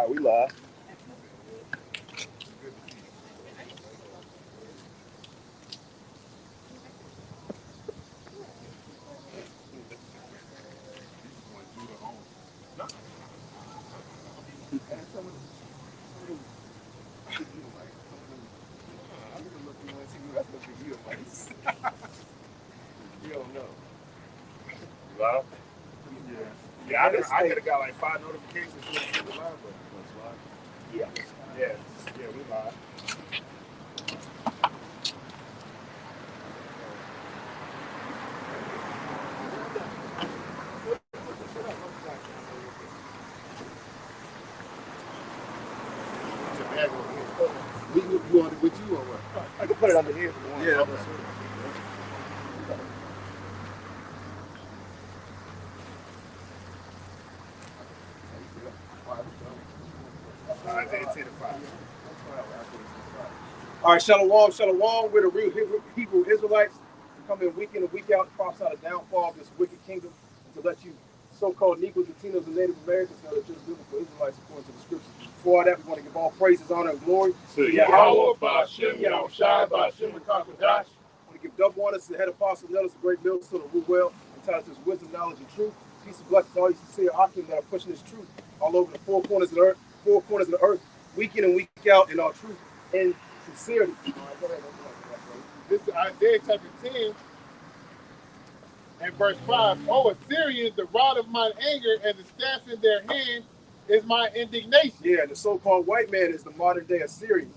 right, we live. You don't know. Live? Yeah, I could have got like 5 notifications when we were live, but yeah, we live. You want it with you or what? I can put it under here if you want. Yeah, Okay. Isaiah 10 and 5. All right, shalom, shalom. We're the real Hebrew Israelites. We come in week in and week out to prophesy the downfall of this wicked kingdom and to let you so-called Negroes, Latinos, and Native Americans know that you're biblical Israelites according to the scriptures. Before all that, we want to give all praises, honor, and glory to Yahweh, Ba'ashem, Yahushai, Ba'ashem, Rakakadash. I want to give double honors to the head apostle, Nellis, the great millstone of Ruwell, entitled to his wisdom, knowledge, and truth. Peace and blessings to all you sincere Akim that are pushing this truth all over the four corners of the earth, week in and week out in our truth and sincerity. All right, go ahead. This is Isaiah chapter 10 and verse 5. Oh, Assyrians, the rod of mine anger and the staff in their hand is my indignation. Yeah, the so-called white man is the modern day Assyrian.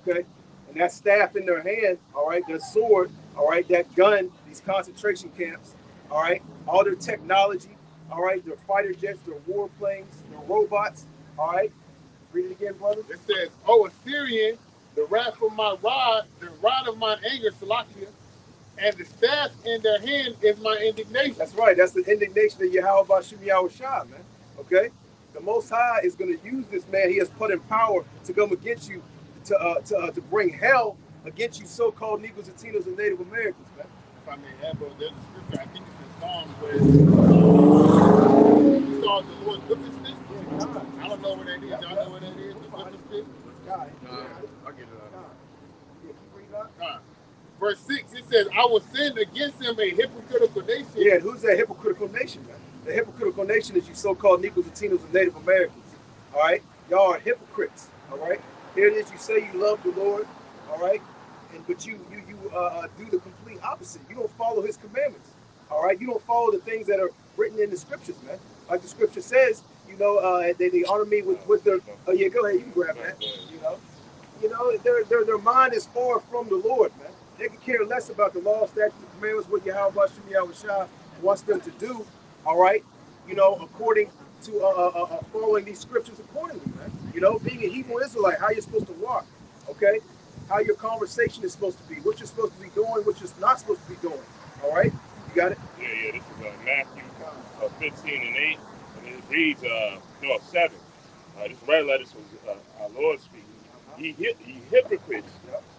Okay? And that staff in their hand, all right, that sword, all right, that gun, these concentration camps, all right, all their technology, all right, their fighter jets, their warplanes, their robots, all right. Read it again, brother. It says, oh, Assyrian, the wrath of my rod, the rod of mine anger, Salakia, and the staff in their hand is my indignation. That's right. That's the indignation of Yahweh Ba'ashem Yahushai, man. Okay? The Most High is going to use this man he has put in power to come against you, to bring hell against you so-called Negroes, Latinos, and Native Americans, man. If I may add, bro, there's a scripture, I think it's in Psalms, where you saw the Lord's goodness. I don't know where that is. Y'all know where that is? The goodness stick? God. I'll get it out. Yeah, keep reading up. Verse 6, it says, I will send against him a hypocritical nation. Yeah, who's that hypocritical nation, man? The hypocritical nation is you so-called Negroes, Latinos, and Native Americans. All right? Y'all are hypocrites. All right? Here it is, you say you love the Lord, all right? But you do the complete opposite. You don't follow his commandments. All right? You don't follow the things that are written in the scriptures, man. Like the scripture says, you know, they honor me with their. Oh yeah, go ahead, you can grab that. You know, their mind is far from the Lord, man. They can care less about the law, statutes, and commandments, what Yahweh Ba'ashem Yahushai wants them to do. All right, you know, according to following these scriptures accordingly, man. You know, being a Hebrew Israelite, how you're supposed to walk, okay? How your conversation is supposed to be, what you're supposed to be doing, what you're not supposed to be doing. All right, you got it. Yeah. This is Matthew 15 and 8. It reads, 7. This red letter was our Lord speaking. Ye hypocrites,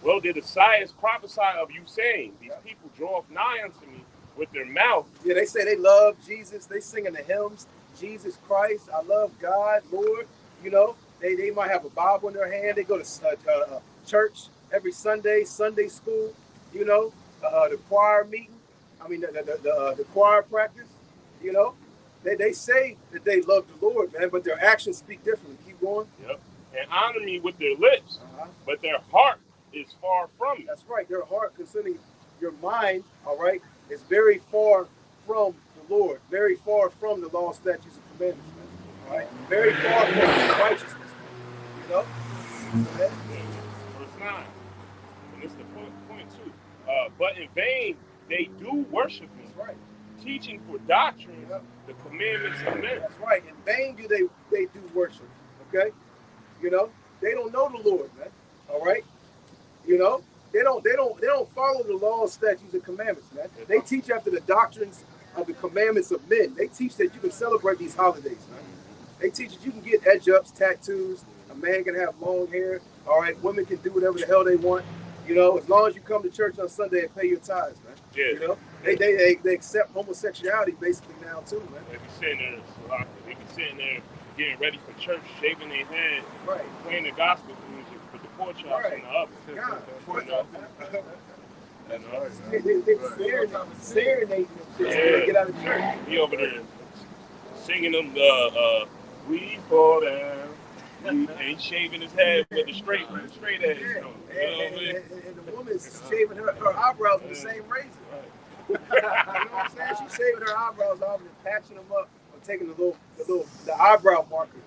well did the Isaiah prophesy of you, saying, these people draw nigh unto me with their mouth. Yeah, they say they love Jesus. They singing the hymns, Jesus Christ, I love God, Lord. You know, they might have a Bible in their hand. They go to church every Sunday, Sunday school. You know, the choir meeting. I mean, the choir practice. You know. They say that they love the Lord, man, but their actions speak differently. Keep going. Yep. And honor me with their lips, but their heart is far from me. That's right. Their heart concerning your mind, all right, is very far from the Lord, very far from the law, statutes, and commandments, man. All right? Very far from righteousness, you know? Verse 9. And this is the point too. But in vain they do worship me. That's right. Teaching for doctrine the commandments of men. That's right. In vain do they do worship. Okay? You know, they don't know the Lord, man. All right? You know, they don't follow the law, statutes, and commandments, man. They teach after the doctrines of the commandments of men. They teach that you can celebrate these holidays, man. They teach that you can get edge-ups, tattoos. A man can have long hair. All right, women can do whatever the hell they want. You know, as long as you come to church on Sunday and pay your tithes, man. Yeah. You know, they accept homosexuality basically now too, man. They be sitting there getting ready for church, shaving their head, Right. playing the gospel music with the pork chops in the oven. God. You know? You know? They're serenading them shit so they get out of church. He over there singing them we fall down. And he's shaving his head with the straight edge. Yeah. You know what I mean? And the woman's shaving her eyebrows with the same razor. You know what I'm saying? She's shaving her eyebrows off and patching them up, or taking the eyebrow marker,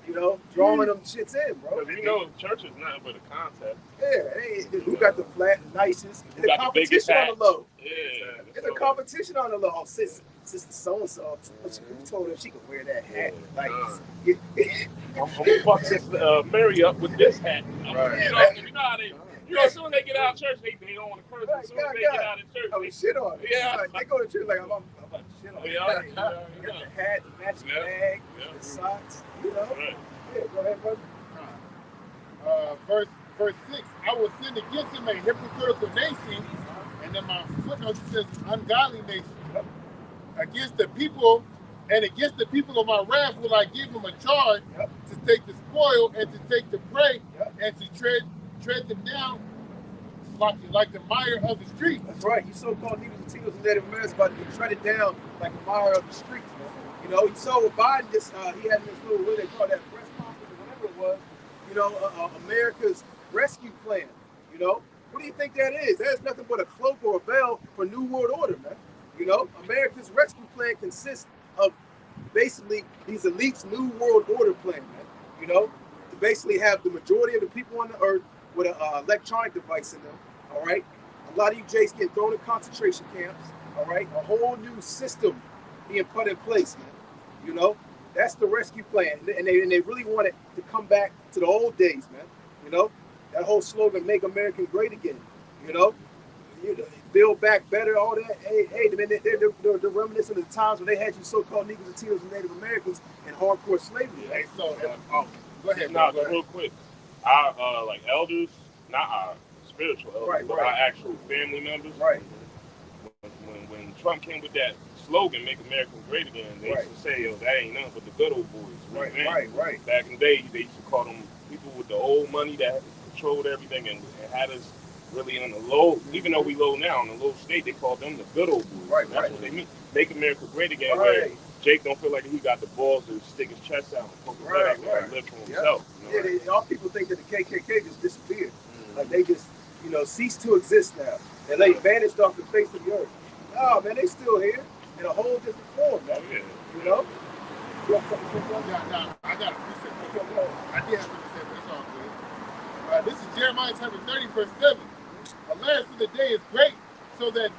you know, drawing them shits in, bro. Because you know, church is nothing but a contest. Yeah, hey, who got the flat, nicest? Who It's a got the biggest competition on the low. Yeah. It's a competition on the low. Oh, sister so and so, who told her she could wear that hat? Like, I'm gonna fuck this Mary up with this hat. Right. You know how they. You know, as soon as they get out of church, they don't want to curse. As soon as they get out of church, I mean, shit on it. Yeah. Like, they go to church like I'm about to shit on it. Yeah. You got the hat, the matching bag, the socks, you know. Right. Yeah, go ahead, brother. Verse 6, I will send against him a hypocritical nation, and then my footnote says ungodly nation. Against the people of my wrath will I give him a charge to take the spoil and to take the prey and to tread them down like the mire of the street. That's right. You so-called Negroes, Latinos, and Native Americans about to be treaded down like a mire of the streets, man. You know, you saw with Biden, he had this little, what they call that press conference or whatever it was, you know, America's rescue plan, you know. What do you think that is? That is nothing but a cloak or a veil for New World Order, man. You know, America's rescue plan consists of basically these elites' New World Order plan, man. You know, to basically have the majority of the people on the earth with an electronic device in them, all right? A lot of you Jays getting thrown in concentration camps, all right? A whole new system being put in place, man. You know, that's the rescue plan. And they really want it to come back to the old days, man. You know, that whole slogan, make America great again, you know? Build back better, all that. Hey, they're reminiscent of the times when they had you so-called Negroes, Latinos, and Native Americans in hardcore slavery. Hey, so, go ahead. Now, real quick, our like elders, not our spiritual elders, but our actual family members. Right. When Trump came with that slogan, "Make America Great Again," they used to say, "Yo, that ain't nothing but the good old boys." Right. Back in the day, they used to call them people with the old money that controlled everything and had us really in the low, even though we low now, in the low state, they call them the good old boys. Right, That's what they mean. Make America great again. Right. Where Jake don't feel like he got the balls to stick his chest out and poke his head out there and live for himself. Yep. You know? All people think that the KKK just disappeared. Like they just, you know, ceased to exist now. And they vanished off the face of the earth. No, man, they still here in a whole different form, man. Yeah. You know? I got a precept. I did have something to say, but it's all good. This is Jeremiah chapter 30, verse 7. Alas, the day is great, so that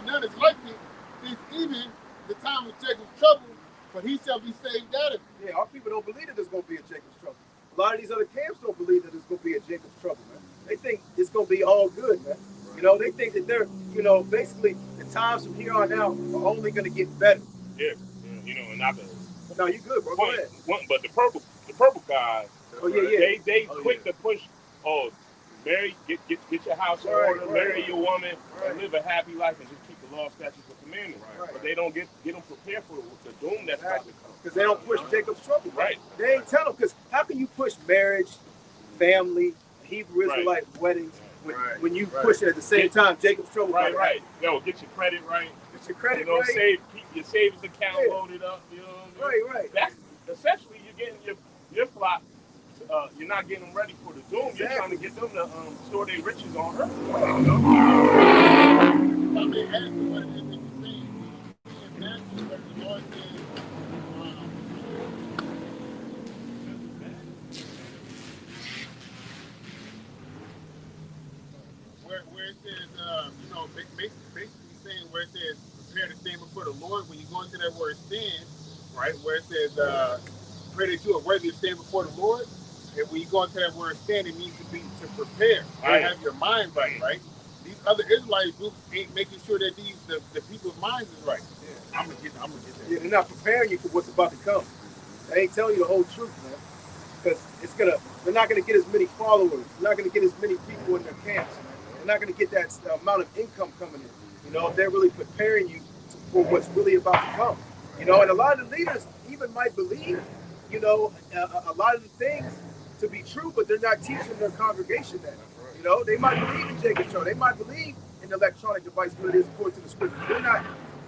none is like it. It's even the time of Jacob's trouble, but he shall be saved out of it. Yeah, our people don't believe that there's going to be a Jacob's trouble. A lot of these other camps don't believe that there's going to be a Jacob's trouble, man. They think it's going to be all good, man. You know, they think that they're, you know, basically the times from here on out are only going to get better. Yeah, you know, and not the. No, you good, bro. Go ahead. But the purple guys, they quick to push. Oh, marry, get your house in order, marry your woman, and live a happy life, and just keep the law, statutes, and commandments. But they don't get them prepared for the doom that's about to come. Because they don't push Jacob's trouble. Right. They ain't tell them. Because how can you push marriage, family, Hebrew Israelite weddings when you push it at the same time? Jacob's trouble. Right. Yo, get your credit right. Get your credit right. Keep your savings account loaded up. You know what I mean? Right. That's essentially you're getting your flock. You're not getting them ready for the doom. Exactly. You're trying to get them to store their riches on earth. I mean, as to what it is that you're saying, in Matthew, where the Lord says, where it says, you know, basically saying where it says, prepare to stand before the Lord. When you go into that word stand, right, where it says, pray that you are worthy to stand before the Lord. And when you go into that word stand, it means to prepare. I have your mind right? These other Israelite groups ain't making sure that the people's minds is right. Yeah. I'm gonna get that. Yeah, they're not preparing you for what's about to come. They ain't telling you the whole truth, man. Because they're not gonna get as many followers. They're not gonna get as many people in their camps. They're not gonna get that amount of income coming in. You know, they're really preparing you for what's really about to come. You know, and a lot of the leaders even might believe, you know, a lot of the things to be true, but they're not teaching their congregation that. You know, they might believe in Jacob's trouble. They might believe in the electronic device, what it is according to the scripture. They're not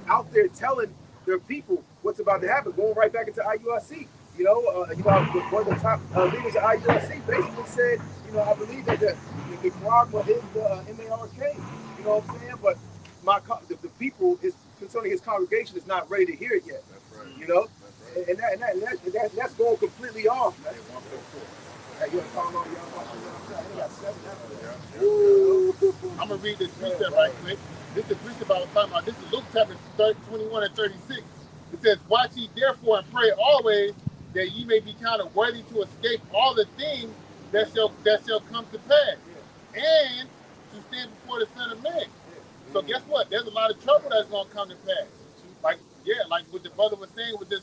out there telling their people what's about to happen. Going right back into IUIC. You know, one of the top leaders of IUIC basically said, you know, I believe that the Nicaragua is the MARK. You know what I'm saying? But the people, concerning his congregation, is not ready to hear it yet. That's right. You know, That's right. and that's going completely off, man. Hey, you want to call on y'all? They got 7 I'm gonna read this precept right quick. This is the precept I was talking about. This is Luke chapter 21 and 36. It says, "Watch ye therefore and pray always, that ye may be counted worthy to escape all the things that shall come to pass, and to stand before the Son of Man." So guess what? There's a lot of trouble that's gonna come to pass. Like what the brother was saying with this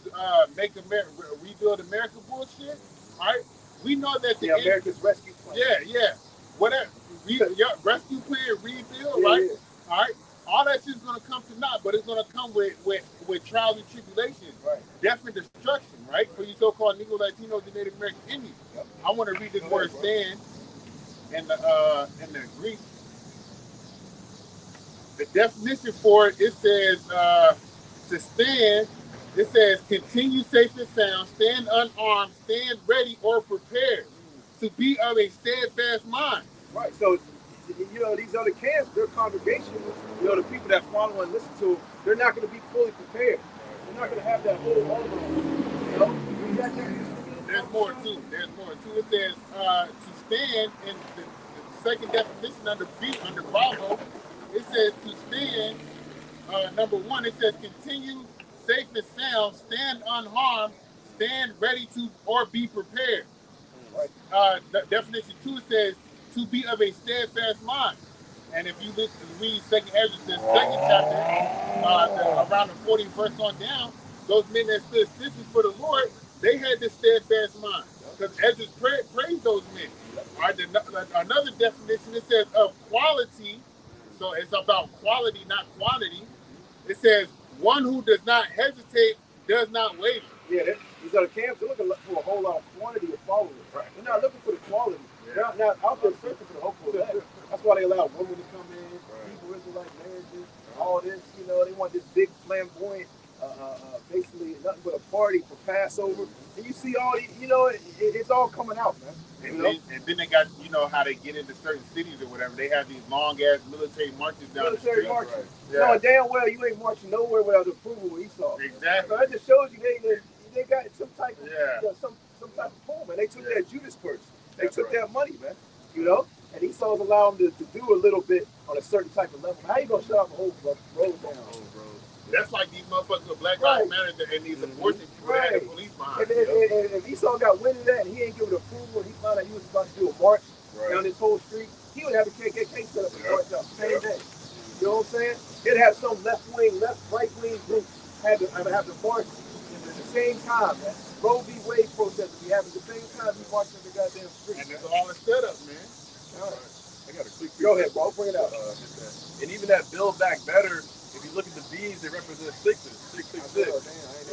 rebuild America bullshit. All right, we know that the America's Rescue Plan. Yeah. Whatever. Rescue plan, rebuild, right? Yeah. All right. All that shit's gonna come to naught, but it's gonna come with trials and tribulations, Right. death and destruction, right? For you so-called Negro, Latinos, and Native American Indians. Yep. I want to read this word "stand" in the Greek. The definition for it says to stand. It says continue safe and sound, stand unarmed, stand ready or prepared, to be of a steadfast mind. Right. So, you know, these other camps, their congregation, you know, the people that follow and listen to them, they're not going to be fully prepared. They're not going to have that whole armor. You know, There's more too. It says to stand in the second definition under B, under Bravo. It says to stand. Number 1, it says continue safe and sound, stand unharmed, stand ready to or be prepared. Definition 2 says to be of a steadfast mind. And if you read Second Ezra, the second chapter, around the 40th verse on down, those men that stood stiffly for the Lord, they had this steadfast mind. Because Ezra praised those men. All right, another definition, it says of quality. So it's about quality, not quantity. It says one who does not hesitate, does not waver. Yeah, these other camps, they're looking for a whole lot of quantity of followers. Right. They're not looking for the quality. Yeah. They're not out there searching for the hopeful elect. That's why they allow women to come in, Hebrew Israelite marriages, all this. You know, they want this big flamboyant, basically nothing but a party for Passover. And you see all these, you know, it's all coming out, man. And then they got, you know, how they get into certain cities or whatever. They have these long ass military marches down the street. Marches. Right. Yeah. Knowing damn well you ain't marching nowhere without the approval of Esau. Exactly. So that just shows you they got some type of some type of pull, man. They took that Judas purse. They took that money, man. You know, and Esau's allowed them to do a little bit on a certain type of level. How you gonna shut off a whole road down? That's like these motherfuckers with Black Lives Matter and these abortion people that had the police behind. And if Esau got wind of that and he ain't giving approval and he found out he was about to do a march down this whole street, he would have the KKK set up and march up same day. You know what I'm saying? He'd have some right wing group have the march at the same time, man. Roe v. Wade protesters be having the same time he marching the goddamn street. And it's all a setup, man. All right. I got a quick. Go ahead, bro. Bring it out. And even that Build Back Better, if you look at the B's, they represent 666. You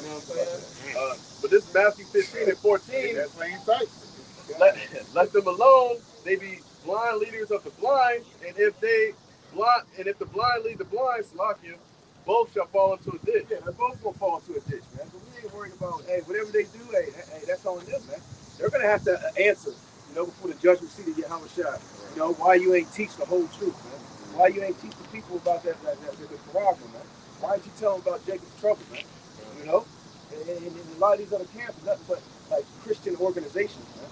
know what I'm saying? But this is Matthew 15 and 14. That's plain sight. Let them alone. They be blind leaders of the blind, and if the blind lead the blind, Salakia, both shall fall into a ditch. Yeah, they're both gonna fall into a ditch, man. But we ain't worried about, hey, whatever they do, hey, that's on them, man. They're gonna have to answer, you know, before the judgment seat of Yahweh Shai. You know, why you ain't teach the whole truth, man? Why you ain't teach the people about the Quran, man? Why didn't you tell them about Jacob's trouble, man? You know, and a lot of these other camps are nothing but like Christian organizations, man.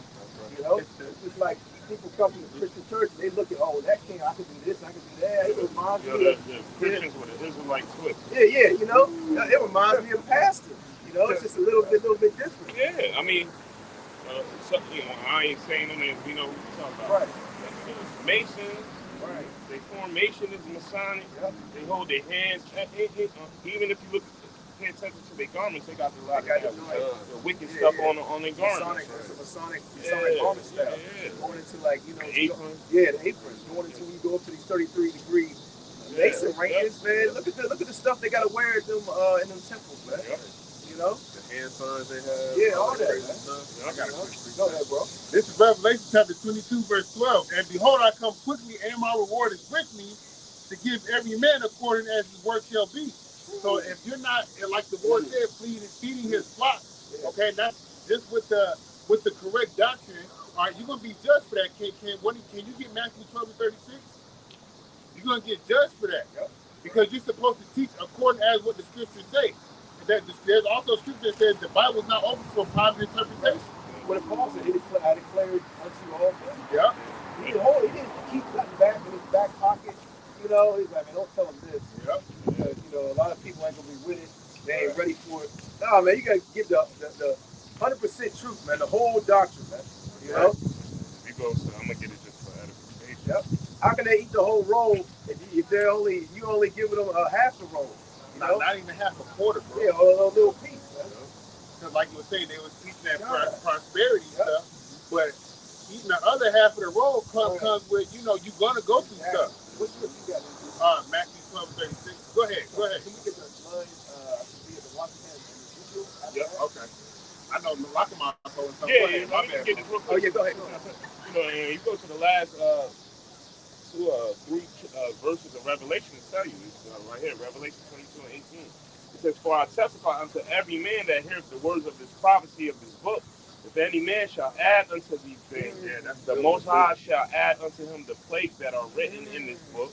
You know, it's just like people come to the Christian church and they look at, oh, that king, I can do this, I can do that. It reminds me of the Christians with an Israelite twist. Yeah, you know, it reminds me of pastor. You know, it's just a little bit different. Yeah, I mean, you know, I ain't saying no names. We know who you're talking about. Right. Masons. Right. They form Masonic, Masonic. Yep. They hold their hands. Even if you look, pay attention to their garments, they got a lot of the wicked stuff on their garments. Masonic garment style. Going into like, you know, the apron. Yeah, the aprons. Going into when you go up to these 33-degree Mason ranges, man. Look at the stuff they gotta wear at them in them temples, man. Yep. You You know? The hand signs they have. Yeah, all that, crazy man. stuff. I got a You know? quick Go ahead, bro. This is Revelation chapter 22, verse 12. And behold, I come quickly, and my reward is with me to give every man according as his work shall be. So if you're not, like the Lord said, feeding his flock, okay, that's just with the correct doctrine. All right, you're gonna be judged for that. Can you get Matthew 12 and 36? You're gonna get judged for that. Yep. Because you're supposed to teach according as what the scriptures say. There's also scripture that says the Bible is not open for private interpretation. What it Paul said, I declared unto you all things. Yeah. He didn't keep cutting back in his back pocket. You know, he's like, man, don't tell him this. Yep. Because, you know, a lot of people ain't gonna be with it. They ain't ready for it. No, man, you gotta give the 100% truth, man, the whole doctrine, man. You know? You go, so I'm gonna get it just for edification. Yep. How can they eat the whole roll if you only give them a half the roll? You know? Not even half a quarter, bro. Yeah, or a little piece, man. Because like you were saying, they was teaching that Yeah. prosperity stuff, but eating the other half of the roll comes with, you know, you're gonna go through stuff. What script you got? Matthew 12, 36. Go ahead. Can you get the line, be at the Washington and Ezekiel? Yep, okay. I know Malakama told something. Yeah, let me get this real quick. Oh, yeah, go ahead. You know, and you go to the last three verses of Revelation to tell you. It's right here, Revelation 22 and 18. It says, "For I testify unto every man that heareth the words of this prophecy of this book, if any man shall add unto these things, the Most High shall add unto him the plagues that are written in this book.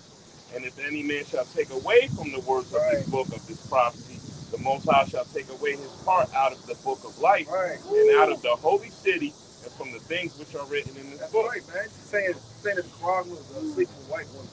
And if any man shall take away from the words of this book of this prophecy, the Most High shall take away his part out of the book of life, and out of the holy city, and from the things which are written in this That's book." right, man. Saying that the Quran was sleeping with white women.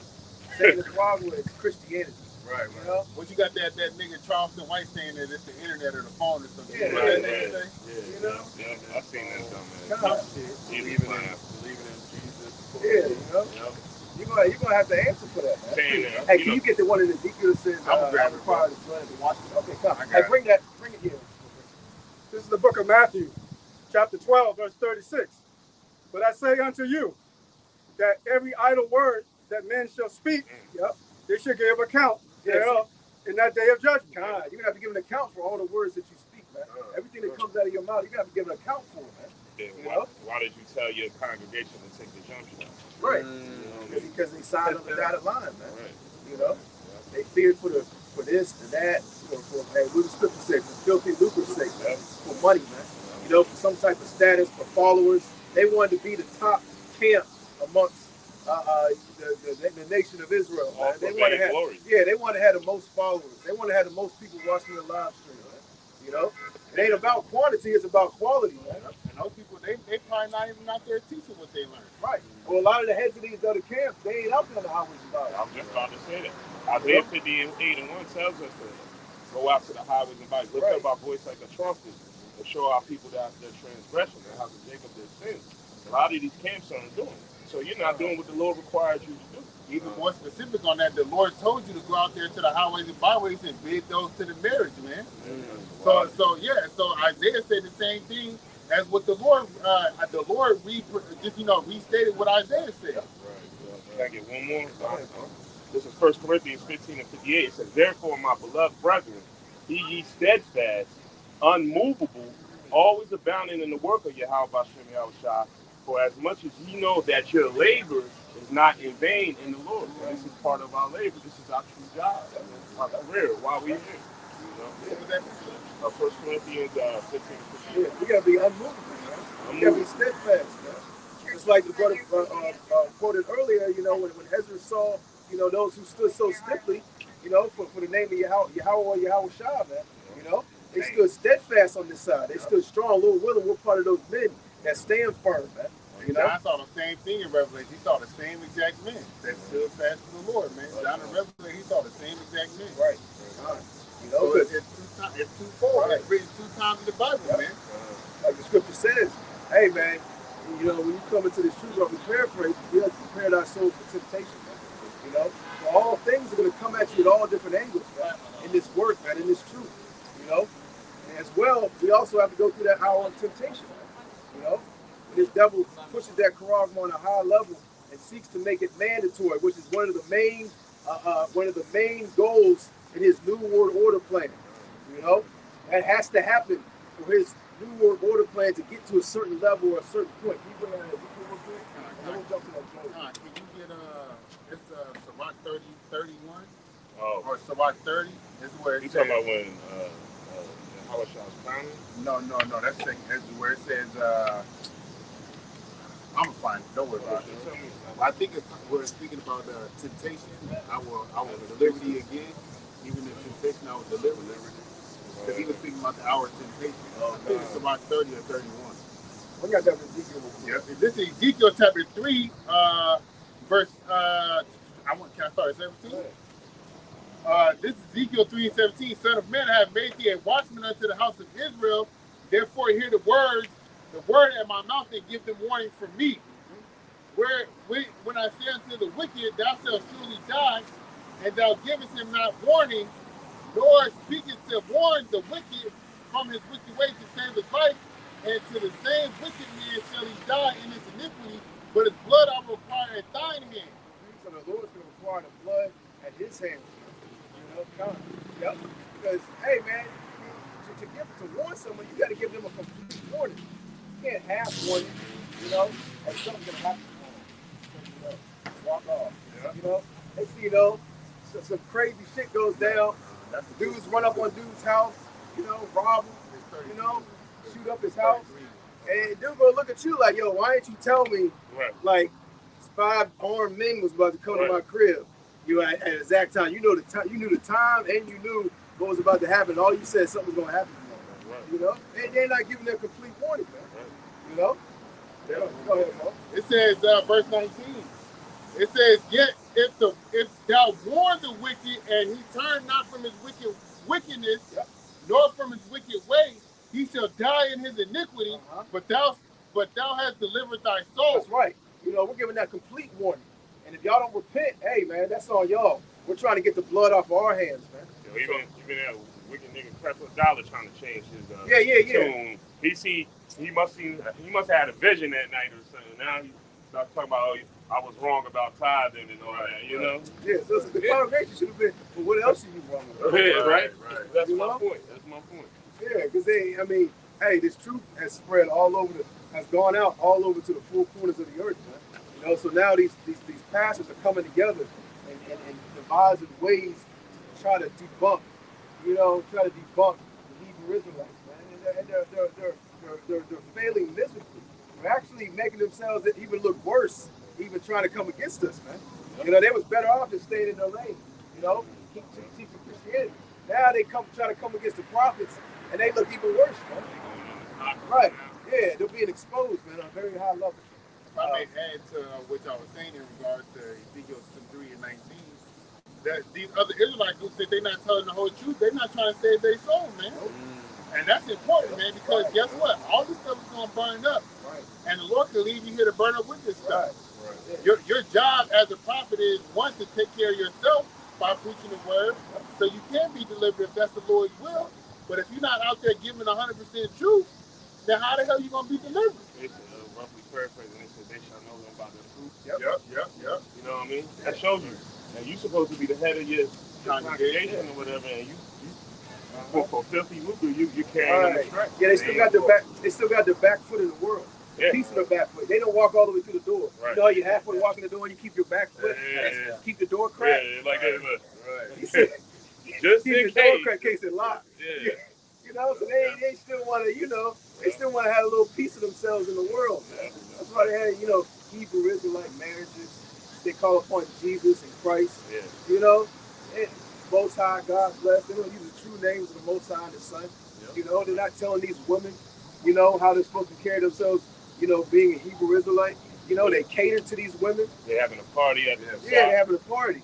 Saying the Quran was Christianity. Right, You right. know? What you got that nigga Charleston White saying that it's the internet or the phone or something? Yeah, What Right, that right. nigga say? You know? Yeah, I've seen this dumbass. God, Believing in Jesus. yeah, you know? You're gonna have to answer for that, man. Saying that, Hey, you can know, you get the one in Ezekiel that says, I'm grabbing it, require the blood of the Washington? Okay, come. I got Hey, it. bring it here. This is the book of Matthew, chapter 12, verse 36. But I say unto you that every idle word that men shall speak, they should give account thereof in that day of judgment. God, you're gonna have to give an account for all the words that you speak, man. Everything that comes out of your mouth, you're gonna have to give an account for, man. yeah, why did you tell your congregation to take the junction out? Right. You know, Because they signed on the dotted line, man. right. You know? They feared for this, for that, for what the scripture says, for filthy lucre's sake, man. For money, man. You know, for some type of status, for followers. They wanted to be the top camp amongst the nation of Israel, man. All They for want to vain have, glory. they want to have the most followers. They want to have the most people watching the live stream, man. You know, it ain't about quantity; it's about quality, man. And those people, they probably not even out there teaching what they learned. Right. Well, a lot of the heads of these other camps, they ain't out there on the highways about it. I was just about to say that. Isaiah 58 and 1 tells us to go out to the highways and byways, lift up our voice like a trumpet, and show our people that their transgression, the house of Jacob their sins. A lot of these camps aren't doing it. So you're not doing what the Lord requires you to do. Even more specific on that, the Lord told you to go out there to the highways and byways and bid those to the marriage, man. So Isaiah said the same thing as what the Lord restated what Isaiah said. Can I get one more? This is 1 Corinthians 15 and 58. It says, "Therefore, my beloved brethren, be ye steadfast, unmovable, always abounding in the work of Yahweh Bashem Yahushua, for as much as ye know that your labor is not in vain in the Lord." So this is part of our labor. This is our true job. Our career while we're here. What was that? 1 Corinthians 15 and 58. Yeah, we gotta be unmovable, man. We gotta be steadfast, man. It's like the brother quoted earlier, you know, when Hezron saw, you know, those who stood so stiffly, you know, for the name of Yahweh or Yahweh Shah, man. You know, they stood steadfast on this side. They stood strong. Lord willing, we're part of those men that stand firm, man. You know, John saw the same thing in Revelation. He saw the same exact men that stood fast for the Lord, man. John in Revelation, he saw the same exact men. right? You know, So it's twofold. It's written 2 times in the Bible, man. like the scripture says, hey, man, you know, when you come into this truth, we paraphrase, we have prepared our souls for temptation, man. You know, so all things are going to come at you at all different angles, man, in this work, man, in this truth, you know. And as well, we also have to go through that hour of temptation, man. You know, when this devil pushes that Quran on a high level and seeks to make it mandatory, which is one of the main goals in his New World Order plan. You know, That has to happen for his New World Order plan to get to a certain level or a certain point. Can you bring out Ezekiel real quick? And then we'll jump to that Job. Can you get it's Sirach 31 Oh, or Sirach 30? This is where it you says. talking about when Hawashai was crowning? No, that's where it says. I'm gonna find it. Don't worry about it. Tell me. I think it's we're speaking about temptation. I will deliver thee again. Even in temptation, I will deliver thee. Because he was speaking about the hour of temptation. I think it's about 30 or 31. We got that from Ezekiel. Yep. This is Ezekiel chapter 3, verse. Can I start at 17? This is Ezekiel 3:17. Son of man, I have made thee a watchman unto the house of Israel. Therefore, hear the word at my mouth, and give them warning from me. When I say unto the wicked, thou shalt surely die, and thou givest him not warning, nor speakest to warn the wicked from his wicked way to save his life, and to the same wicked man shall he die in his iniquity, but his blood I will require at thine hand. So the Lord's going to require the blood at his hands. You know, come. Yep. Because, hey, man, to warn someone, you got to give them a complete warning. You can't half warn them, you know, or something's going to happen to them. Walk off. Yeah. You know, they see, some crazy shit goes down. Dudes run up on dude's house, rob him, shoot up his house. And dude gonna look at you like, yo, why didn't you tell me, like, 5 armed men was about to come to my crib? You at the exact time. You knew the time, and you knew what was about to happen. All you said something was gonna happen. And they're not giving them complete warning, man. Yeah. Go ahead, bro. It says, verse 19. It says, yet if thou warn the wicked, and he turn not from his wickedness, nor from his wicked way, he shall die in his iniquity. But thou hast delivered thy soul. That's right. We're giving that complete warning. And if y'all don't repent, hey, man, that's on y'all. We're trying to get the blood off of our hands, man. Even that wicked nigga Creflo Dollar trying to change his tune. He must have had a vision that night or something. Now he starts talking about, I was wrong about tithing and all that, Yeah, so the congregation should have been, well, what else are you wrong about? Yeah, right. That's my point. Yeah, because this truth has spread has gone out all over to the four corners of the earth, man. So now these pastors are coming together and devising ways to try to debunk, the Hebrew Israelites, man. And they're failing miserably. They're actually making themselves even look worse, even trying to come against us, man. They was better off just staying in their lane, keep teaching Christianity. Now they try to come against the prophets, and they look even worse, man. Right. Yeah, they're being exposed, man, on a very high level. If I may add to what I was saying in regards to Ezekiel 3 and 19, that these other Israelite groups said they're not telling the whole truth. They're not trying to save their soul, man. And that's important, man, because guess what? All this stuff is going to burn up. Right. And the Lord can leave you here to burn up with this stuff. Right. Your job as a prophet is, one, to take care of yourself by preaching the word, so you can be delivered if that's the Lord's will. But if you're not out there giving 100% truth, then how the hell are you going to be delivered? It's roughly paraphrasing. It says, they shall know them by their fruit. Yep. You know what I mean? That shows you. And you're supposed to be the head of your congregation or whatever, and you for filthy lucre, you're carrying them astray. Yeah, they still got their back foot in the world. Yeah. Piece of their back foot. They don't walk all the way through the door. Right. You halfway walking the door and you keep your back foot. Yeah. Keep the door cracked. Yeah, like You said, just keep in the door case. cracked in case it locked. Yeah. So they still want to, they still want to have a little piece of themselves in the world. Man. That's why they had, Hebrew Israelite marriages. They call upon Jesus and Christ. Yeah. And Most High, God bless. They don't use the true names of the Most High and the Son. Yep. They're not telling these women, how they're supposed to carry themselves, being a Hebrew Israelite. They cater to these women. They're having a party at the shop. Yeah, they're having a party.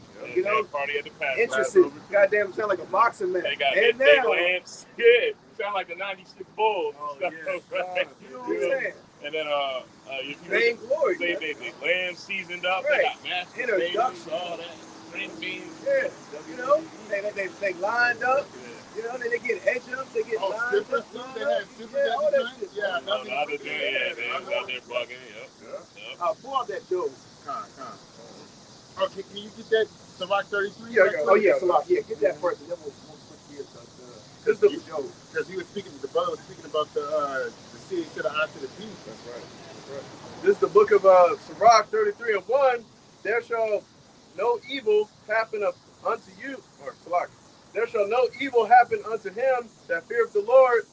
Party at the pastor. Interesting. Goddamn, sound like a boxing match. They got their lamps. Yeah, sound like the '96 Bulls. Oh, yes. You know what I'm saying? And then, Vain glory. They lamb seasoned up. Right. They got mashed Introduction. potatoes, all that. String beans. Yeah. They lined up. Then they get edge ups. They get lined up. Strippers too. They had strippers at the joint. Yeah, The other day, they was out there bugging. Yep. Pull out that dough. Okay, can you get that Sirach 33? Yeah. Oh yeah, Salak. Yeah, get that first, and then we'll switch gears This is the Because he was speaking, the brother was speaking about the seed to the eye to the P. That's right. This is the book of Sirach 33:1. There shall no evil happen unto you, or Sirach. There shall no evil happen unto him that feareth the Lord,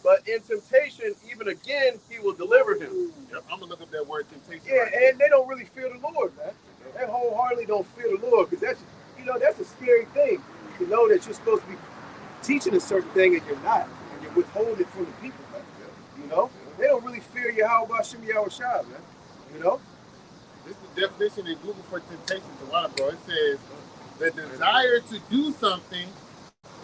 but in temptation, even again, he will deliver him. Yep, I'm gonna look up that word temptation. Yeah, right there. and they don't really fear the Lord, man. They wholeheartedly don't fear the Lord, because that's a scary thing. To know that you're supposed to be teaching a certain thing and you're not, and you're withholding it from the people, man. You know, they don't really fear Yahweh Shem Yahushua, man. You know, This is the definition in Google for temptation, Tawana, bro. It says the desire to do something,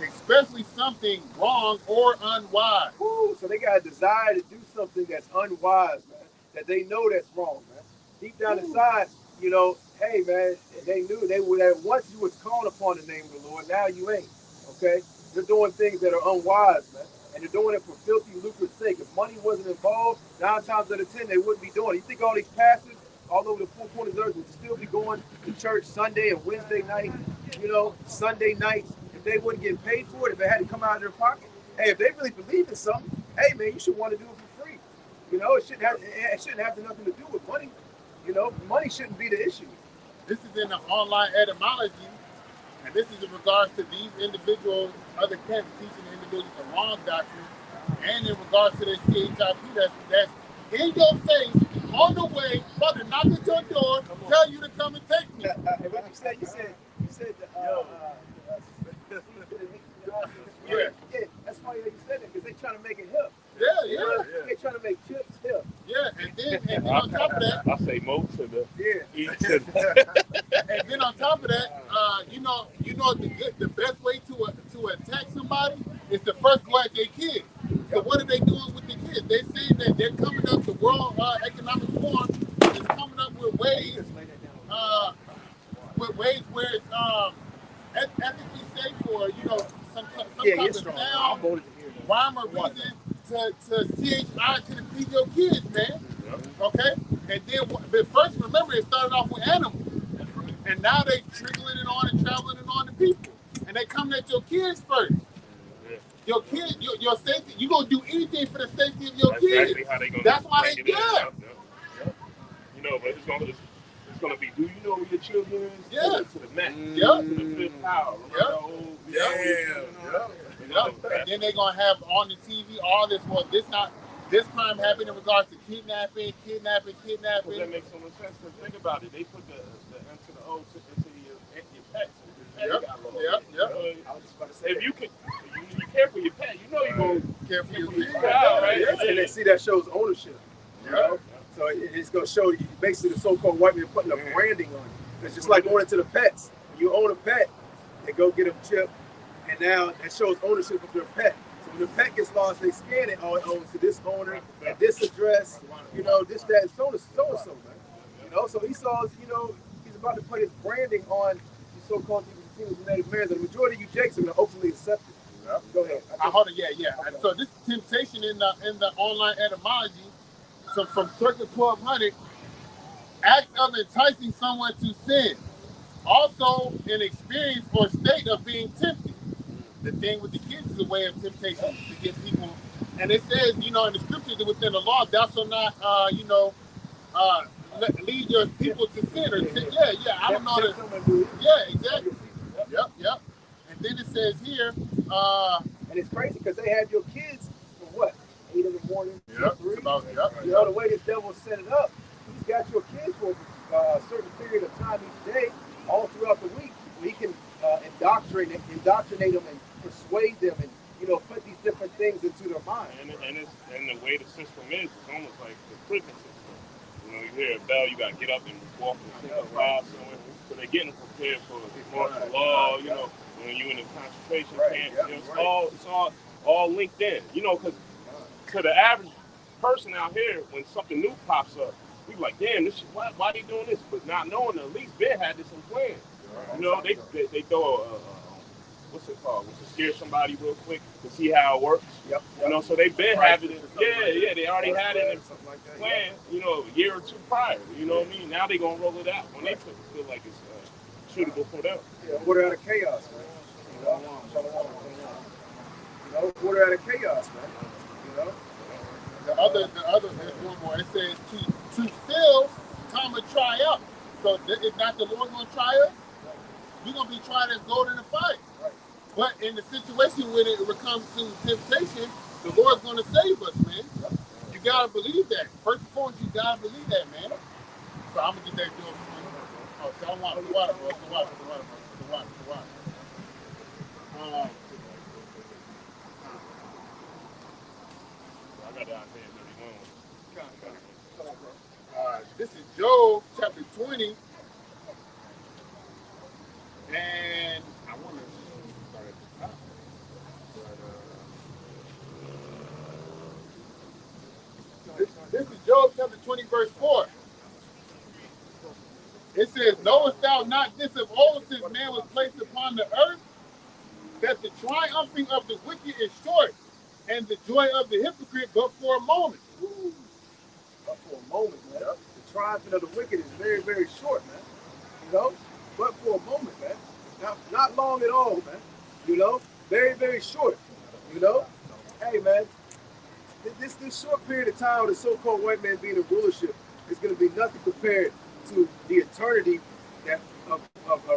especially something wrong or unwise. woo, so they got a desire to do something that's unwise, man. That they know that's wrong, man. Deep down inside, you know, hey, man, they knew they would have once you was calling upon the name of the Lord. Now you ain't. Okay, they're doing things that are unwise, man, and they're doing it for filthy lucre's sake. If money wasn't involved, 9 times out of 10 they wouldn't be doing it. You think all these pastors all over the four corners of the earth would still be going to church Sunday and Wednesday night, you know, Sunday nights, if they wouldn't get paid for it, if it had to come out of their pocket? Hey, if they really believe in something, hey, man, you should want to do it for free. You know, it shouldn't have nothing to do with money. You know, money shouldn't be the issue. This is in the online etymology, and this is in regards to these individuals, other camps teaching the individuals the wrong doctrine, and in regards to the CHIP that's in your face, on the way, about to knock at your door, tell you to come and take me. What you said? You said. Yeah. Yeah, that's why you said that, because they trying to make it hip. Yeah. They trying to make chips hip. Yeah, and then on top of that, I say mo to the Yeah. E to the. and then on top of that, you know the best way to attack somebody is to first go at their kids. So what are they doing with the kids? They say that they're coming up. The World Economic Forum is coming up with ways where it's ethically safe for some Yeah, type it's of strong. I sound, voted to hear that. rhyme or reason to CHI to the feed your kids, man. Okay? And then, but first, remember, it started off with animals. And now they trickling it on and traveling it on to people. And they coming at your kids first. Your kids, your safety, you're going to do anything for the safety of your That's kids. exactly how they gonna That's why break they it in. yeah. Yep. You know, but it's gonna be, do you know who your children is? Yeah. To the max. Yep. To the fifth power. Yep. And then they're going to have on the TV all this, this crime happened in regards to kidnapping. Well, that makes so much sense, because think about it. They put the M to the O into your pets. Yep. I was just about to say If you care for your pet, you know you're going to Care for your kids. right? and they see that shows ownership. You know? So it's going to show you basically the so-called white man putting a branding on it. It's just like going into the pets. You own a pet, they go get a chip, and now it shows ownership of their pet. So when the pet gets lost, they scan it. Oh, it owns to this owner at this address. You know, this, that, and so and so, man. You know, so Esau's, he's about to put his branding on these so-called Latinos and Native Americans. And the majority of you Jakes are going to ultimately accept it. Go ahead. Hold on, yeah. And so this temptation in the online etymology, so from circa 1200, act of enticing someone to sin. Also, an experience or state of being tempted. The thing with the kids is a way of temptation to get people. And it says, in the scriptures and within the law, thou shalt not, lead your people to sin. Or I don't know. Yeah, exactly. Yep. And then it says here, and it's crazy because they had your kids from what? 8 in the morning, 3? You know, the way this devil set it up, he's got your kids for a certain period of time each day, all throughout the week. He can indoctrinate them and persuade them and, put these different things into their mind. And the way the system is, it's almost like the prison system. You hear a bell, you got to get up and walk in the file somewhere. So they're getting prepared for martial law, when you're in a concentration camp. It's all linked in, because to the average person out here, when something new pops up, we like, damn, this shit, why are they doing this? But not knowing that at least Ben had this in plan. They throw a what's it called? To scare somebody real quick to see how it works. Yep. So they've been having it. Yeah, they already had it in plan, a year or two prior. You know what I mean? Now they're going to roll it out when they feel like it's suitable for them. Yeah, order out of chaos, man. order out of chaos, man. You know. There's one more. It says to still, comma, try up. So is not the Lord going to try us? We're going to be trying as gold in the fire. But in the situation when it comes to temptation, the Lord's going to save us, man. You got to believe that. First and foremost, you got to believe that, man. So I'm going to get that deal. Oh, so I want the water, bro. The water. I got the Isaiah 31. This is Job chapter 20. And I want to start at the top. But, this is Job chapter 20, verse 4. It says, knowest thou not this of old, since man was placed upon the earth, that the triumphing of the wicked is short, and the joy of the hypocrite but for a moment. Ooh. But for a moment, man. Yep. The triumphing of the wicked is very, very short, man. You know? But for a moment, man. Not long at all, man. You know? Very, very short. You know? Hey, man. This short period of time with the so-called white man being in rulership is going to be nothing compared to the eternity that of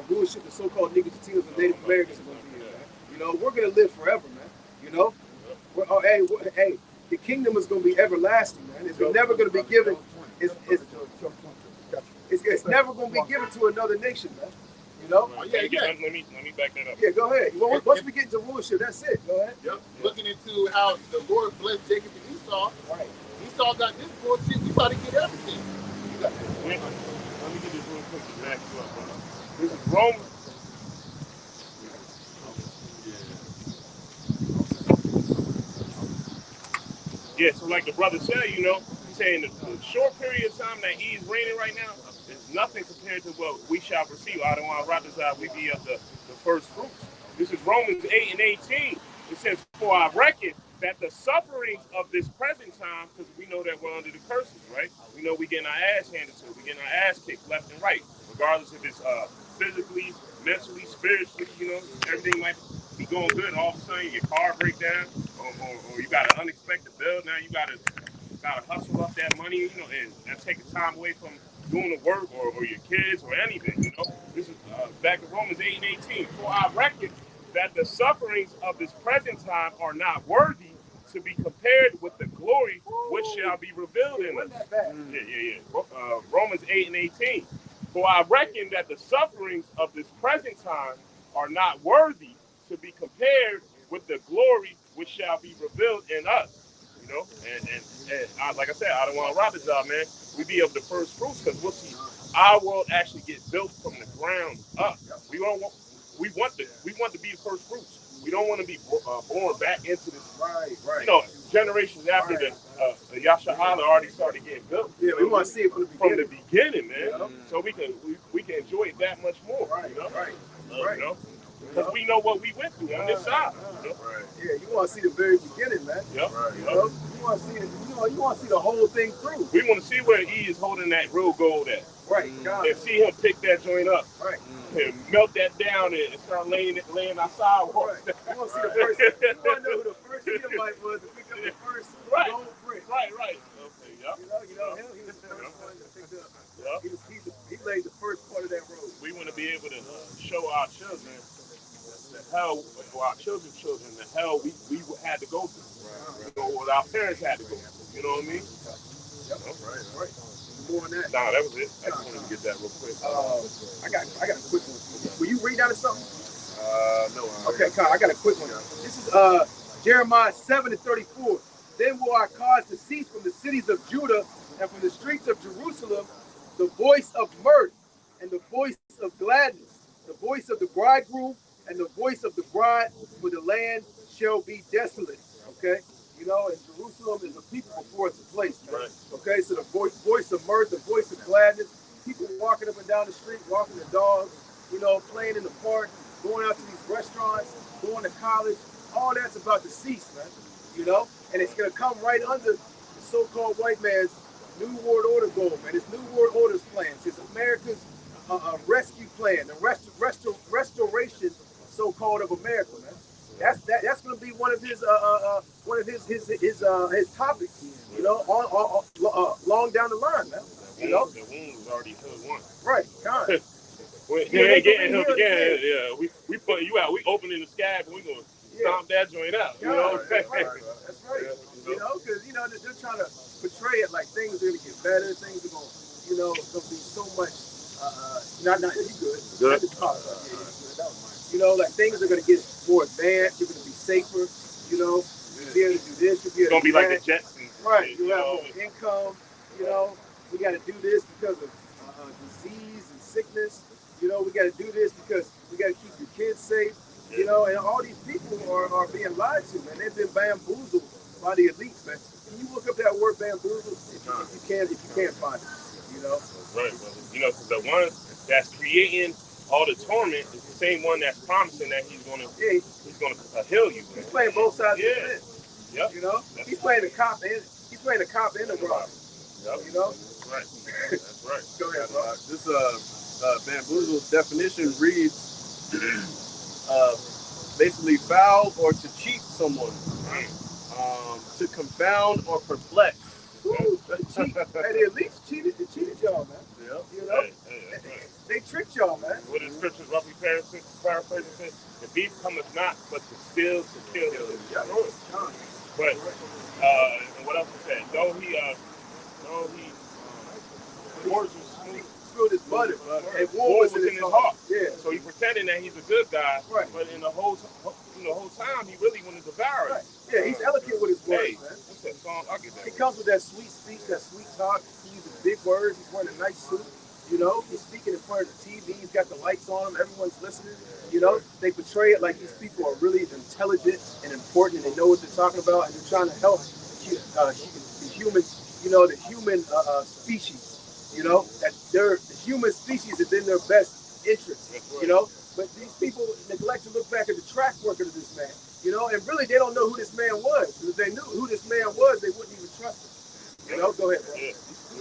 rulership the so-called Negroes, Latinos, and Native Americans are going to be in, man. You know? We're going to live forever, man. You know? Hey, the kingdom is going to be everlasting, man. It's never going to be given. It's never going to be given to another nation, man. You know? Let me back that up. Yeah, go ahead. Once we get into rulership, that's it. Go ahead. Yep. Looking into how the Lord blessed Jacob and Esau. Right. Esau got this bullshit. We about to get everything. You got that. Let me get this real quick to back you up, brother. This is Romans. Yeah, so like the brother said, you know, he's saying the short period of time that he is reigning right now is nothing compared to what we shall receive. Out of our Ratazah, we be of the first fruits. This is Romans 8 and 18. It says, for I reckon that the sufferings of this present time, because we know that we're under the curses, right? We know we getting our ass handed to, we getting our ass kicked left and right, regardless if it's physically, mentally, spiritually, you know, everything might be going good. All of a sudden, your car break down, or you got an unexpected bill. Now you gotta hustle up that money, you know, and that takes time away from doing the work or your kids or anything, you know. This is back in Romans 8 and 18. For I reckon that the sufferings of this present time are not worthy to be compared with the glory which shall be revealed in us. Romans 8 and 18. For I reckon that the sufferings of this present time are not worthy to be compared with the glory which shall be revealed in us. You know, and like I said, I don't want to rob this out, man. We be of the first fruits because we'll see our world actually get built from the ground up. We want to be the first fruits. We don't want to be born back into this. Right. You know, generations after the Yasha Allah already started getting built. Yeah, we want to see it from the beginning, man. Yeah. So we can enjoy it that much more. Right. You know? Right. You know? Because we know what we went through on this side. You know? Right. Yeah, you want to see the very beginning, man. Yep. Right. You know? You want to see it. You want to see the whole thing through. We want to see where E is holding that real gold at. Right. And see him pick that joint up. Right. And melt that down and start laying our sidewalks. Right. You want to see the first. You want to know who the first Edomite was to pick up the first gold brick. Right. Okay. Yep. You know him. He was the first one to pick up. Yep. He laid the first part of that road. We want to be able to show our children the hell, or our children's children, the hell we had to go through. Right. You know, what our parents had to go through. You know what I mean? Yep. Right. More on that. Nah, that was it. I just wanted to get that real quick. I got a quick one. Will you read out of something? No. Okay, Kyle, I got a quick one. This is Jeremiah 7 and 34. Then will I cause to cease from the cities of Judah and from the streets of Jerusalem the voice of mirth and the voice of gladness, the voice of the bridegroom and the voice of the bride, for the land shall be desolate. Okay? You know, and Jerusalem is a people before it's a place, man. Right. Okay, so the voice of mirth, the voice of gladness, people walking up and down the street, walking the dogs, you know, playing in the park, going out to these restaurants, going to college, all that's about to cease, man. You know, and it's going to come right under the so-called white man's New World Order goal, man. His New World Order's plans, his America's rescue plan, the restoration, so-called, of America, man. That's going to be one of his topics. You know, long down the line, man. You know, the wound was already healed once. Right, God. You ain't getting healed again. Yeah, we put you out. We opening the scab and we gonna stomp that joint out. You know, that's right. That's right. Yeah, You know, because they're trying to portray it like things are gonna get better. Things are gonna, gonna be so much. Not you good. Good. You know, like things are gonna get more advanced. You're gonna be safer. You know, you'll be able to do this. You'll be It's able gonna be like the Jetsons. Right. You have more income. You know, we got to do this because of disease and sickness. You know, we got to do this because we got to keep your kids safe. You know, and all these people are being lied to, man. They've been bamboozled by the elites, man. Can you look up that word bamboozled if you can't find it? You know. Right, brother. You know, because the one that's creating all the torment is the same one that's promising that he's gonna heal you. Man. He's playing both sides of the fence. Yep. You know, he's playing the cop and the robber. Yep. You know. That's right. That's right. Go ahead, bro. This bamboozle definition reads basically foul or to cheat someone, to confound or perplex. Woo, hey, they at least cheated y'all, man. Yeah. You know, Right. they tricked y'all, man. What the scriptures roughly paraphrasing says, the thief cometh not but to steal, to kill, and to destroy. But and what else it said? Though he words was smooth. Spilled his butter, and War was in his heart. Yeah. So he pretending that he's a good guy, Right. but in the whole time he really wanted to devour Right. it. Yeah, he's eloquent with his words, Hey, man. what's that song? I'll get He that. comes with that sweet speech, that sweet talk. He uses big words. He's wearing a nice suit. You know, he's speaking in front of the TV. He's got the lights on him. Everyone's listening. You know, they portray it like these people are really intelligent and important, and they know what they're talking about, and they're trying to help the human, the human species. You know, that the human species is in their best interest. You know, but these people neglect to look back at the track record of this man. You know, and really they don't know who this man was. If they knew who this man was, they wouldn't even trust him. You know, go ahead, bro. Yeah.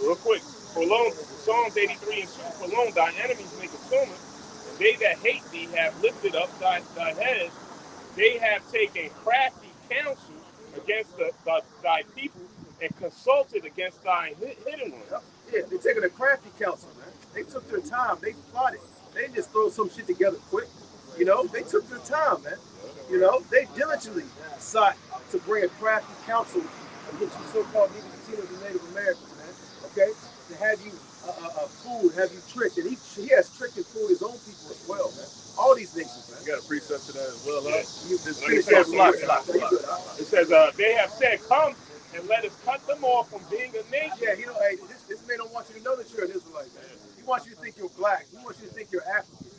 Real quick. For long, Psalms 83 and 2, for long thy enemies make atonement, and they that hate thee have lifted up thy head. They have taken crafty counsel against thy people and consulted against thy hidden ones. Yeah, they're taking a crafty counsel, man. They took their time. They plotted. They didn't just throw some shit together quick. You know, they took their time, man. You know, they diligently sought to bring a crafty counsel against you so-called Latinos and Native Americans, man. Okay? To have you fooled, have you tricked. And he has tricked and fooled his own people as well, man. All these nations, man. You got a precept to that as well, huh? You Let me finish say that something. block. It says, they have said, come and let us cut them off from being a nation. Yeah, you know, hey, this man don't want you to know that you're an Israelite, man. He wants you to think you're black. He wants you to think you're African.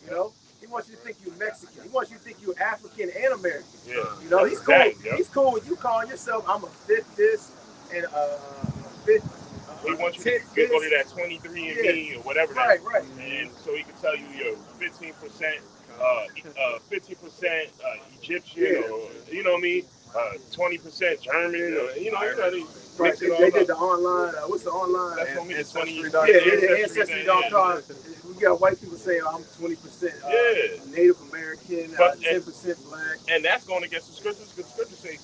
You know? He wants you to think you're Mexican. He wants you to think you're African and American. Yeah. You know, he's cool. Exactly, He's cool with you calling yourself, I'm a fit this and fit. He wants you to go to that 23andMe or whatever that Right, is. right. And so he can tell you you're 15% Egyptian, or you know what I mean, 20% German, or they Right. mix it all They up. did the online. What's the online? That's what I mean. Yeah, they did Ancestry.com. We got white people saying I'm 20% Native American, 10% black. And that's going against the scriptures, because the scriptures say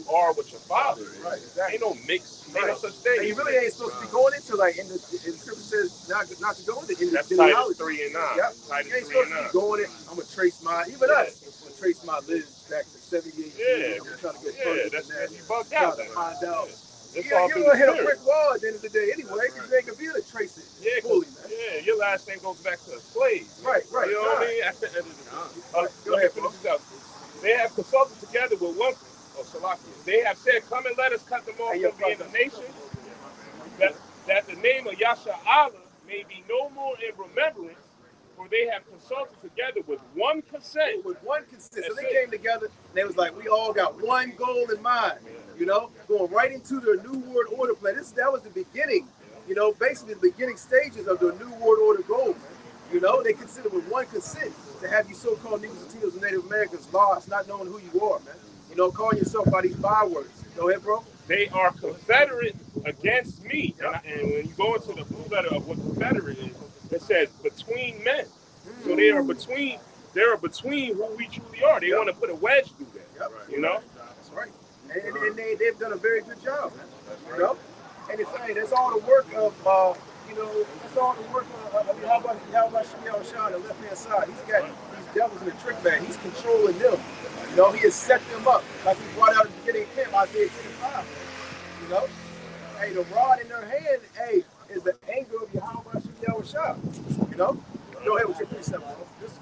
you are what your father is. Right. Ain't no mix, ain't no such thing. And you really ain't supposed to be going into like in the scripture says not to go into That's genealogy. Titus 3 and 9. Yep. You ain't Titus 3 supposed and to 9. be going in. I'm gonna trace my I'm gonna trace my lineage back to 78 years. I'm trying to get further than that. You bugged Trying out. to find out. That's You're all gonna hit a through the brick wall at the end of the day anyway, because you ain't gonna be able to trace it fully, man. Yeah, your last name goes back to a slave. Right. You know what I mean? At the end of the day. Go ahead, finish this out. They have consulted together with one. They have said, come and let us cut them off from being a nation, that the name of Yasha Allah may be no more in remembrance, for they have consulted together with one consent. With one consent. So That's they it. came together and they was like, we all got one goal in mind, you know, going right into their New World Order plan. That was the beginning, you know, basically the beginning stages of their New World Order goals. You know, they considered with one consent to have you so-called Negroes, Latinos, and Native Americans lost, not knowing who you are, man. You know, calling yourself by these bywords. Go ahead, bro. They are confederate against me. And when you go into the blue letter of what confederate is, it says between men. So they are between they're between who we truly are. They want to put a wedge through that. Yep. You know? That's right. And they've done a very good job, man. You know? And it's hey, that's all the work of that's all the work of I mean, how about Shimei Shah, the left hand side? He's got these devils in the trick bag. He's controlling them. You know, he has set them up. Like we brought out at the beginning of camp, Isaiah 10:5. You know? Hey, the rod in their hand, hey, is the anger of Yahweh Shimei Shah. You know? Go ahead with your precept.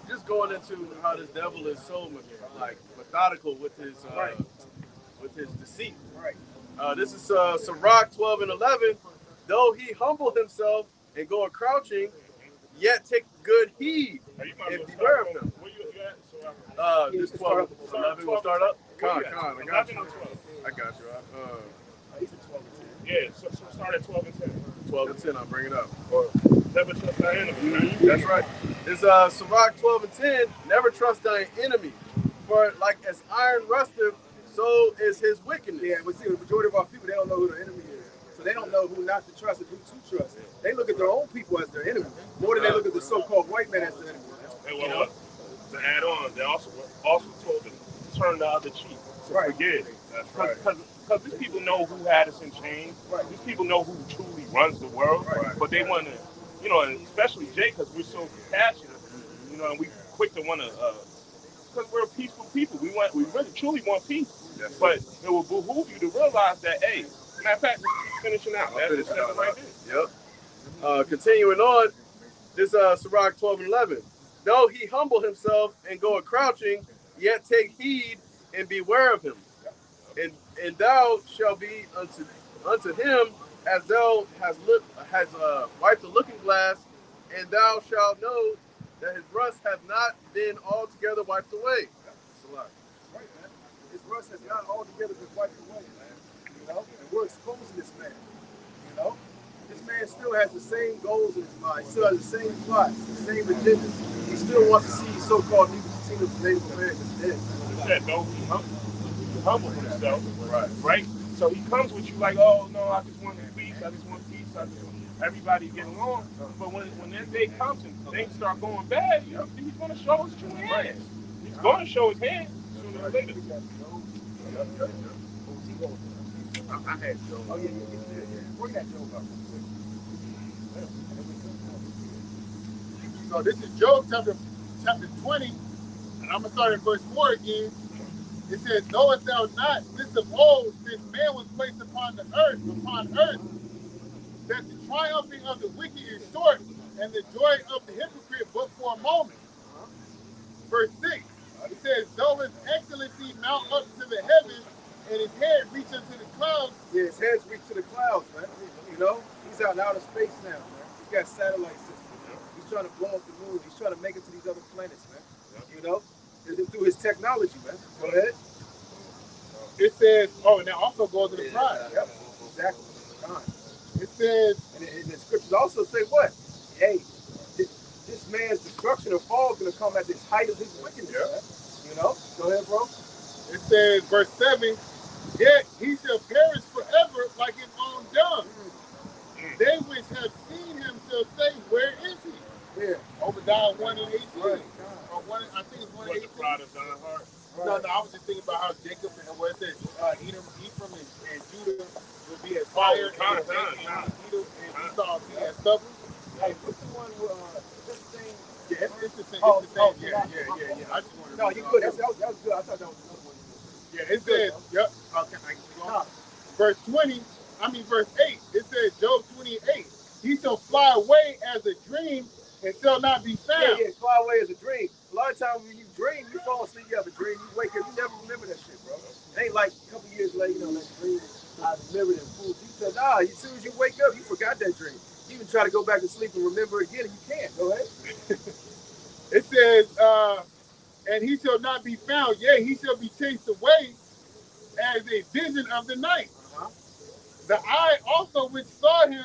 Just going into how this devil is so methodical with his deceit. Right. This is Sirach 12:11. Though he humble himself and go a crouching, yet take good heed and beware of him. Where you at? This 12:11 will start up. Con, I got 11 you. or 12? I got you. He's at 12 and 10. Yeah, so start at 12 and 10. 12 and 10. I'll bring it up. Never trust thy enemy, right? That's right. It's Sirach 12 and 10. Never trust thine enemy, for like as iron rusteth, so is his wickedness. Yeah, but see, the majority of our people, they don't know who their enemy is. So they don't know who not to trust and who to trust. They look at their own people as their enemy, more than they look at the so-called white man as their enemy. And well, to add on, they also told them to turn the other cheek. Right. Forget. That's right. Because these people know who had us in chains. Right. These people know who truly runs the world. Right. But they want to, and especially Jay, because we're so compassionate, and we quick to want to, because we're a peaceful people. We really truly want peace. Yes. But it will behoove you to realize that, hey, matter of fact, finishing out. That's right there. Yep. Continuing on, this Sirach 12 and 11. Though he humble himself and go a crouching, yet take heed and beware of him. And thou shalt be unto him as thou has wiped the looking glass, and thou shalt know that his rust hath not been altogether wiped away. Right, man. His rust has not altogether been wiped away, man. You know, and we're exposing this man. You know, this man still has the same goals in his mind. He still has the same plots, the same agendas. He still wants to see so-called Negro Latinos and Native Americans dead. He said, though he humble himself, right? So he comes with you like, oh no, I just want peace, I just want everybody to get along. But when that day comes and things start going bad, he's going to show his true hand. He's going to show his hand sooner or later. I had Joe. Oh, yeah. Where that Joe go? So this is Job chapter 20, and I'm going to start at verse 4 again. It says, knowest thou not this of old, since man was placed upon earth, that the triumphing of the wicked is short, and the joy of the hypocrite but for a moment. Verse 6, it says, though his excellency mount up to the heavens, and his head reach unto the clouds. Yeah, his head's reached to the clouds, man. You know, he's out in outer space now, man. He's got satellite systems. He's trying to blow up the moon. He's trying to make it to these other planets, man. You know, through his technology, man. Go ahead. It says, and that also goes to the pride. Yep, exactly. It says, and the scriptures also say what? Hey, this man's destruction or fall is going to come at the height of his wickedness. Yeah. You know? Go ahead, bro. It says, verse 7, yet he shall perish forever like his own dung. They which have seen him shall say, where is he? Yeah. Obadiah 1 and 18. Right. Or 1, I think it's 1 and 18. The pride of thine heart. No, I was just thinking about how Jacob, and where it says Ephraim and Judah will be as fire, and Esau be as stubble. Hey, what's the one who, this thing? Yeah, it's the same. Oh, Yeah. I just wanted to no, you good. That was good. I thought that was another one. Yeah, it says, yep. Okay, I can go on. Verse 8, it says, Job 28, he shall fly away as a dream and shall not be found. Yeah, fly away as a dream. A lot of times when you dream, you fall asleep, you have a dream, you wake up, you never remember that shit, bro. It ain't like a couple years later, that dream, I remembered and fooled you. Said, as soon as you wake up, you forgot that dream. You even try to go back to sleep and remember it again, and you can't. Go ahead. It says, and he shall not be found, yea, he shall be chased away as a vision of the night. The eye also which saw him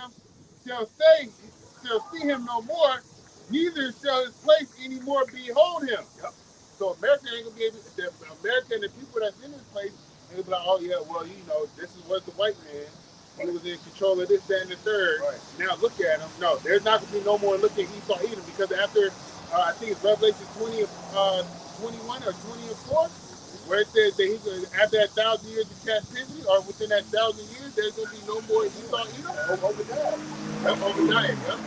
shall see him no more, neither shall his place any more behold him. Yep. So America ain't gonna be able to, America and the people that's in this place, they'll be like, oh yeah, well, this was the white man. He was in control of this, that, and the third. Right. Now look at him. No, there's not gonna be no more looking Esau Edom, because after I think it's Revelation 21 or 20 and 4, where it says that he's going to, after that 1,000 years of captivity, or within that 1,000 years, there's going to be no more Esau Edom. Obadiah. Obadiah, yeah.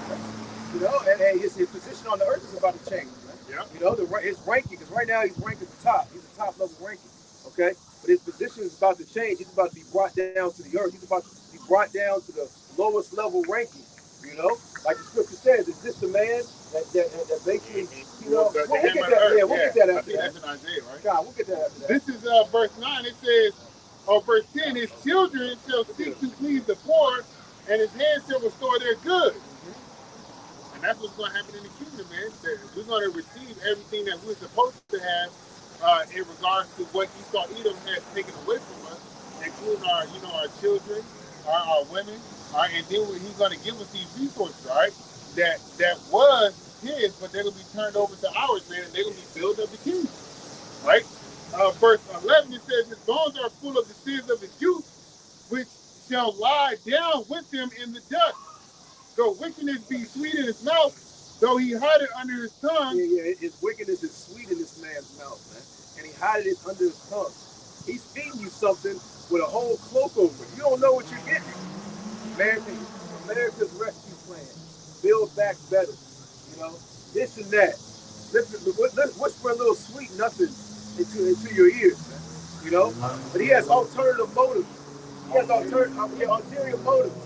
You know, and his position on the earth is about to change, man. Yeah. You know, his ranking, because right now he's ranked at the top. He's a top level ranking, okay? But his position is about to change. He's about to be brought down to the earth. He's about to be brought down to the lowest level ranking, you know? Like the scripture says, it's just a man that basically, you know, we'll get that, we'll get that after that. That's in Isaiah, right? God, we'll get that after that. This is verse 9. It says, verse 10, his children shall seek to please the poor, and his hands shall restore their goods. And that's what's going to happen in the kingdom, man. That we're going to receive everything that we're supposed to have in regards to what Esau Edom has taken away from us, including our, you know, our children, our women, and then he's going to give us these resources, right? That was his, but they're going to be turned over to ours, man, and they're going to be building up the kingdom, right? Verse 11, it says, his bones are full of the sins of his youth, which shall lie down with him in the dust. Though wickedness be sweet in his mouth, though he hide it under his tongue. Yeah, his wickedness is sweet in this man's mouth, man. And he hided it under his tongue. He's feeding you something with a whole cloak over it. You don't know what you're getting. America's rescue plan. Build back better. You know, this and that. Let's whisper a little sweet nothing into your ears, man. You know? But he has alternative motives. He has ulterior motives.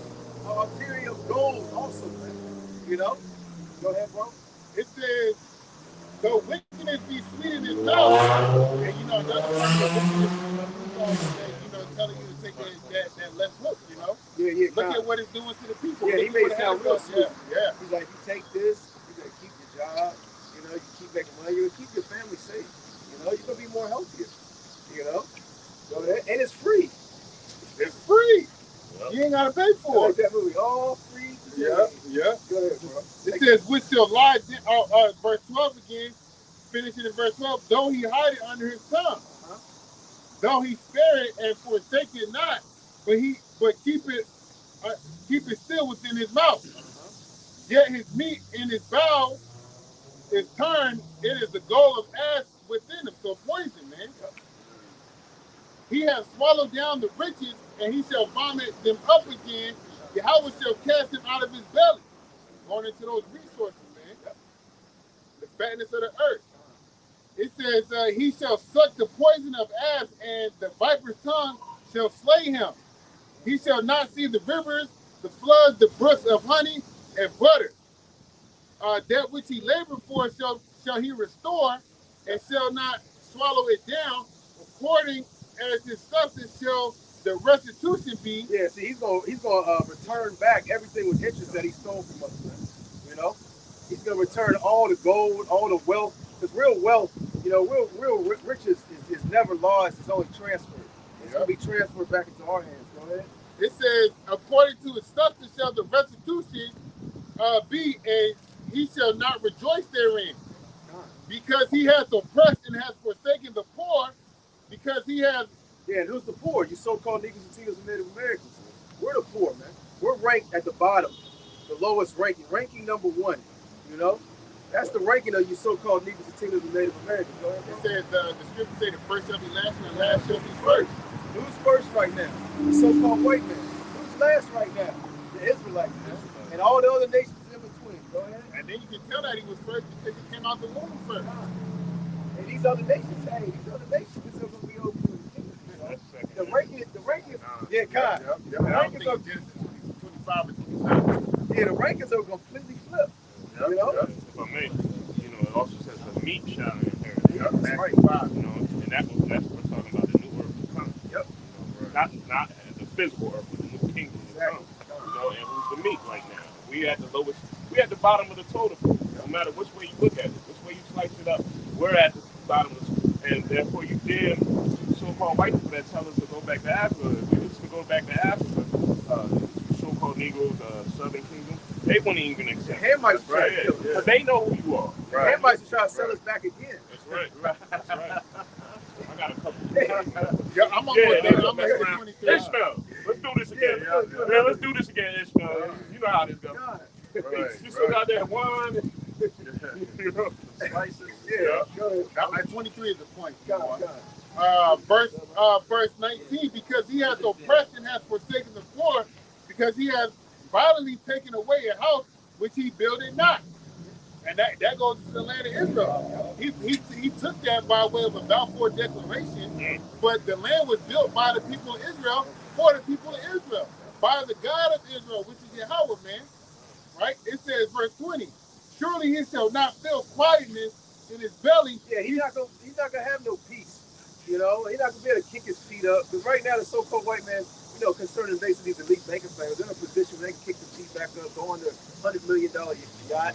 Ulterior goals also, man. You know? Go ahead, bro. It says, though wickedness be sweet in his mouth, and you know, another part telling you to take that left hook, you know? Yeah. Look at what it's doing to the people. Yeah, he made it sound real sweet. Yeah. He's like, you take this, you're gonna keep your job, you know, you keep making money, you're gonna keep your family safe. You know, you're gonna be more healthier. You know? Go ahead. And it's free. It's free. Yep. You ain't gotta pay for Like it. that movie, all free today. Yeah. Go ahead, bro. It says, which shall lie, verse 12 again, finishing in verse 12, though he hide it under his tongue, though he spare it and forsake it not, but keep it still within his mouth. Yet his meat in his bowels is turned, it is the gall of ass within him. So poison, man. He has swallowed down the riches, and he shall vomit them up again. Yahweh shall cast him out of his belly. Going into those resources, man. The fatness of the earth. It says, he shall suck the poison of asps, and the viper's tongue shall slay him. He shall not see the rivers, the floods, the brooks of honey and butter. That which he labored for shall he restore, and shall not swallow it down, according as his substance shall the restitution be. Yeah, see, he's gonna return back everything with interest that he stole from us, man. You know, he's gonna return all the gold, all the wealth, because real wealth, you know, real riches is never lost. It's only transferred. It's gonna be transferred back into our hands. Go ahead. It says, according to his substance shall the restitution be, and he shall not rejoice therein, because he hath oppressed and hath forsaken the poor, because he has. Yeah, and who's the poor? You so-called Negroes, Latinos, and Native Americans. We're the poor, man. We're ranked at the bottom, the lowest ranking number 1. You know, that's the ranking of you so-called Negroes, Latinos, and Native Americans. Go ahead, It says the scripture say the first shall be last, and the last shall be first. Who's first right now? The so-called white man. Who's last right now? The Israelites, man. And all the other nations in between. Go ahead. And then you can tell that he was first because he came out the womb first. And these other nations, are going to be over in the kingdom. The ranking, yeah, God. The rankings are Genesis 25 and 27. Yeah, the rankings are completely flipped. You know? For me, you know, it also says the meat shall inherit. That's right. You know, and that's what we're talking about, the new earth to come. Yep. You know, not the physical earth, but the new kingdom to come. You know, and who's the meat right now? We at the bottom of the totem pole. No matter which way you look at it, which way you slice it up, we're at the bottom of the totem pole. And therefore you dare so-called white people that tell us to go back to Africa. If we was to go back to Africa, so-called Negroes, Southern Kingdom, they wouldn't even accept The Hamites try to right. kill us. Because they know who you are. The Hamites try to sell us back again. That's right. That's right. I got a couple. Yeah, I'm on Yeah, board. yeah, I'm yeah. at 23. Ishmael, let's do this again. Yeah, Man, let's do this again, Ishmael. You know how this goes. God. You still got that one. You know? spices. Yeah, go ahead. At 23 is the point. God. Verse 19, because he has oppressed and has forsaken the poor, because he has violently taken away a house which he builded not. And that goes to the land of Israel. He took that by way of a Balfour Declaration, but the land was built by the people of Israel for the people of Israel, by the God of Israel, which is Yahweh, man. Right? It says, verse 20, surely he shall not feel quietness in his belly. Yeah, he's not gonna have no peace. You know, he's not gonna be able to kick his feet up. Because right now, the so-called white man, you know, concerning basically the elite banking families, they're in a position where they can kick the feet back up, go on the $100 million yacht,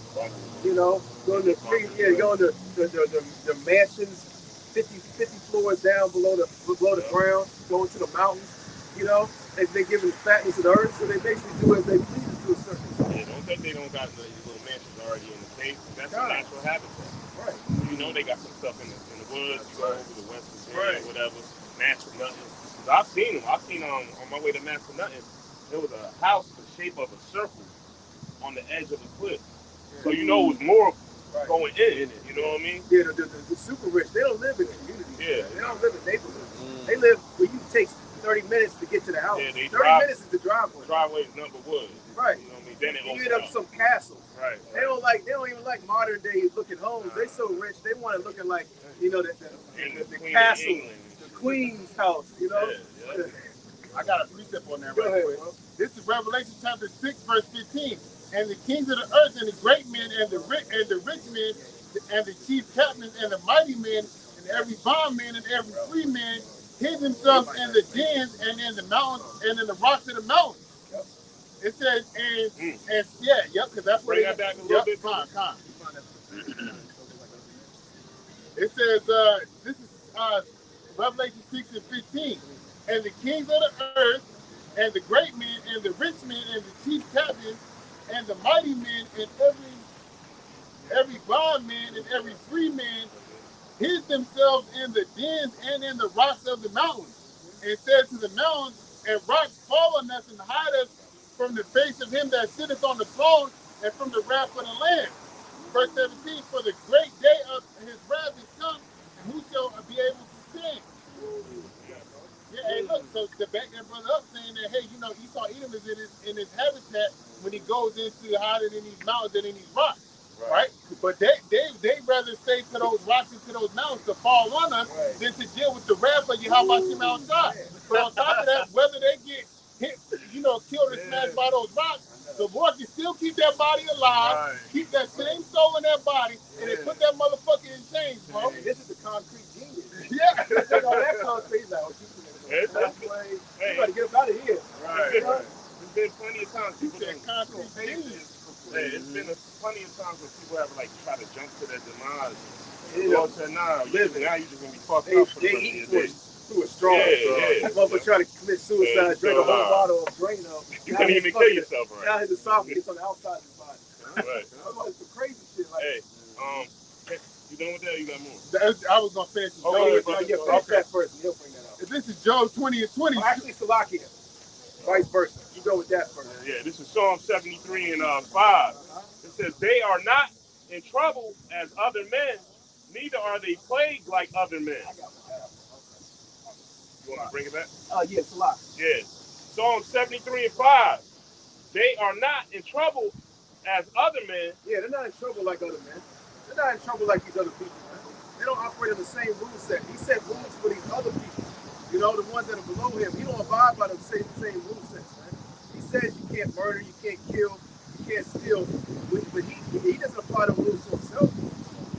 you know, go on the mansions, 50 floors down below the ground, go into the mountains. You know, they're given the fatness of the earth, so they basically do as they please to a certain extent. Yeah, don't think they don't got these little mansions already in the cave. That's a natural habitat. Right. You know they got some stuff in the woods. You go over to West Virginia or whatever. Massanutten. I've seen them. I've seen on my way to Massanutten, there was a house in the shape of a circle on the edge of a cliff. So you know it was more going in. You know what I mean? Yeah, the super rich, they don't live in communities. Yeah. They don't live in neighborhoods. They live where you take 30 minutes to get to the house. Yeah, 30 minutes is the driveway. The driveway is number wood. Right. You know what I mean? Then you end up some castle. Right. They don't even like modern day looking homes. They so rich, they want it looking like, you know, the castle, the Queen's house, you know? Yeah. I got a precept on that Go ahead, quick. bro. This is Revelation chapter 6, verse 15. And the kings of the earth and the great men and the rich men and the chief captains and the mighty men and every bondman and every free man hid themselves in the dens and in the mountains and in the rocks of the mountains. It says, because that's where Bring that back a little bit. Con. It says, this is Revelation 6 and 15. And the kings of the earth, and the great men, and the rich men, and the chief captains, and the mighty men, and every bondman, and every free man, hid themselves in the dens and in the rocks of the mountains, and said to the mountains and rocks, fall on us and hide us from the face of him that sitteth on the throne, and from the wrath of the Lamb. Verse 17, for the great day of his wrath is come, and who shall be able to stand? Yeah, hey, look, so to back that brother up saying that, hey, you know, Esau Edom is in his habitat when he goes into hiding in these mountains and in these rocks, right? But they rather say to those rocks and to those mountains to fall on us than to deal with the wrath of Yahweh Hashem outside. But on top of that, whether they get hit, you know, killed or smashed by those rocks, the Lord can still keep that body alive, keep that same soul in that body, and they put that motherfucker in chains, bro. Hey, this is the concrete genius. Yeah. Take all that concrete out. You gotta get up out of here. Right. There's been plenty of times people That concrete genius. it's been plenty of times when people have like try to jump to their demise. You The know, Lord said, nah, now you're just gonna be fucked they up for the they rest of eat your day. through a straw. Yeah. Motherfucker try to commit suicide, drink a whole bottle of drain up. You couldn't even kill yourself, Now right? his esophagus on the outside of his body. Right. That's like some crazy shit. Like, Hey, you done with that? Or you got more? I was gonna finish. Okay, finish that first, and he'll bring that out. This is Job 20 and 20. Actually, Salakia. Vice versa. You go with that first. Yeah, this is Psalm 73 and 5. It says, they are not in trouble as other men, neither are they plagued like other men. You want to bring it back? Yeah, Salakia. Yeah. Psalm 73 and 5. They are not in trouble as other men. Yeah, they're not in trouble like other men. They're not in trouble like these other people, man. They don't operate on the same rule set. He set rules for these other people. You know, the ones that are below him. He don't abide by the same rule sets, man. He says you can't murder, you can't kill, you can't steal. But he doesn't apply the rules to himself.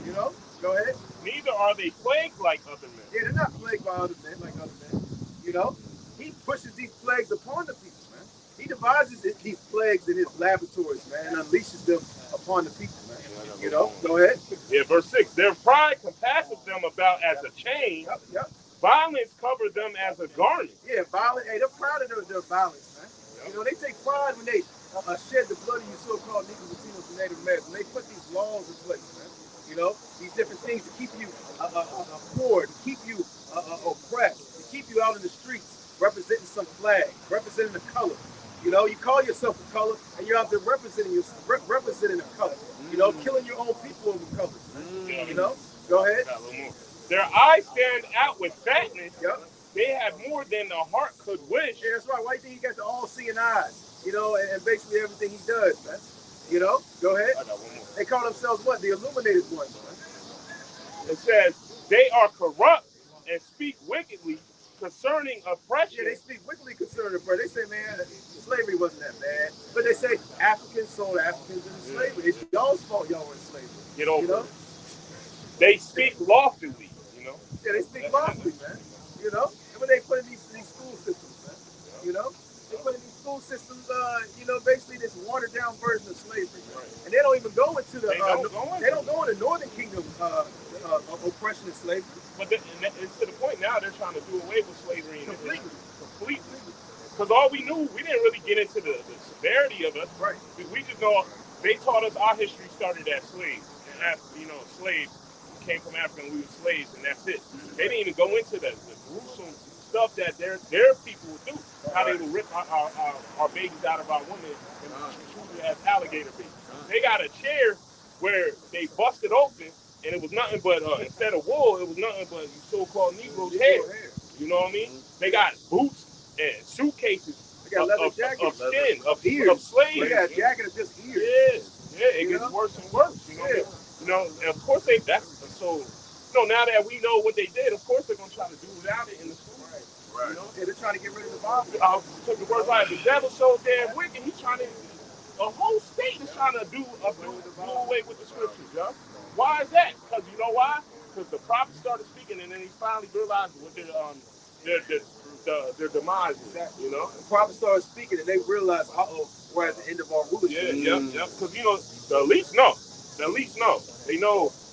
You know? Go ahead. Neither are they plagued like other men. Yeah, they're not plagued by other men like other men. You know? He pushes these plagues upon the people, man. He devises these plagues in his laboratories, man, and unleashes them upon the people, man. You know? Go ahead. Yeah, verse 6. Their pride compasses them about as a chain. Yep. Violence covers them as a garment. Yeah, violence. Hey, they're proud of their violence, man. You know, they take pride when they shed the blood of you so-called Negroes, Latinos, and Native Americans. They put these laws in place, man. You know, these different things to keep you poor, to keep you oppressed, to keep you out in the streets, representing some flag, representing a color. You know, you call yourself a color, and you're out there representing a color. You know, killing your own people over colors, man. You know? Go ahead. Got a little more. Their eyes stand out with fatness. Yep. They have more than the heart could wish. Yeah, that's right. Why do you think he got the all-seeing eyes? You know, and basically everything he does, man. You know? Go ahead. I got one more. They call themselves what? The illuminated ones, man. It says, they are corrupt and speak wickedly concerning oppression. Yeah, they speak wickedly concerning oppression. They say, man, slavery wasn't that bad. But they say Africans sold Africans into slavery. It's y'all's fault y'all were in slavery. Get over You know? it. They speak loftily, you know. Yeah, they speak lawfully, man. You know? And when they put in these school systems, man. You know? They put in these school systems, you know, basically this watered down version of slavery. And they don't even go into the They don't go into Northern Kingdom oppression and slavery. But it's to the point now they're trying to do away with slavery Completely. Because all we knew, we didn't really get into the severity of it. Right. We just know they taught us our history started as slaves. And you know, slaves came from Africa and we were slaves, and that's it. They didn't even go into the gruesome stuff that their people would do. How they would rip our babies out of our women and treat it as alligator babies. They got a chair where they busted open, and it was nothing but, instead of wool, it was nothing but so-called Negroes' hair. You know what I mean? They got boots and suitcases They got leather of jackets. skin, of Ears. slaves. They got a jacket of just ears. Yeah, it gets worse and worse. You know, you know. And of course that's so. You know, now that we know what they did, of course they're gonna try to do without it in the school. Right. You know, yeah, they're trying to get rid of the Bible. I took the words right. The devil so damn wicked. He's trying to. A whole state is trying to do away with the scriptures, yo. Why is that? Because you know why? Because the prophet started speaking, and then he finally realized what their demise is. You know, the prophet started speaking, and they realized, we're at the end of our rulership. Yeah. Because you know, the elites know.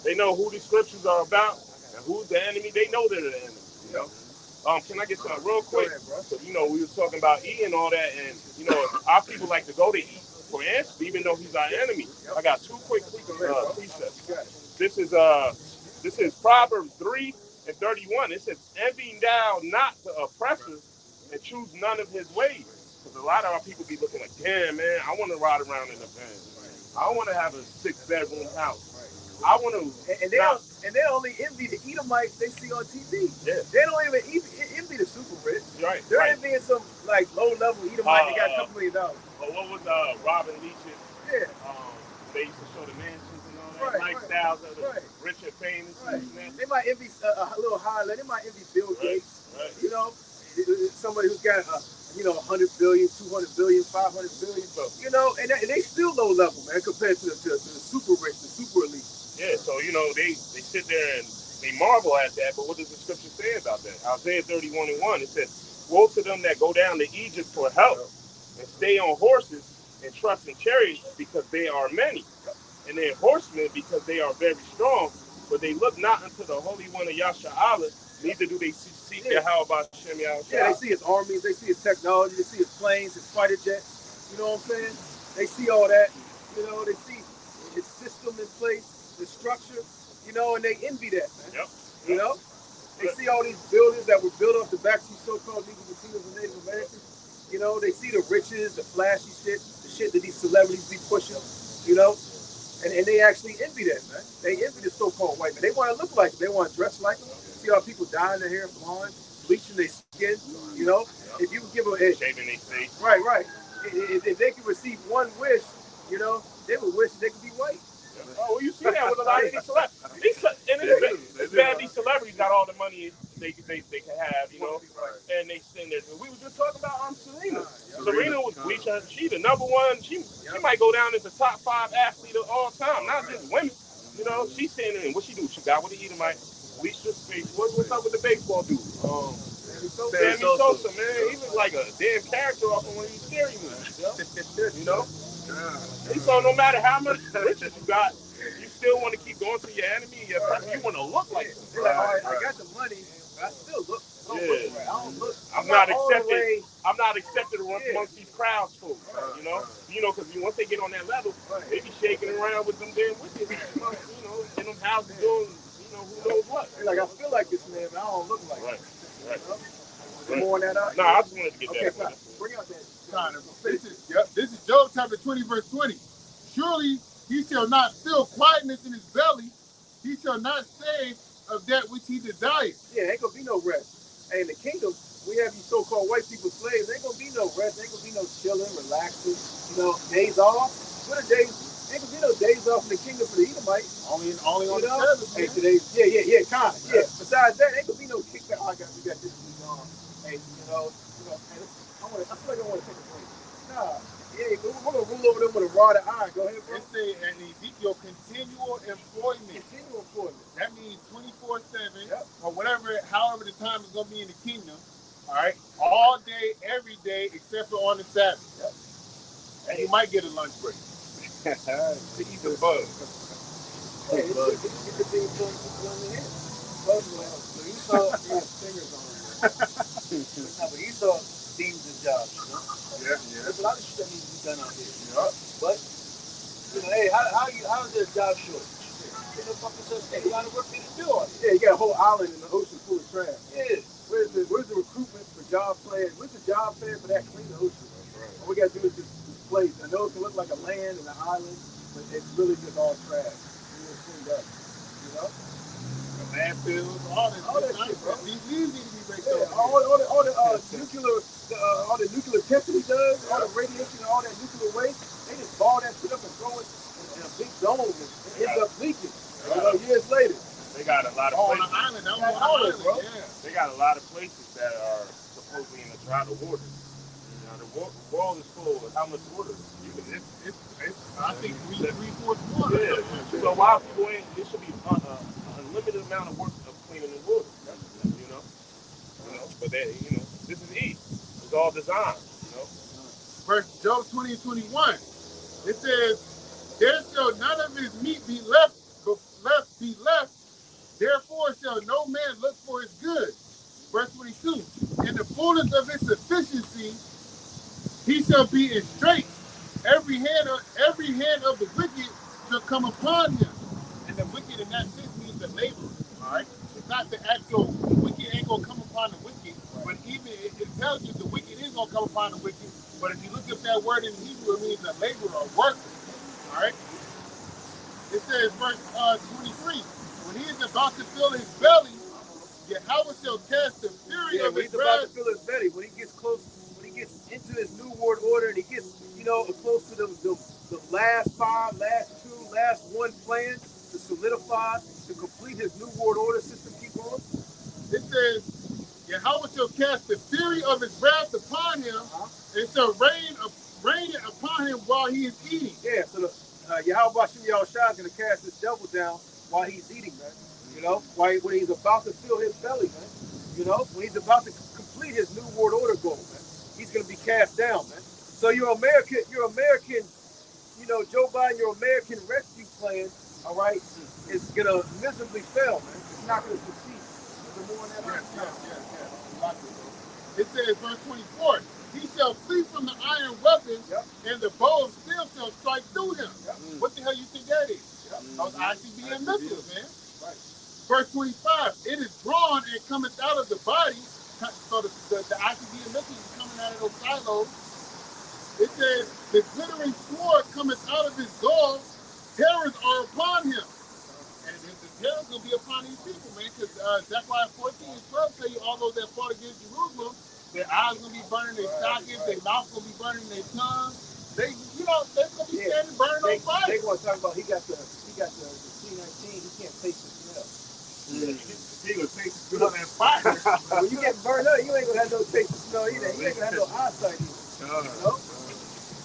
They know who these scriptures are about and who's the enemy. They know they're the enemy. You know. Can I get something real quick? So, you know, we were talking about E and all that, and you know, our people like to go to E for answers, even though he's our enemy. I got two quick precepts. This is Proverbs 3:31. It says, "Envy thou not the oppressor, and choose none of his ways." Because a lot of our people be looking like, damn, man, I want to ride around in a van. I want to have a 6-bedroom house. I want to. And they only envy the Edomites they see on TV. Yeah. They don't even envy the super rich. Right. They're envying some like low-level Edomite that got a couple $1 million. What was Robin Leach's? Yeah. They used to show the mansions and all that lifestyles of the rich and famous. Right. They might envy a little higher. They might envy Bill Gates. Right. You know, somebody who's got 100 billion, 200 billion, 500 billion. You know, and they still low level, man, compared to the super rich, the super elite. Yeah. So you know, they sit there and they marvel at that. But what does the scripture say about that? Isaiah 31:1. It says, "Woe to them that go down to Egypt for help and stay on horses and trust in chariots, because they are many, and their horsemen because they are very strong. But they look not unto the Holy One of Yasha'Allah, neither do they seek Yahweh Shem Yahweh." Yeah, they see his armies, they see his technology, they see his planes, his fighter jets. You know what I'm saying? They see all that. You know, they see his system in place, the structure. You know, and they envy that, man. Yep. You know, they see all these buildings that were built off the backs of these so-called Negroes, Latinos, and Native Americans. You know, they see the riches, the flashy shit, the shit that these celebrities be pushing. You know, and they actually envy that, man. They envy the so-called white man. They want to look like them. They want to dress like them. See how people dyeing their hair blonde, bleaching their skin. You know, if you give them shaving their face. Right. If they could receive one wish, you know, they would wish they could be white. Oh, well, you see that with a lot of these celebrities. And it's bad these celebrities got all the money they can have, you know, and they send there. We were just talking about Serena. Serena was bleaching. She the number one. She might go down as the top 5 athlete of all time, not just women. You know, she's sitting in. What she do? She got with the Edomite. Bleached her face. What's up with the baseball dude? Sammy Sosa, man. He was like a damn character off of one of these scary movies. You know? So no matter how much riches you got, you still want to keep going to your enemy, your person. You want to look like them. They're like, all right, I got the money, but I still look. I'm not accepted amongst these crowds, folks. You know, because once they get on that level, they be shaking around with them damn wicked, you know, in them houses doing, you know, who knows what. They're like, I feel like this man, but I don't look like him. Right. Some more on that out? No, I just wanted to get that. Bring out that. This is Job chapter 20, verse 20. Surely He shall not feel quietness in his belly. He shall not say of that which he desires. Yeah, ain't gonna be no rest. Hey, in the kingdom, we have these so-called white people slaves. Ain't gonna be no rest. Ain't gonna be no chilling, relaxing. Days off. What are days? Ain't gonna be no days off in the kingdom for the Edomites. Only on the Sabbath. Hey, today, kind of. Yeah. Besides that, ain't gonna be no kickback. Oh, we got this week on. Hey, hey, I feel like I want to take a break. Nah, yeah, we're gonna rule over them with a rod of iron. Go ahead, bro. It say in Ezekiel, continual employment. Continual employment. That means 24/7, Yep. or whatever, however the time is gonna be in the kingdom. All right, all day, every day, except for on the Sabbath. Yep. And you might get a lunch break to eat some bugs. Hey, it's good to be pulling on the head. Bugs will help. So Esau has fingers on him. But Esau deems his job, Yeah. There's a lot of shit that needs to be done out here. But hey, how's their job short? There's no fucking such thing. You got to work for you to do it. Yeah, you got a whole island in the ocean full of trash. Yeah. Where's the recruitment for job fairs? Where's the job fair for that clean ocean? Right. All we got to do is this place. I know it can look like a land and an island, but it's really just all trash. It's cleaned up. The landfills, all that shit, bro. These need to be raked up. All the nuclear testing he does, all the radiation, all that nuclear waste, they just ball that shit up and throw it in a big dome and it ends up leaking. Years later. They got a lot of on places. the island, that was on the island, bro. Yeah. They got a lot of places that are supposedly in a drought of water. The world is full of how much water? I think 3/4 water. Yeah. So why there should be an unlimited amount of work of cleaning the water. But this is easy. It's all designed. Verse Job 20:21. It says, "There shall none of his meat be left. Therefore shall no man look for his good." Verse 22. "In the fullness of his sufficiency, he shall be in straits. Every hand of the wicked shall come upon him." And the wicked in that sense means the laborer. All right, it's not the actual wicked ain't gonna come upon the wicked, but even it tells you the wicked is gonna come upon the wicked. But if you look at that word in Hebrew, it means a laborer, a worker. All right. It says verse 23. When he is about to fill his belly, Yahweh shall cast the fury of his wrath. About to fill his belly. When he gets close, when he gets into his new world order, and he gets, close to the last five, last one plan to solidify, to complete his new world order system. Keep going. It says, Yahweh shall cast the fury of his wrath upon him, and shall rain it upon him while he is eating. Yeah, so Yahweh Hashem Yahushua is going to cast this devil down while he's eating, man. When he's about to fill his belly, man. When he's about to complete his new world order goal, man. He's going to be cast down, man. So your American, Joe Biden, your American rescue plan, all right, is going to miserably fail, man. It's not going to succeed. There's more on that. Yes. It says, verse 24, "He shall flee from the iron weapon, and the bow of steel shall strike through him." What the hell you think that is? Those ICBM missiles, man. Right. Verse 25, "It is drawn and cometh out of the body." So the ICBM missiles is coming out of those silos. It says, "The glittering sword cometh out of his gall. Terrors are upon him." And the terrors will be upon these people, man. Because Zechariah 14:12 tell you all those that fought against Jerusalem, their eyes going to be burning their sockets, their mouth going to be burning their tongue. They're going to be standing burning on fire. They want to talk about he got the C-19. He can't taste the smell. He going to taste the smell and fire. When you get burned up, you ain't going to have no taste of smell either. You ain't going to have no eyesight either.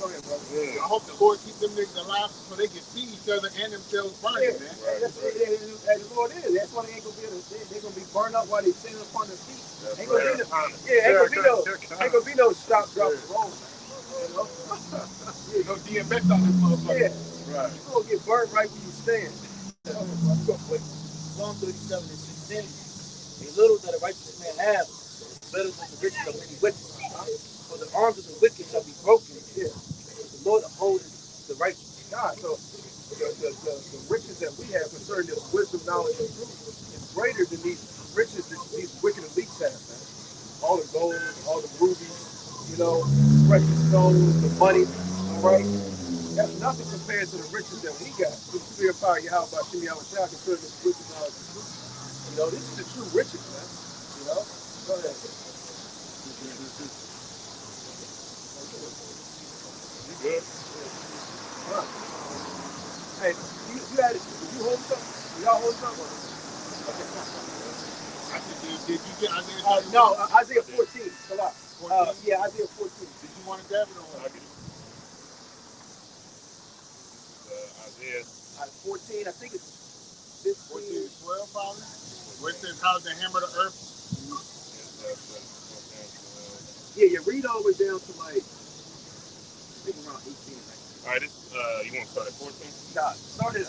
Go ahead, brother. I hope the Lord keep them niggas alive so they can see each other and themselves burning, man. That's the Lord is. That's why they ain't gonna be they're gonna be burned up while they standing upon their feet. Ain't gonna be no stop, drop, and roll. No DMX on this motherfucker. Yeah. Right. You're gonna get burned right where you stand. Psalm 37 and 16. A little that a righteous man has, better than the riches of many wicked. For the arms of the wicked shall be broken. Yeah. The Lord upholds the righteous. God, so the riches that we have concerning this wisdom, knowledge, and truth is greater than these riches that these wicked elites have, man. All the gold, all the rubies, precious stones, the money, all right? That's nothing compared to the riches that we got. The spirit power Yahweh by Shimmy Awashah concerning this riches and all this truth. You know, this is the true riches, man. You know? Go ahead. You good? Huh. Hey, you had it. Did you hold something? Y'all hold something? Okay. I said, did you get Isaiah 31? No, Isaiah 14. It's a lot. 14? Yeah, Isaiah 14. Did you want to grab it or I'll what? get it. Isaiah 14, I think it's 15. 14 to 12, probably? Where it says, how's the hammer of the earth? Yeah, read all the way down to like, I think around 18. Like. All right, this you want to start at 14? Nah, start at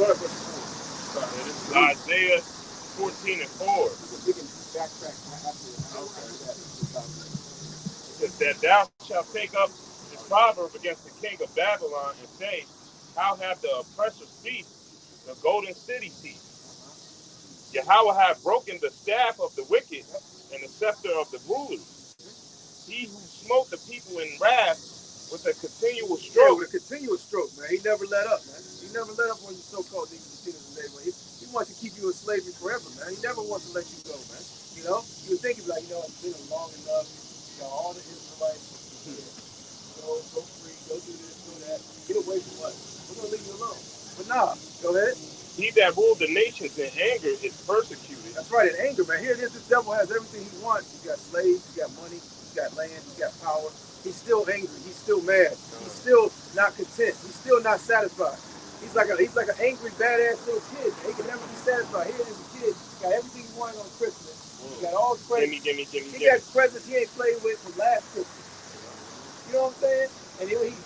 start at verse 4. Yeah, this is Isaiah 14 and 4. We can backtrack after that. It says that thou shalt take up this proverb against the king of Babylon and say, how have the oppressor ceased, the golden city ceased? Yahweh hath broken the staff of the wicked and the scepter of the rulers. He who smote the people in wrath with a continual Yeah, stroke. with a continuous stroke, man. He never let up, man. He never let up on you so-called niggas and teenagers today, man. He wants to keep you in slavery forever, man. He never wants to let you go, man. You know? You would think he'd be like, you know, it's been long enough. You know, all the Israelites, go free, go do this, do that. Get away from us. We're going to leave you alone. But nah, go ahead. He that ruled the nations in anger is persecuted. That's right, in anger, man. Here it is. This devil has everything he wants. He's got slaves, he's got money, he's got land, he's got power. He's still angry. He's still mad. He's still not content. He's still not satisfied. He's like an angry, badass little kid. Man. He can never be satisfied. Here it is, a kid. Got everything he wanted on Christmas. He got all the presents. Gimme. He got presents he ain't played with from last Christmas. You know what I'm saying? And he didn't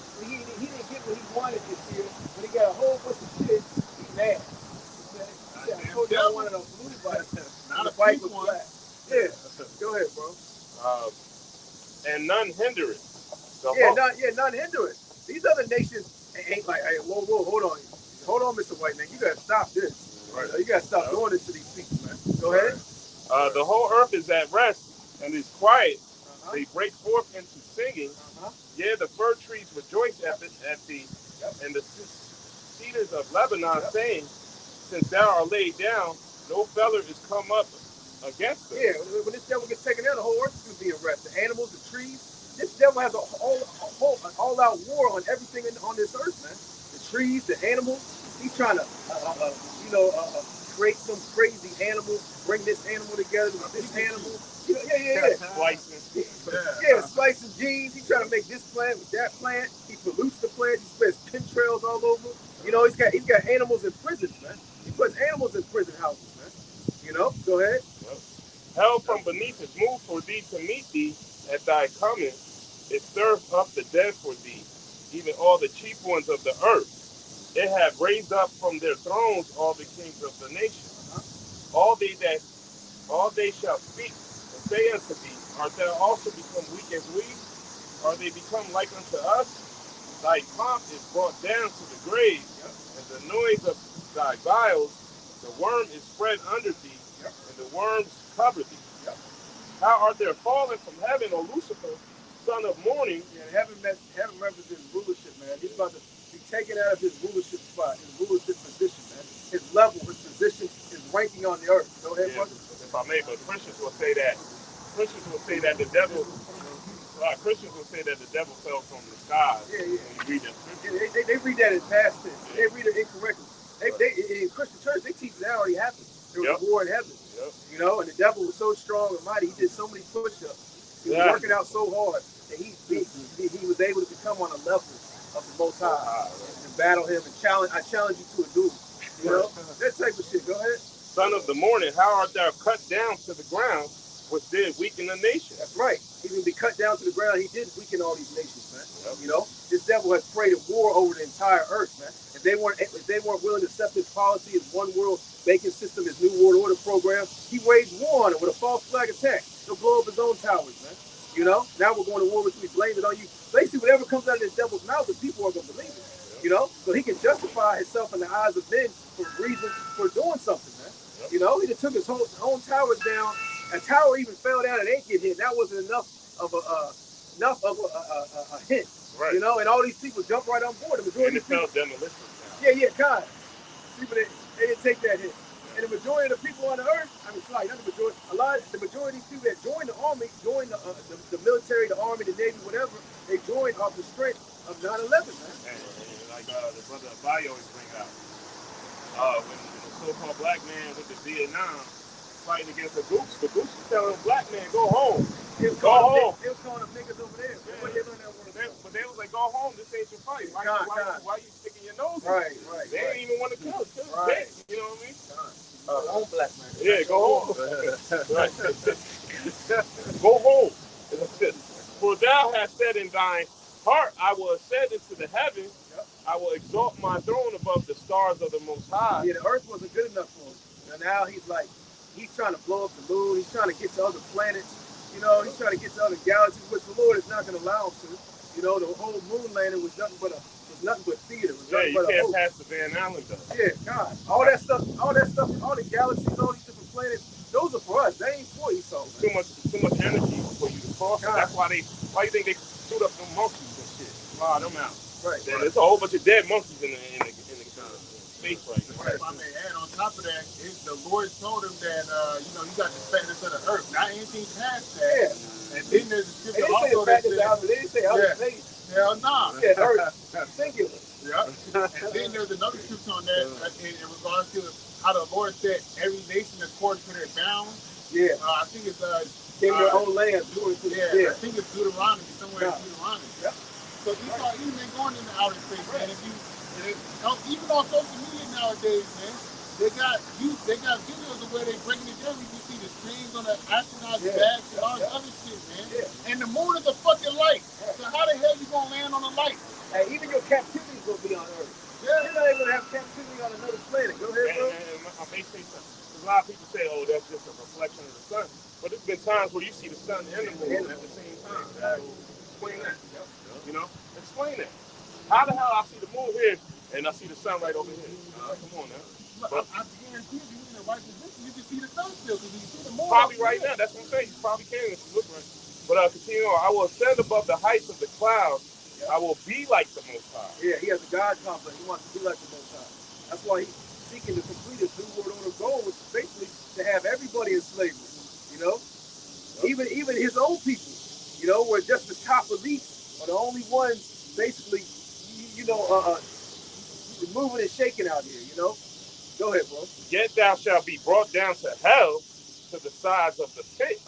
get what he wanted this year, but he got a whole bunch of shit. He's mad. He said, I told you I wanted a blue bike. Not a bike pink was one. black. Yeah. Go ahead, bro. And none hinder it. None hinder it. These other nations ain't like, hey, whoa, hold on, Mr. White Man. You gotta stop this. Right. You gotta stop doing this to these people, man. Go ahead. The whole earth is at rest and is quiet. They break forth into singing. Yeah, the fir trees rejoice and the cedars of Lebanon, saying, since thou art laid down, no feller is come up against us. Yeah, when this devil gets taken down, the whole earth is gonna be at rest. The animals, the trees. This devil has an all-out war on everything on this earth, man. The trees, the animals. He's trying to, create some crazy animal, bring this animal together with this animal. Splicing. Splicing genes. He's trying to make this plant with that plant. He pollutes the plants. He spreads chemtrails all over. You know, he's got animals in prisons, man. He puts animals in prison houses, man. You know, go ahead. Hell from beneath is moved for thee to meet thee at thy coming. It stirreth up the dead for thee, even all the chief ones of the earth. It hath raised up from their thrones all the kings of the nations. All they shall speak and say unto thee, art thou also become weak as we? Are they become like unto us? Thy pomp is brought down to the grave, and the noise of thy vials, the worm is spread under thee, and the worms cover thee. How art there fallen from heaven, O Lucifer, son of morning? Yeah, heaven represents rulership, man. He's about to be taken out of his rulership spot, his rulership position, man. His level, his position, his ranking on the earth. Go ahead, brother. If I may, but Christians will say that the devil. Christians will say that the devil fell from the sky. When you read that scripture. Yeah, they read that in past tense. They read it incorrectly. In Christian church, they teach that already happened. There was a war in heaven. You know, and the devil was so strong and mighty. He did so many push-ups. He was working out so hard that he was able to become on a level of the Most High and battle him and challenge. I challenge you to a duel. You know, that type of shit. Go ahead. Son of the morning, how art thou cut down to the ground, which did weaken the nation? That's right. He's gonna be cut down to the ground. He did weaken all these nations, man. You know, this devil has created war over the entire earth, man. If they weren't willing to accept his policy, his one world banking system, his new world order program, he waged war on it with a false flag attack. He'll blow up his own towers, man. You know, now we're going to war with you. We blame it on you. Basically, whatever comes out of this devil's mouth, the people are going to believe it. You know, so he can justify himself in the eyes of men for reasons for doing something, man. You know, he just took his own towers down. A tower even fell down and ain't get hit. That wasn't enough of a hit. Right. You know, and all these people jumped right on board. The majority of NFL people, demolition. yeah, God. People they didn't take that hit. And the majority of the people on the earth, I mean, sorry, not the majority, the majority of these people that joined the army, joined the military, the army, the navy, whatever, they joined off the strength of 9/11, man. And like the brother Abayo always bring out, when the so-called black man went to Vietnam fighting against the Gooks was telling the black man, go home. Go home. They was calling them niggas over there. Yeah. But they learned that word. But they was like, go home, this ain't your fight. Why you sticking your nose in? Right. They ain't even want to kill us. Right. You know what I mean? Home black man. Yeah, go home. Go home. For thou hast said in thine heart, I will ascend into the heaven. Yep. I will exalt my throne above the stars of the Most High. Yeah, the earth wasn't good enough for him. And now he's trying to blow up the moon. He's trying to get to other planets. You know, he's trying to get to other galaxies, which the Lord is not going to allow him to. You know, the whole moon landing was nothing but theater. You can't pass the Van Allen though. Yeah, God. All that stuff, all the galaxies, all these different planets, those are for us. They ain't for Esau. Too much energy for you to cross. That's why you think they shoot up them monkeys and shit, fly them out. Right. There's a whole bunch of dead monkeys in the space right now. If I may add on top of that, the Lord told him that you got the fatness of the earth, not anything past that. Yeah. And then there's a They scripture didn't say also the fact that that says, they didn't say outer space. hell nah. They said earth, singular. Yeah. And then there's another scripture on that in regards to how the Lord said every nation according to their bounds. Yeah. I think it's Gave your own land, doing to I think it's Deuteronomy, somewhere in Deuteronomy. Yeah. So Esau even been going into outer space, man. Even on social media nowadays, man, they got videos of where they breaking it down. You can see the strings on the astronauts' backs and all this other shit, man. Yeah. And the moon is a fucking light. So how the hell you gonna land on a light? Hey, even your captivity is gonna be on Earth. Yeah. You're not able to have captivity on another planet. Go ahead, bro. And I may say something. A lot of people say, "Oh, that's just a reflection of the sun." But there's been times where you see the sun and the moon at the same time. Explain that. You know, explain that. How the hell I see the moon here and I see the sun right over here? Come on now. But I guarantee you in the right position, you can see the sun still. Because you see the moon. Probably right now. That's what I'm saying. You probably can if you look right. But continue on. I will ascend above the heights of the clouds. I will be like the Most High. Yeah, he has a God complex. He wants to be like the Most High. That's why he's seeking to complete his New World Order goal, which is basically to have everybody in slavery. You know, even his own people. You know, were just the top elites are the only ones basically. Moving and shaking out here. You know. Go ahead, bro. Yet thou shalt be brought down to hell, to the sides of the pit.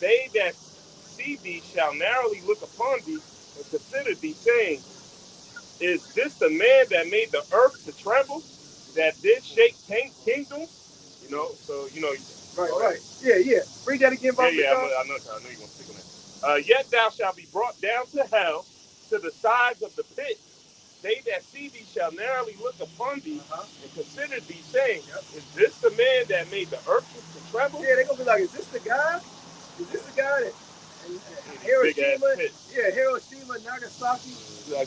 They that see thee shall narrowly look upon thee and consider thee, saying, is this the man that made the earth to tremble, that did shake kingdoms? You know, so, you know. Right. Yeah. Read that again, Bob. Yeah, I know you're going to stick on that. Yet thou shalt be brought down to hell, to the sides of the pit. They that see thee shall narrowly look upon thee and consider thee, saying, is this the man that made the earth to tremble? Yeah, they're going to be like, is this the guy? Is this the guy that Hiroshima, Nagasaki,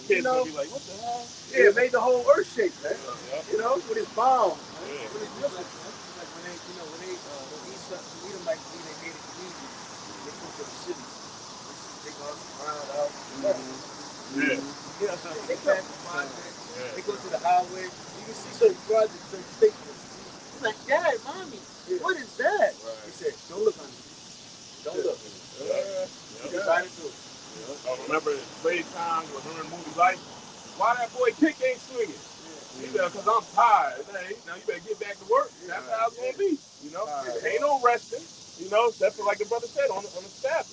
kids gonna be like, what the hell? Yeah, made the whole earth shake, man. You know, with his bombs, with his missiles. Like when the Edomites they made it easy, they come to the city. They go out. They pass the project. They go to the highway. You can see certain projects, certain statements. He's like, Dad, Mommy, what is that? He said, don't look on it. Don't look. I remember slave times when we were in the movie Life. Why that boy Kick ain't swinging? He said, because I'm tired. Hey, now you better get back to work. That's how it's going to be. You know, ain't no resting. You know, except for like the brother said on the staff.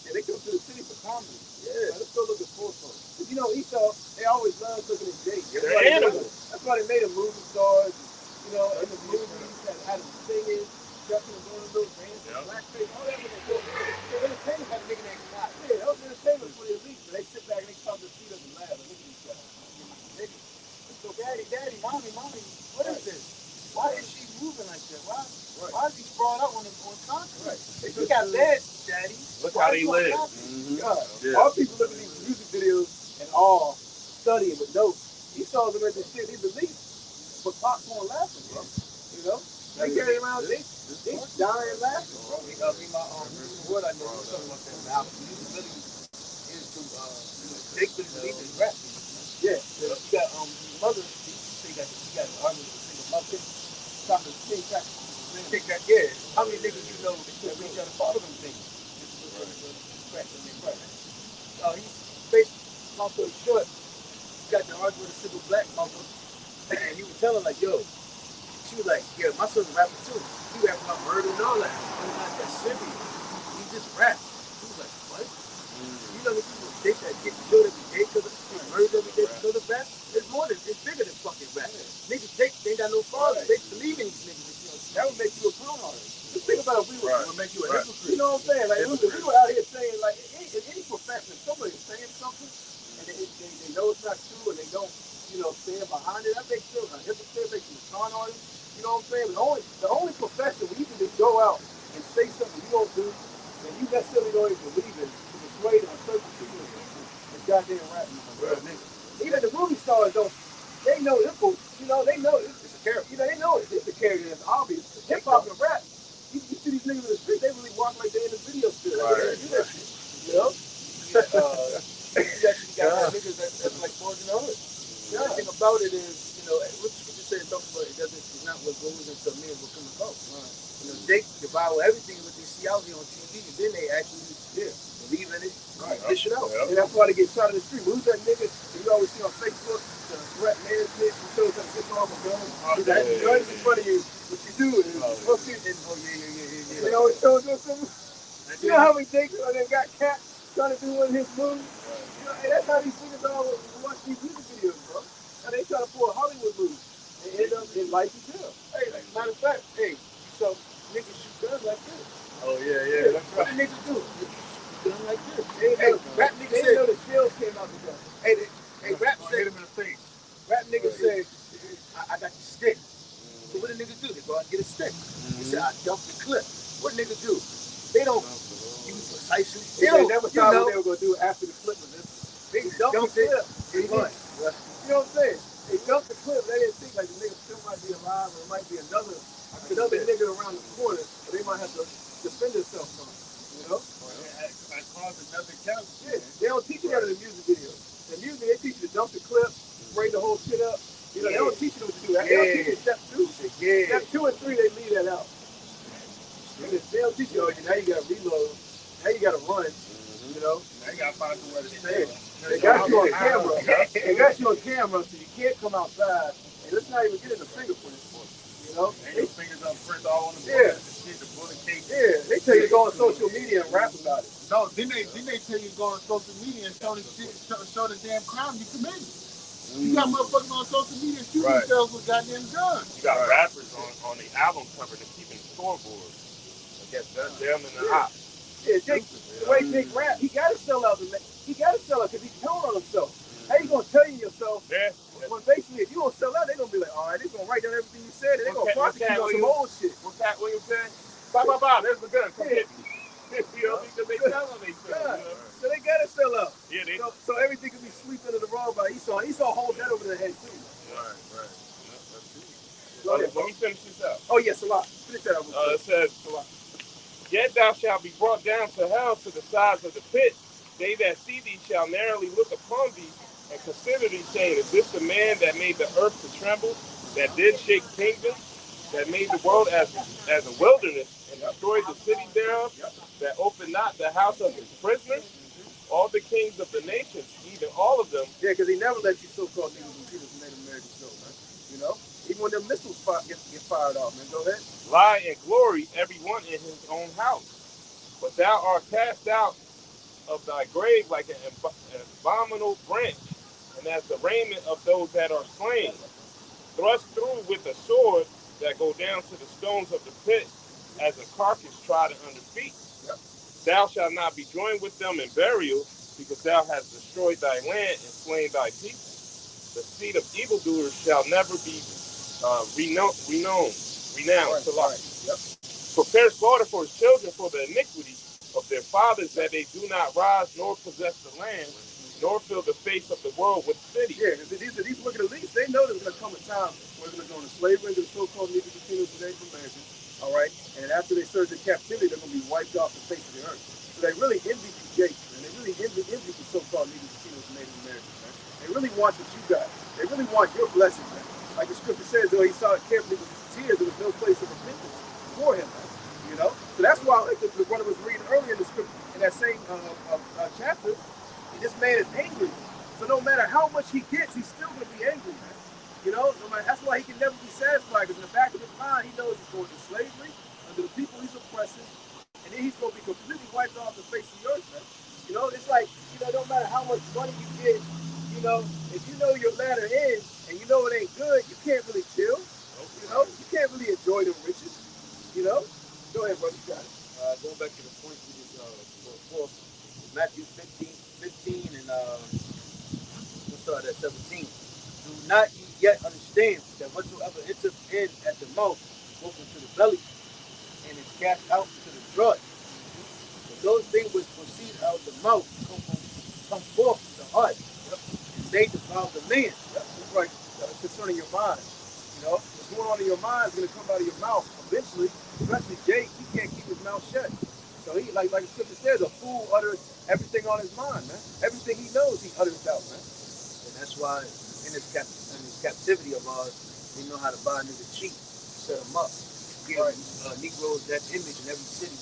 Yeah, they come to the city for comedy. Yeah, let's go look at Folsom. You know, Esau, they always love looking at Jake. They're animals. That's why they made them movie stars. You know, in the movies, had them singing, jumping and doing a little dance, blackface, all that when they go. They're entertainment by the nigga that not. Yeah, that was entertainment for the elite. They sit back and they come to the feet of the lab and look at each other. So, Daddy, Mommy, what is this? Why is she moving like that? Why is he sprawled out on concrete? Right. She got legs Daddy. Look how they live. God, Yeah. all people look at these music videos and all studying with notes. He saw them at the shit he released, but popcorn laughing, bro. You know, they carry around, they dying laughing, bro. What I know, we were talking about that album. Music really is to, Jake really believe in rap. Yeah. You got mother. You say you got an argument with a single mother. Talking to King Crack. King Crack, yeah. How many niggas you know that reach out and follow them things? Crack and then crack. He's basically, long story short, got to argue with a single black mother, and he was telling like, yo, she was like, yeah, my son's a rapper too. He rap about murder and all that. But not that serious. He just rap. He was like, what? You know the people think that get killed every day because of murdered every day because of rap? It's more than, it's bigger than fucking rap. Niggas they ain't got no father. They believe in these niggas. That would make you a con artist. Just think about it. It would make you a hypocrite. You know what I'm saying? Like, we were out here saying, like, in any profession, somebody's saying something, and they know it's not true, and they don't, stand behind it. That makes you a hypocrite, makes you a con artist. You know what I'm saying? The only profession where you can just go out and say something you don't do, and you necessarily don't even believe in, to persuade a certain people is goddamn rap music. Even the movie stars don't. They know this book, they know it's a character. They know it's a character that's obvious. Hip hop and rap, you see these niggas in the street, they really walk like they're in the video still. Right. They do that shit. You know? You actually got niggas that's like Forging the Hood. The other thing about it is, what you said, talking about it's not what goes into men will come and go. Right. Jake devour everything what they see out here on TV, and then they actually believe in it, dish it out. And that's why they get shot in the street. Who's that nigga you always see on Facebook? The threat management who shows up gets off a gun. He's like, guns in front of you. What you do is look in and they always show us something. You know how many takes they got Cat trying to do one of his moves? And that's how these niggas all watch these music videos, bro. And they try to pull a Hollywood move and end up in life in jail. Hey, like, matter of fact, so niggas shoot guns like this. Oh yeah. That's What right. the niggas do? Gun like this. Rap niggas say the shells came out the gun. Hey, rap said, Hit him in the face. Rap niggas say, I got the stick. So what do niggas do? They go out and get a stick. They say, I dumped the clip. What do niggas do? They don't use precisely. they never thought what they were going to do after the clip was this. They dumped the clip. They run. You know what I'm saying? They dumped the clip. They didn't think like the nigga still might be alive or it might be another nigga around the corner or they might have to defend themselves from it. You know? I caused another challenge. Yeah. They don't teach you that in the music videos. The music, they teach you to dump the clip, spray the whole shit up. They don't teach you what to do that. They don't teach you step 2. Step 2 and 3, they leave that out. They don't teach you, now you got to reload. Now you got to run. Now you got to find somewhere to stay. They got you on camera. They got you on camera, so you can't come outside. And let's not even get into fingerprints. And your fingers on print all on the bullet. The bullet case. Yeah, they tell you to go on social media and rap about it. No, then they tell you to go on social media and show the damn crime you committed. You got motherfuckers on social media shooting themselves with goddamn guns. You got rappers on the album cover that keeping scoreboard. I guess that's them in the hop. Yeah, Jake, the way Jake rap, he got to sell out. He got to sell out because he's telling on himself. How you gonna tell yourself? Yeah. When basically, if you don't sell out, they're gonna be like, all right, they're gonna write down everything you said, and they're gonna prosecute you on some old shit. What's that? What you saying? Bye. There's the gun. Come get me. Because they tell on themselves. So they gotta sell out. Yeah, they. So everything can be swept under the rug by Esau. Esau holds that over their head too. Right. That's true. Go ahead, Let me finish this out. Oh yes, a lot. Finish that out. It says, yet thou shalt be brought down to hell to the sides of the pit. They that see thee shall narrowly look upon thee and consider thee, saying, is this the man that made the earth to tremble, that did shake kingdoms, that made the world as a wilderness, and destroyed the cities thereof, that opened not the house of his prisoners? All the kings of the nations, even all of them. Yeah, because he never let you so-called niggas and people from Native Americans go, man. You know? Even when them missiles get fired off, man. Go ahead. Lie and glory, every one in his own house. But thou art cast out of thy grave like an abominable branch, and as the raiment of those that are slain, thrust through with a sword that go down to the stones of the pit, as a carcass trodden under feet. Thou shalt not be joined with them in burial, because thou hast destroyed thy land and slain thy people. The seed of evildoers shall never be renowned to life. Prepare slaughter for his children for the iniquity, of their fathers, that they do not rise nor possess the land, nor fill the face of the world with cities. Yeah, because these wicked elites, they know there's going to come a time where they're going to go into slavery into the so-called Negroes, Latinos, and Native Americans. All right, and after they serve their captivity, they're going to be wiped off the face of the earth. So they really envy you, Jakes, man. They really envy the so-called Negroes, Latinos, and Native Americans, man. They really want what you got. They really want your blessing, man. Like the scripture says, though he saw it carefully with his tears, there was no place of repentance for him, man. You know, so that's why, like the brother was reading earlier in the scripture, in that same chapter, this man is angry. So no matter how much he gets, he's still going to be angry, man. You know, no matter, that's why he can never be satisfied, because in the back of his mind, he knows he's going to slavery under the people he's oppressing, and then he's going to be completely wiped off the face of the earth, man. You know, it's like, you know, no matter how much money you get, you know, if you know your latter end and you know it ain't good, you can't really chill. You know, you can't really enjoy the riches. You know, go ahead, brother. You got it. Going back to the point you just brought forth, Matthew 15 and we'll start at 17. Do not ye yet understand that whatsoever entereth in at the mouth goes into the belly and is cast out into the draught. But those things which proceed out of the mouth come forth from the heart. Yep. And they defile the man. Yep. It's like concerning your mind. You know, what's going on in your mind is going to come out of your mouth eventually. Especially Jake, he can't keep his mouth shut. So he, like the scripture says, a fool utters everything on his mind, man. Everything he knows, he utters out, man. And that's why in this captivity of ours, we know how to buy a nigga cheap, set them up. Give Negroes that image in every city.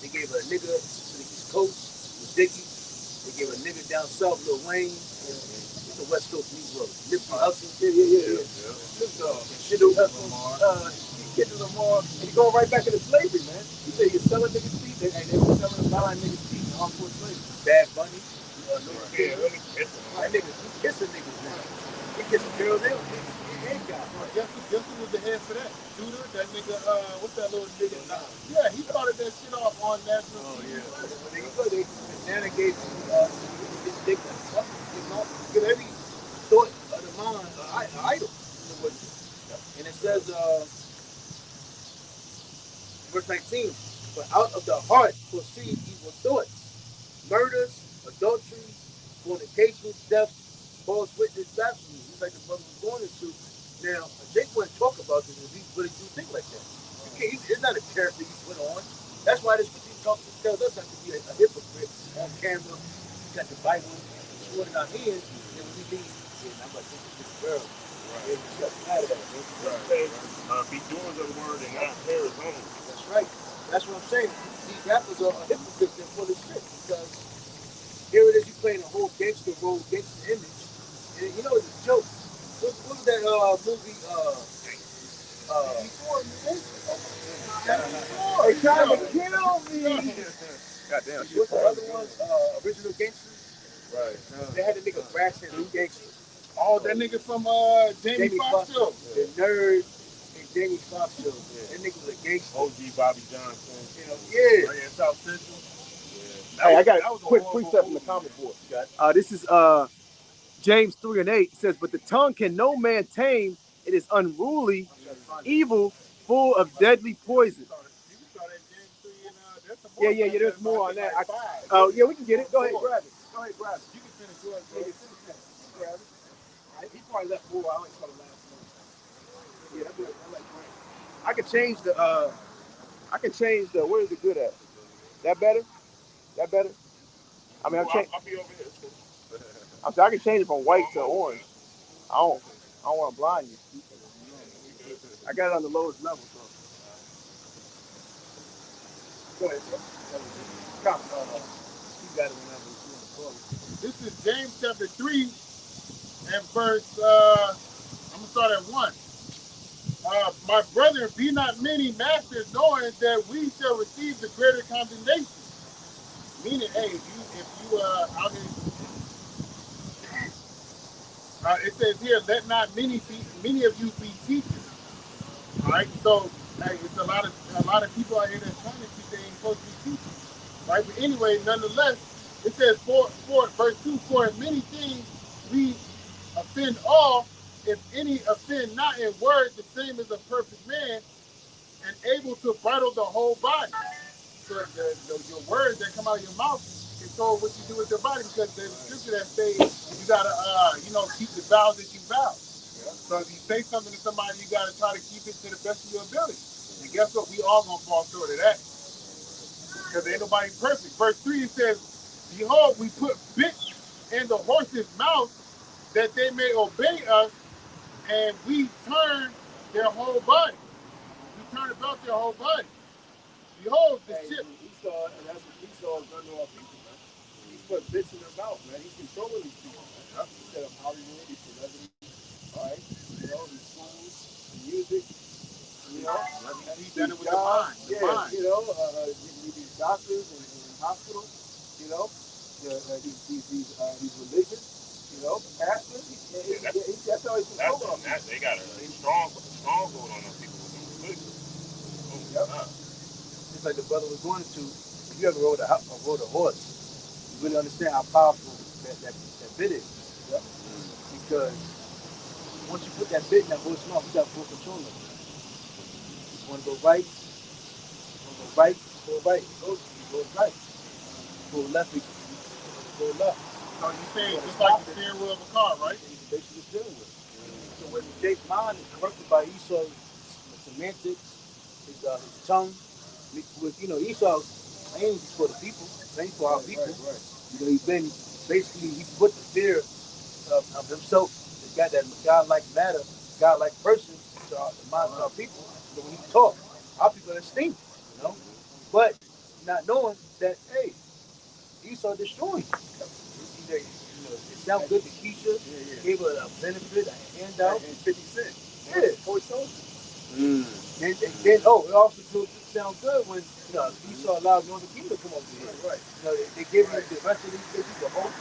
They gave a nigga to the East Coast with Dickie. They gave a nigga down south, Lil Wayne. It's a West Coast Negro. Nipsey Hussle. Yeah. Kendrick Lamar. And he going right back into slavery, man. He said you're selling niggas cheap, and they were selling and buying niggas cheap in hardcore slavery. Bad Bunny. That niggas, he kissing niggas now. He kissing girls, they ain't got. Guess who was the head for that? Judah, that nigga, what's that little nigga? Yeah, he started that shit off on national TV. Now they gave his dick like something, you know? Get every thought of the mind an idol. And it says, verse 19, but out of the heart proceed evil thoughts, murders, adulteries, fornications, thefts, false witness, blasphemy. It's like the brother was going into. Now, Jake wouldn't talk about this if he really do think like that. It's not a character you put on. That's why this tells us not to be a hypocrite on camera. We got the Bible sword in our hands, and when we leave, I'm about to take this girl. be doers of the word and not hearers only. That's right. That's what I'm saying. These rappers are hypocrites. They're full of shit because here it is, you playing a whole gangster role, gangster image, and you know it's a joke. What was that movie? They trying to kill me. Goddamn. What's the other one? Original Gangsters. Right. They had a nigga Braxton, new gangster. Oh, that nigga from Jamie Foxx show. The nerd and Jamie Foxx show. That nigga was a gangster. OG Bobby Johnson. You know, yeah. Right in South Central. Hey, I got a quick precept from the comment board. This is James 3:8. It says, but the tongue can no man tame. It is unruly, evil, full of deadly poison. Yeah, there's more on that. Yeah, we can get it. Go ahead, grab it. You can finish yours. Grab it. He probably left more. I only saw the last one. Yeah, I like green. I can change the, where is it good at? That better? I mean, I'll be over here. I'm sorry, I can change it from white to orange. I don't want to blind you. I got it on the lowest level, so. Go ahead, bro. You got it whenever you want to call it. This is James chapter 3 and verse, I'm going to start at 1. My brethren, be not many masters, knowing that we shall receive the greater condemnation. Meaning, hey, if you out here, it says here, let not many of you be teachers. All right, so hey, it's a lot of people out here that trying to teach, they ain't supposed to be teaching, right? But anyway, nonetheless, it says for verse 2, for in many things we offend all. If any offend not in word, the same as a perfect man, and able to bridle the whole body. your words that come out of your mouth control what you do with your body, because there's a scripture that says you gotta keep the vows that you vow. Yeah. So if you say something to somebody, you gotta try to keep it to the best of your ability. And guess what? We all gonna fall short of that, because ain't nobody perfect. Verse 3 it says, "Behold, we put bits in the horse's mouth that they may obey us, and we turn their whole body." We turn about their whole body. Behold, the ship. Esau, and that's what Esau is done to our people, man. He's put bits in their mouth, man. He's controlling these people, man. He set up Hollywood, these celebrities, all right? You know, these schools, the music, you know? And he's done it with the mind. You know, these doctors and hospitals, you know, these religions, you know, pastors. That's how he's controlling them. They got a stronghold on those people with them religions. Just like the brother was going to, if you ever rode a horse, you really understand how powerful that bit is. Yep. Because once you put that bit in that horse's mouth, you got full control of it. You want to go right, go right. You go right. Go left, you go left. So you say it's just like the steering wheel of a car, right? It's basically the steering wheel. So when Jake's mind is corrupted by Esau's semantics, his tongue, with Esau aims for the people, aims for our people. Right. You know, he put the fear of himself, that God-like matter, God-like person to the minds of our people. So when he talk, our people are extinct, you know. But not knowing that, hey, Esau destroyed him. It sounds good to Keisha, gave her a benefit, a handout, and 50 cents. Yeah, toy soldier. And then, it also sounds good when Esau allowed Northern Kingdom to come over here. Right. You know, they give you the rest of these people hope.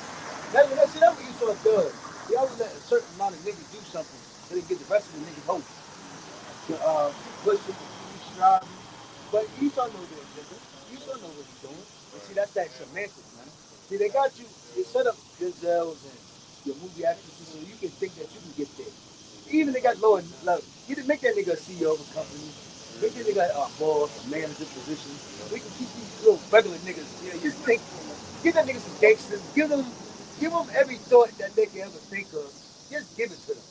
That's what Esau does. He always let a certain amount of niggas do something, so they give the rest of the niggas hope. Pushing, striving. But Esau knows their agenda. Esau knows what he's doing. And see, that's that semantics, man. See, they got you. They set up Denzels and your movie actresses so you can think that you can get there. Even they got lower level. You can make that nigga a CEO of a company. Make that nigga a boss, a manager position. We can keep these little regular niggas. Just think. Give that nigga some gangsters. Give them every thought that they can ever think of. Just give it to them.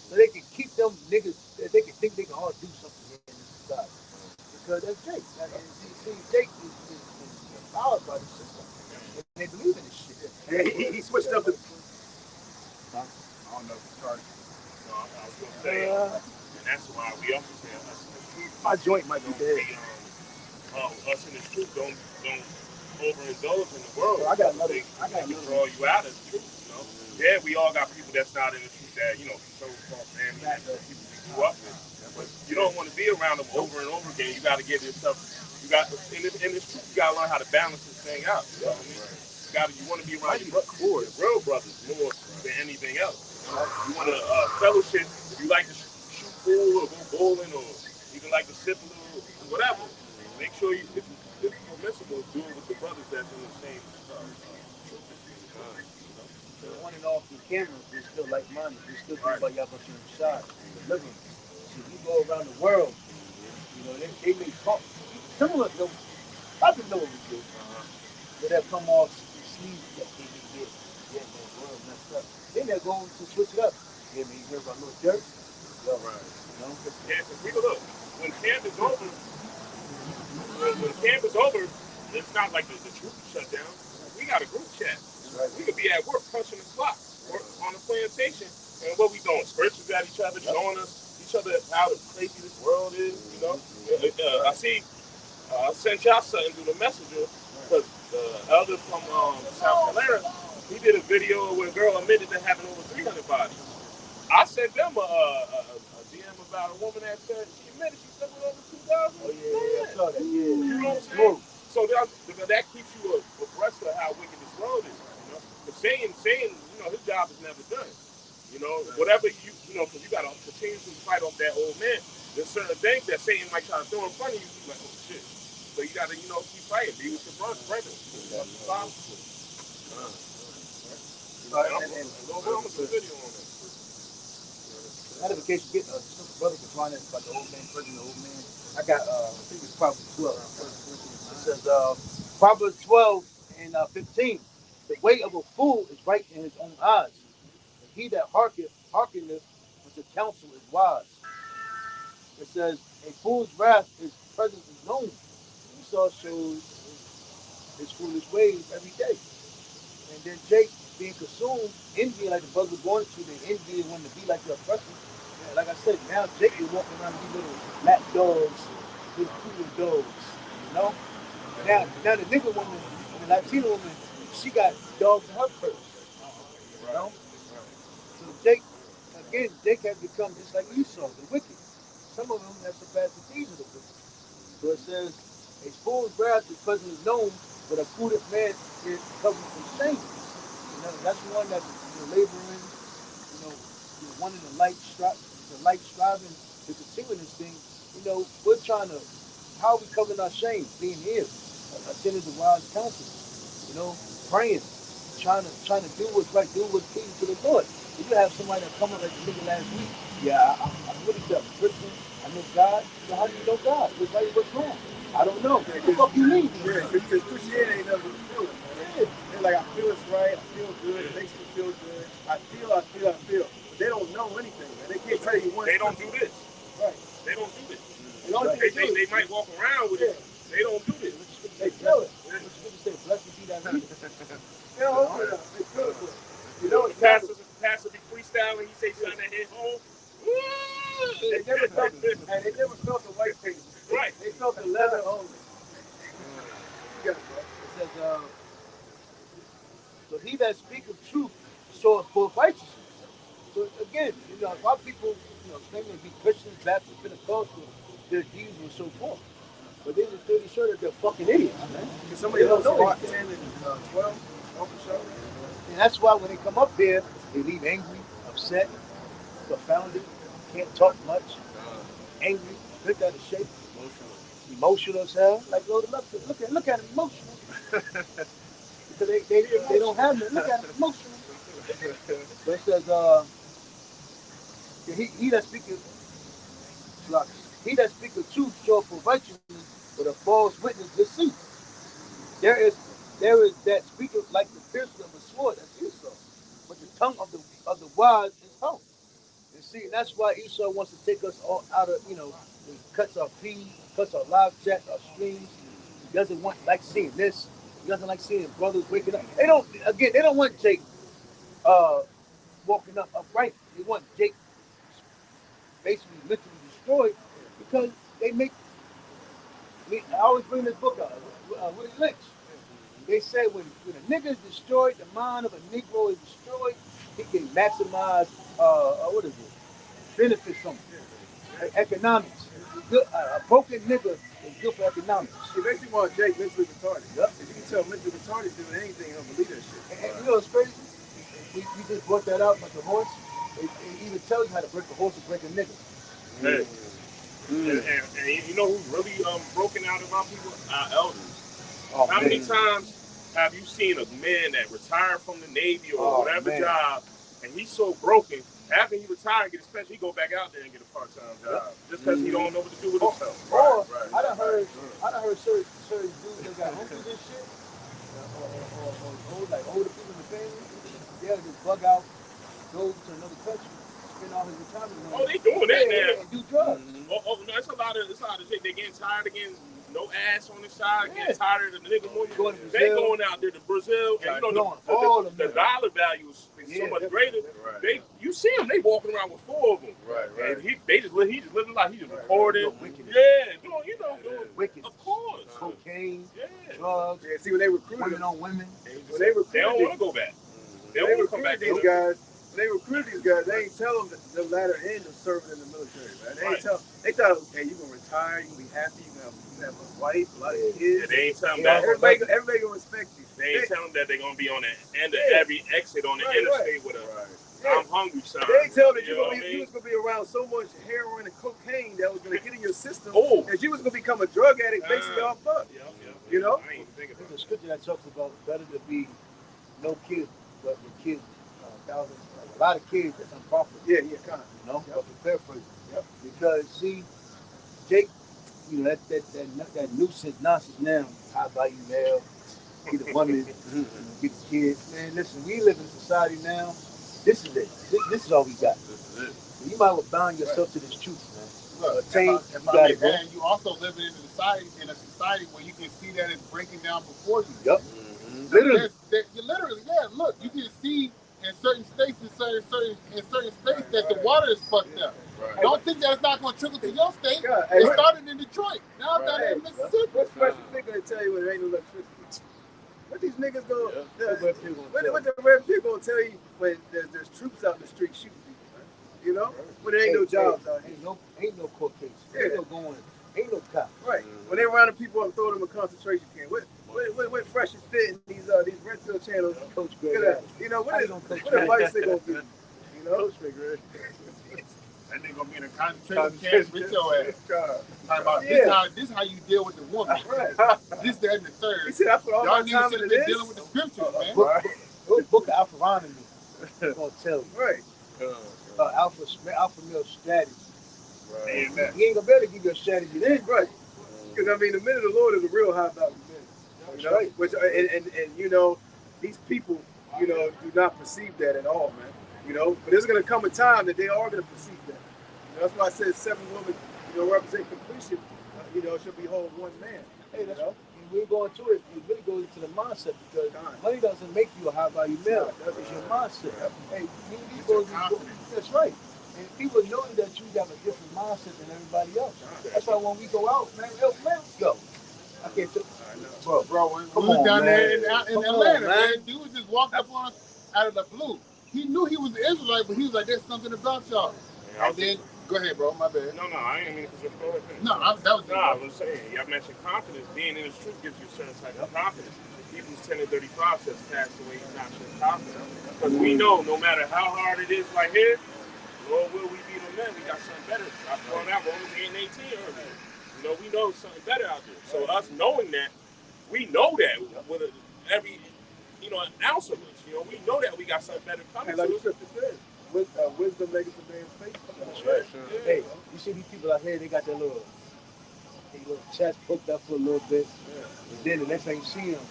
So they can keep them niggas. They can think they can all do something here in this society. Because that's Jake. And see, Jake is empowered by the system. And they believe in this shit. He switched up the. I don't know if it's charged. No, I was going to say, and that's why we also say us in the truth. My joint might be dead. Us in the truth don't overindulge in the world. So I got another. Draw you out of the truth, you know. Yeah, we all got people that's not in the truth that, so-called family, people we grew up with. But you don't want to be around them over and over again. You got to get yourself, in this truth, you got to learn how to balance this thing out. You know what I mean? You want to be around your real brothers more than anything else. You want to fellowship. If you like to shoot pool or go bowling or even like to sip a little, whatever, make sure if it's permissible, do it with the brothers that's in the same truth. So on and off the camera, they're still like-minded. They're still thinking about y'all pushing the shot, delivering. So you go around the world, they may talk. Some of us know, I can know what we do. But that come off sleeves that they can get. Yeah, man, the world messed up. Then they're going to switch it up. Yeah, man, you hear about Little Dirk? Yo, right. Yeah, because we look, when camp is over, it's not like the truth shut down. We got a group chat. Right. We could be at work punching the clock, or on the plantation, and what we doing? Scratches at each other, showing each other how crazy this world is. I see. I sent y'all something through the messenger because the elder from South Carolina, he did a video where a girl admitted to having over 300 bodies. I sent them a DM about a woman that said she admitted she slept with over 2,000. Oh yeah, I saw that. Yeah, you know what I'm saying? So that keeps you abreast of how wicked this world is. But saying, his job is never done. Whatever because you got to continuously fight off that old man. There's certain things that Satan might try to throw in front of you. You're like, oh shit. So you got to, keep fighting. Be with your brother. I'm gonna put a video on that. Notification getting brother can find out about the old man, the old man. I got I think it's probably 12. says, Proverbs 12 and 15. The way of a fool is right in his own eyes. And he that hearkeneth unto counsel is wise. It says, a fool's wrath is present is known. Esau shows his foolish ways every day. And then Jake being consumed, envy like the brother was going to, they envy and want to be like the oppressor. And like I said, now Jake is walking around with these little lap dogs, little poodle dogs, you know? Now the nigga woman, the Latina woman, she got dogs in her purse, you know? So Jake has become just like Esau, the wicked. Some of them have surpassed the deeds of the wicked. So it says, a fool's wrath is present is known, but a prudent man is covered with shame. You know, that's one that's laboring, one in the light striving to continue this thing. You know, we're trying to, how are we covering our shame? Being here, attending the wise counsel, praying, trying to do what's right, do what's pleasing to the Lord. If you have somebody that come up like the nigga last week, I'm really a Christian, I know God. So how do you know God? What's right, what's wrong? I don't know. What the fuck you mean? Yeah, because Christianity ain't nothing but feeling, man. They're like, I feel it's right, I feel good, it makes me feel good. I feel. But they don't know anything, man. They can't tell you one. They don't do this. Right. They don't do this. They might walk around with it. They don't do this. They feel it. Blessed be that leader. They don't open it up. They feel it. You know, it's Pastor be freestyling. He say something at his home. They never felt the white paper. Right. They felt the leather only. Yeah, bro. It says, so he that speaketh truth showeth forth righteousness. So again, a lot of people, claim to be Christians, Baptists, Pentecostal, their deeds and so forth. But they're just pretty sure that they're fucking idiots, man. Can somebody else rock 10 and 12 off the show? And that's why when they come up here, they leave angry, upset, confounded, can't talk much, angry, look out of shape, emotional as hell. Like look at him emotional. Because they don't have no, look at him emotional. But it says, he that speaketh truth showeth for righteousness, but a false witness deceit. There is that speaketh like the piercing of a sword, that's Esau. But the tongue of the wise is hope. And see, that's why Esau wants to take us all out of, he cuts our feed, cuts our live chat, our streams. He doesn't like seeing this. He doesn't like seeing brothers waking up. They don't want Jake walking up upright. They want Jake basically literally destroyed because they make. I always bring this book out, Willie Lynch. They say when a nigga is destroyed, the mind of a Negro is destroyed, he can maximize benefits from it. Economics. Good, a broken nigga is good for economics. You basically want Jake mentally retarded. Yep. If you can tell mentally retarded doing anything, you don't believe that shit. And it's crazy. We just brought that out like the horse. It even tells you how to break a horse and break a nigga. Hey. And you know who's really broken out of our people? Our elders. Oh, how many times have you seen a man that retired from the Navy or whatever job, and he's so broken, after he retired, he go back out there and get a part-time job just because he don't know what to do with himself. I done heard certain dudes that got homeless and shit, or older people in the family, they'll just bug out, go to another country, spend all his retirement money. Oh, they doing that now. And do drugs. No, it's a lot of shit. They getting tired of getting no ass on the side, getting tired of the nigga moving. They going out there to Brazil, and the dollar value is so much greater. You see them, they walking around with 4 of them. Right. And he just living like he just recording. Doing wicked. Of course. Cocaine, drugs. Yeah, see when they recruited women on women. They don't want to go back. They don't want to come back. These guys. When they recruited these guys, they ain't tell them the latter end of serving in the military, man. They thought, hey, you gonna retire, you gonna be happy, you gonna have a wife, a lot of kids. Yeah, they ain't tell them that. Everybody gonna respect you. They ain't tell them that they're gonna be on the end of every exit on the interstate with a I'm hungry sign. They ain't tell them that you was gonna be around so much heroin and cocaine that was gonna get in your system that you was gonna become a drug addict basically off fuck. You know? I ain't thinking about There's a scripture that talks about better to be no kids, but the kids, a lot of kids that's unprofitable. Yeah, kind of. But prepare for it. Because see, Jake you know, that nuisance nonsense now. How about you, male? Get the woman, get the kids. Man, listen, we live in a society now. This is it. This is all we got. This is it. You might well bound yourself to this truth, man. Look, Attain, if you I got may it, bro. add, you also living in a society where you can see that it's breaking down before you. Yep. Literally. Literally, yeah. Look, you can see in certain states, in certain states, that the water is fucked up. Right. Don't think that it's not going to trickle to your state. God, It hey, started in Detroit. Now it's down there in Mississippi. what special thing gonna tell you when there ain't no electricity? What these niggas go? What the red people gonna tell you when there's troops out in the street shooting people, man? You know, when there ain't no jobs out here. Ain't no court case. Yeah. Ain't no cop. Right. When they round the people up and throw them in concentration camp. What fresh and fit in these red pill channels? Coach Look Greg. at that. You know, what advice they gonna give you? You know? That nigga gonna be in a concentration camp with your ass. Talking about this how you deal with the woman. Right. This, that, and the third. He said I put all Y'all my time niggas into should have been this. dealing with the scriptures, man. Book of Alpharonomy. I'm gonna tell you. Right. Alpha male strategy. And that. He ain't gonna be able to give you a strategy then. Right. Because I mean, the men of the Lord is a real high value man. You know? Right. Which and you know, these people, you know, do not perceive that at all, man. You know, but there's gonna come a time that they are gonna perceive that. You know, that's why I said 7 women, you know, represent completion. You know, should behold one man. Hey, that's right. We're going to it. It really goes into the mindset because money doesn't make you a high value male. That's your mindset. Hey, that's right. And people know that you have a different mindset than everybody else. That's why when we go out, man, yo, I can't tell. Bro, when we was down there in Atlanta, man, dude just walked up on us out of the blue. He knew he was an Israelite, but he was like, "There's something about y'all." And then, go ahead, bro. My bad. No, I ain't mean to go ahead. No, I was saying, y'all mentioned confidence. Being in the truth gives you a certain type of confidence. Hebrews 10:35 says, "Cast away not your confidence," because we know no matter how hard it is right here, Lord will we be the men. We got something better. I found out Romans 8:18 earlier. You know, we know something better out there. So us knowing that, we know that with every, you know, an ounce of us. You know, we know that we got something better coming. And like the scripture says, wisdom makes a man's faith. That's right. Hey, you see these people out here, they got their little chest poked up for a little bit. And then the next time you see them,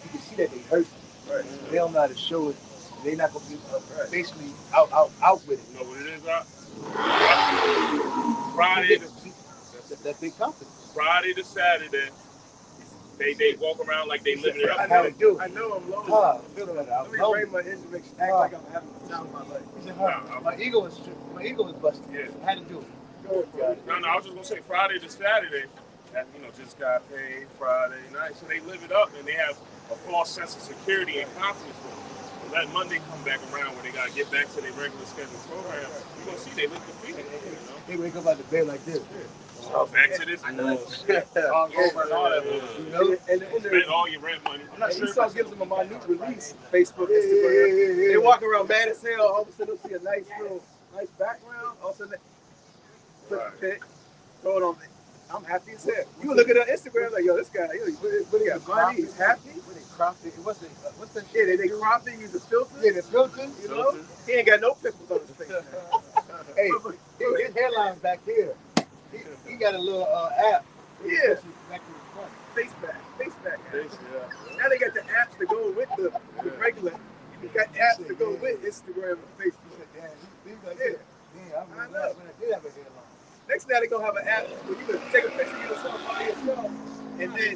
you can see that they hurt. Right. They don't know how to show it. They're not going to be basically out with it. You know what it is, Friday. That big confidence. Friday to Saturday, they walk around like they living it up. I know I'm low. Let me bring my introduction. Act like I'm having the time of my life. My ego is busted. Yeah. I had to do it. No, I was just gonna say Friday to Saturday, that, you know, just got paid Friday night, so they live it up and they have a false sense of security and confidence with it. And let Monday come back around when they gotta get back to their regular scheduled program. You're gonna see they look defeated. You know? They wake up out of bed like this. Back to this bullshit. Over and all that. You know, and Spend all your rent money. I'm not sure Esau gives them a minute release. Facebook, Instagram. They walk around mad as hell. All of a sudden, they'll see a nice background. All of a sudden, put the pic, throw it on. I'm happy as hell. You look at their Instagram like, yo, this guy, what he got money? He's happy. When they cropped it, what's that shit? Yeah, they cropped it, use a filter. Yeah, the filter. You know, he ain't got no pimples on his face. Hey, his hairline's back here. He got a little app. Yeah. Back to the front. Face back. Now they got the apps to go with the regular. You got apps to go with Instagram and Facebook. I know. When I did have a hairline. Next thing they're gonna have an app where you can take a picture of yourself by yourself and then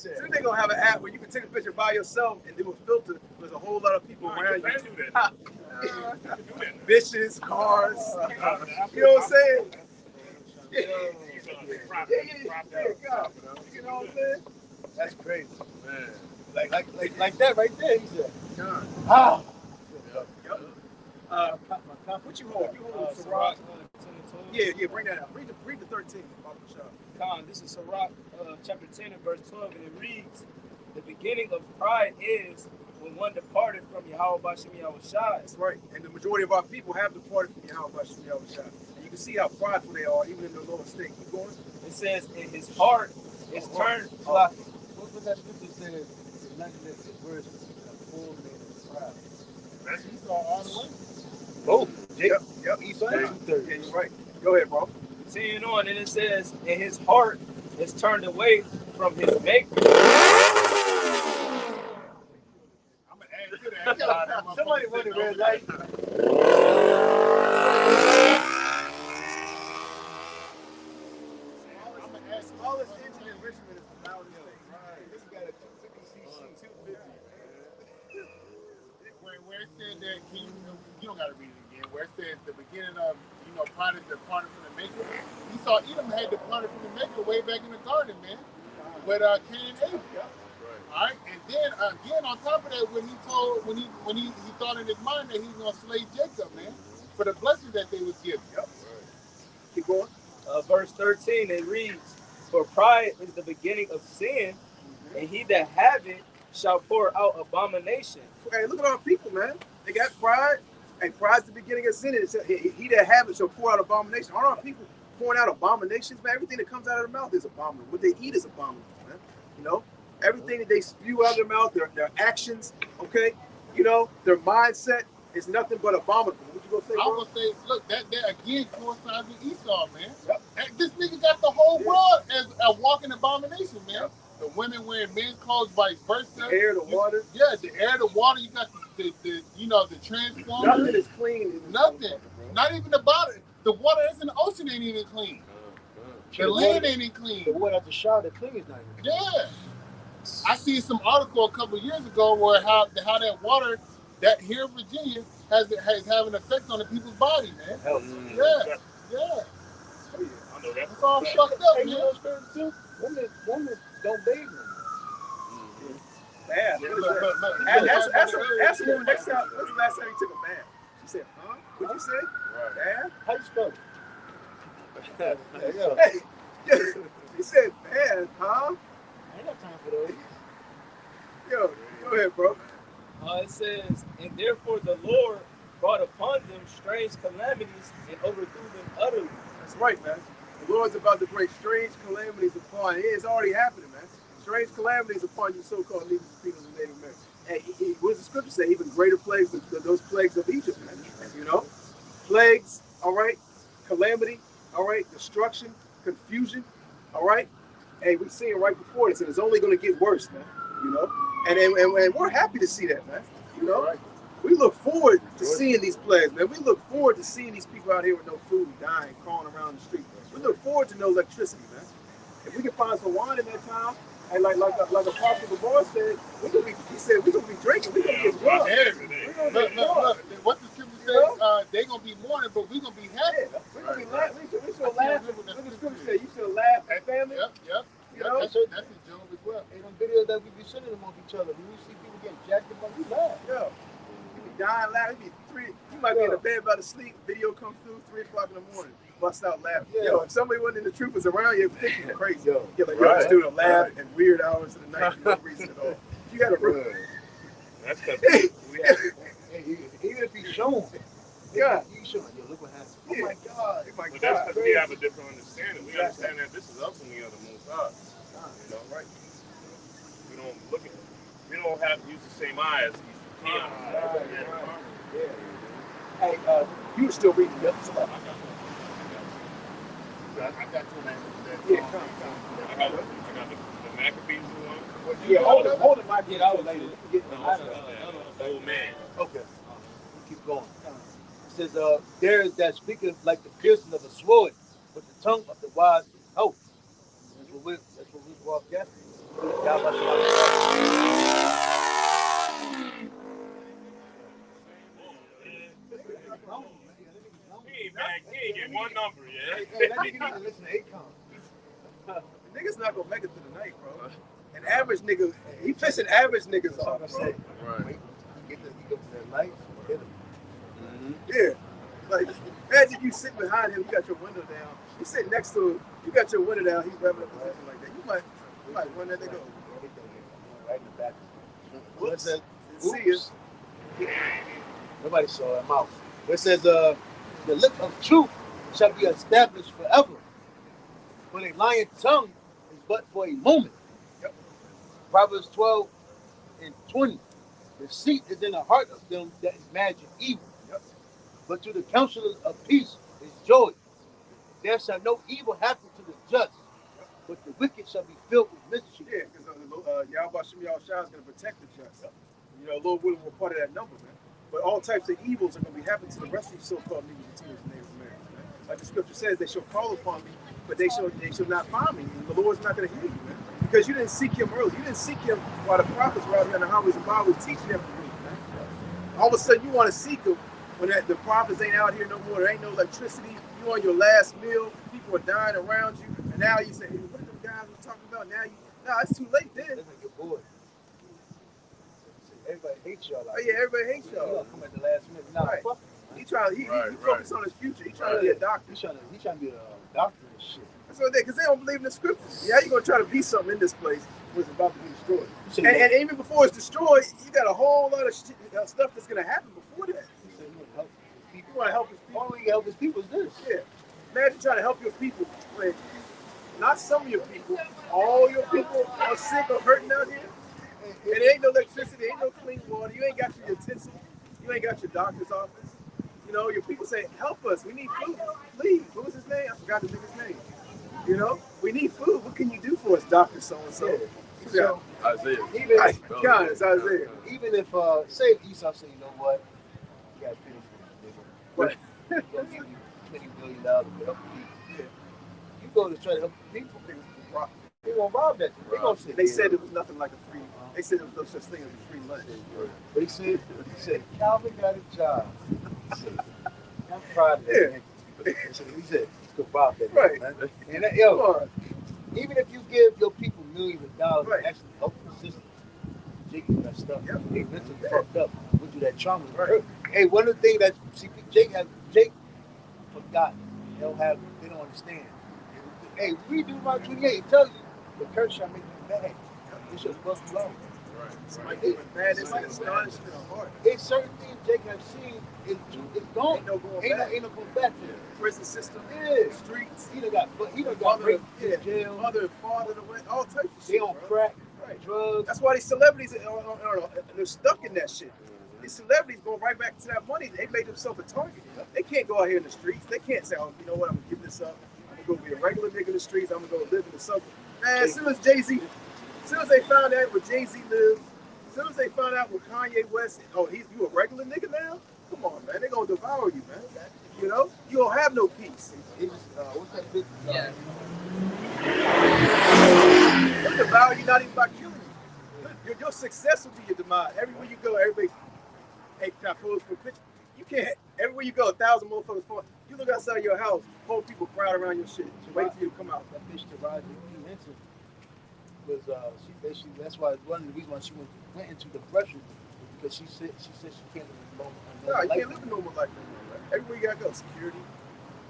Then they're gonna have an app where you can take a picture by yourself and do a filter. There's a whole lot of people around you. Bitches, cars. You know what I'm saying? Yeah. You know what I'm saying? That's crazy, man. Like that right there. He said, what you hold? You hold Sirach. Yeah, bring that out. Read the 13. Khan, this is Sirach chapter 10 and verse 12, and it reads, "The beginning of pride is when one departed from Yahweh Bashem Yahweh Shai." That's right. And the majority of our people have departed from Yahweh Bashem Yahweh Shai. And you can see how prideful they are, even in the lower state. Keep going. It says, "In his heart is turned." What that scripture says? Imagine if the words were a full name of pride. That's Esau all the way. Oh, Yep. Esau. Yeah, you're right. Go ahead, bro. Continuing on, and it says, and his heart is turned away from his maker. I'm gonna add to that. Somebody run the red light. Smallest engine in Richmond is the loudest thing. Right. This got a 250cc 250. Where it said that you don't gotta read it again. Where it says the beginning of Pride is departed from the maker. Esau Edom had departed from the maker way back in the garden, man. With Cain and Abel. Yep. All right, and then again on top of that, when he thought in his mind that he's gonna slay Jacob, man, for the blessings that they was given. Yep. Keep going. Verse 13, it reads, for pride is the beginning of sin, and he that have it shall pour out abomination. Hey, look at our people, man. They got pride, and pride's the beginning of sin. He that have it shall pour out abomination. Aren't our people pouring out abominations, man? Everything that comes out of their mouth is abominable. What they eat is abominable, man. You know, everything that they spew out of their mouth, their actions, okay, their mindset is nothing but abominable. What you gonna say, bro? I would say, look, that again coincides with Esau, man. Yep. This nigga got the whole world as a walking abomination, man. Yep. The women wearing men's clothes, vice versa. The air, the water. Yeah, the air, the water. You got the transformers. Nothing is clean. Nothing. Not even the bottom. The water that's in the ocean ain't even clean. The land ain't even clean. The water at the shower, the clean is not even clean. Yeah. I seen some article a couple of years ago where how that water that here in Virginia has having an effect on the people's body, man. Hell, yeah. I know that. It's all fucked up, man. Women don't bathe. Bad. Ask a woman next time. When's the last time you took a bath? She said, huh? What'd you say? Right. Bad? How you spell it? Hey, he said bad, huh? I ain't got time for those. Yo, go ahead, bro. It says, and therefore the Lord brought upon them strange calamities and overthrew them utterly. That's right, man. The Lord's about to bring strange calamities upon. It's already happening, man. Strange calamities upon you, so-called Negroes, Latinos, and Native Americans. Hey, what does the scripture say? Even greater plagues than those plagues of Egypt, man. Plagues, all right. Calamity, all right. Destruction, confusion, all right. Hey, we see it right before this, and it's only going to get worse, man. And we're happy to see that, man. We look forward to seeing these plagues, man. We look forward to seeing these people out here with no food, dying, crawling around the street. We look forward to no electricity, man. If we can find some wine in that town, and like Apostle DeBoer said, we're gonna be drinking, we're gonna get drunk. Look, what the scripture says, they're gonna be mourning, but we're gonna be happy. Yeah, we're gonna be laughing. We should laugh. What the scripture said, you should laugh at family. Yep. That's in Job as well. And them videos that we be sending amongst each other, when we see people getting jacked up, we laugh. Yo, you be dying laughing. You might be in the bed about to sleep. Video comes through 3 o'clock in the morning. Bust out laughing. Yeah. Yo, if somebody wasn't in the truth was around you, think you're crazy. Yo, you're like, yo, just doing a laugh and weird hours of the night for no reason at all. You got to run. That's because even if he's shown, God. he's showing, yo, look what happened. Yeah. Oh my God. Oh my But God. that's because we have a different understanding. We understand that this is us and we are the Most High. Right. We don't have to use the same eye as these kids. Yeah. Hey, you were still reading the other stuff. I got you, man. Yeah, come. I got the Maccabees one. Yeah, hold it, Mike. Get out later. Old man. Okay. We keep going. It says, there is that speaketh like the piercing of a sword, with the tongue of the wise is out. That's what we walk after. He ain't get one number yet. Hey, that nigga need to listen to Akon. Niggas not gonna make it through the night, bro. An average nigga, he pissing average niggas off, bro. Right. He goes to that light, hit him. Yeah. Like, imagine you sitting behind him, you got your window down. You sitting next to him, you got your window down, he's revving up a position like that. You might run that nigga over. Right in the back. Whoops. See Oops. Nobody saw that mouth. It says, the lip of truth shall be established forever, but a lying tongue is but for a moment. Yep. Proverbs 12, and 20. Deceit is in the heart of them that imagine evil. But to the counselors of peace is joy. There shall no evil happen to the just, but the wicked shall be filled with mischief. Yeah, because Yahweh Shem Yahushua is going to protect the just. You know, Lord willing, we're part of that number, man. But all types of evils are going to be happening to the rest of these so-called Negroes, Latinos, and Native Americans, man. Like the scripture says, they shall call upon me, but they shall not find me. And the Lord's not going to hear you, man. Because you didn't seek him early. You didn't seek him while the prophets were out here in the highways and byways teaching everything, man. All of a sudden, you want to seek him when the prophets ain't out here no more. There ain't no electricity. You on your last meal. People are dying around you. And now you say, hey, what are them guys were talking about? Now it's too late then. That's like your boy. Everybody hates y'all. Oh yeah, everybody hates y'all. You come at the last minute. Nah, Right. fuck. He focus on his future. He trying to be a doctor. He trying to be a doctor and shit. That's what because they don't believe in the scriptures. Yeah, you gonna try to be something in this place when it's about to be destroyed. And even before it's destroyed, you got a whole lot of stuff that's gonna happen before that. You want to help his people. All we can help his people is this. Yeah. Imagine trying to help your people when not some of your people, all your people are sick or hurting out here. And there ain't no electricity, ain't no clean water. You ain't got your utensils. You ain't got your doctor's office. You know, your people say, help us. We need food. Please. What was his name? I forgot the nigga's name. You know, we need food. What can you do for us, Dr. So-and-so? So, Isaiah. even God, it's Isaiah. even if say Esau say, you know what, you got to pay for it, Right. nigga. We'll give you $20 billion to help the people. Yeah. You go to try to help the people, they won't rob that. They said it was nothing like a free. They said there was no such thing as a free lunch. But he said, Calvin got a job. He said, I'm proud of that. Yeah. Man. He said, he's going to rob that. Right. Man. And that, yo, even if you give your people millions of dollars Right. to actually help the system, Jake messed up. Yep. They mentally fucked up. Went through that trauma. Right. Hey, one of the things that Jake forgot. They don't understand. Hey, we do about 28. It tells you the curse shall make you mad. It shall bust you out. Somebody doing madness and astonishment of heart. It's certain things Jake have seen is gone. Ain't no going Ain't back. no going back to it. Prison system, Yeah. streets, He done got mother, raped yeah, in jail. mother and father, all types of They shit. on bro. crack, Right. drugs. That's why these celebrities they're stuck in that shit. These celebrities go right back to that money. They made themselves a target. They can't go out here in the streets. They can't say, oh, you know what, I'm gonna give this up. I'm gonna go be a regular nigga in the streets. I'm gonna go live in the suburbs. Man, as soon as they found out where Jay-Z lives, as soon as they found out where Kanye West, you a regular nigga now? Come on, man. They're gonna devour you, man. You know? You don't have no peace. What's that bitch? Yeah. They devour you not even by killing you. Your success will be your demise. Everywhere you go, everybody, hey, can I pose for a picture? You can't. Everywhere you go, 1,000 motherfuckers fall. You look outside your house, whole people crowd around your shit, waiting for you to come out. That bitch Taraji P. Henson was she basically, that's why one of the reasons why she went into depression was because she said she can't live a normal No, you life. can't live a normal life anymore, man. Everywhere you gotta go, security,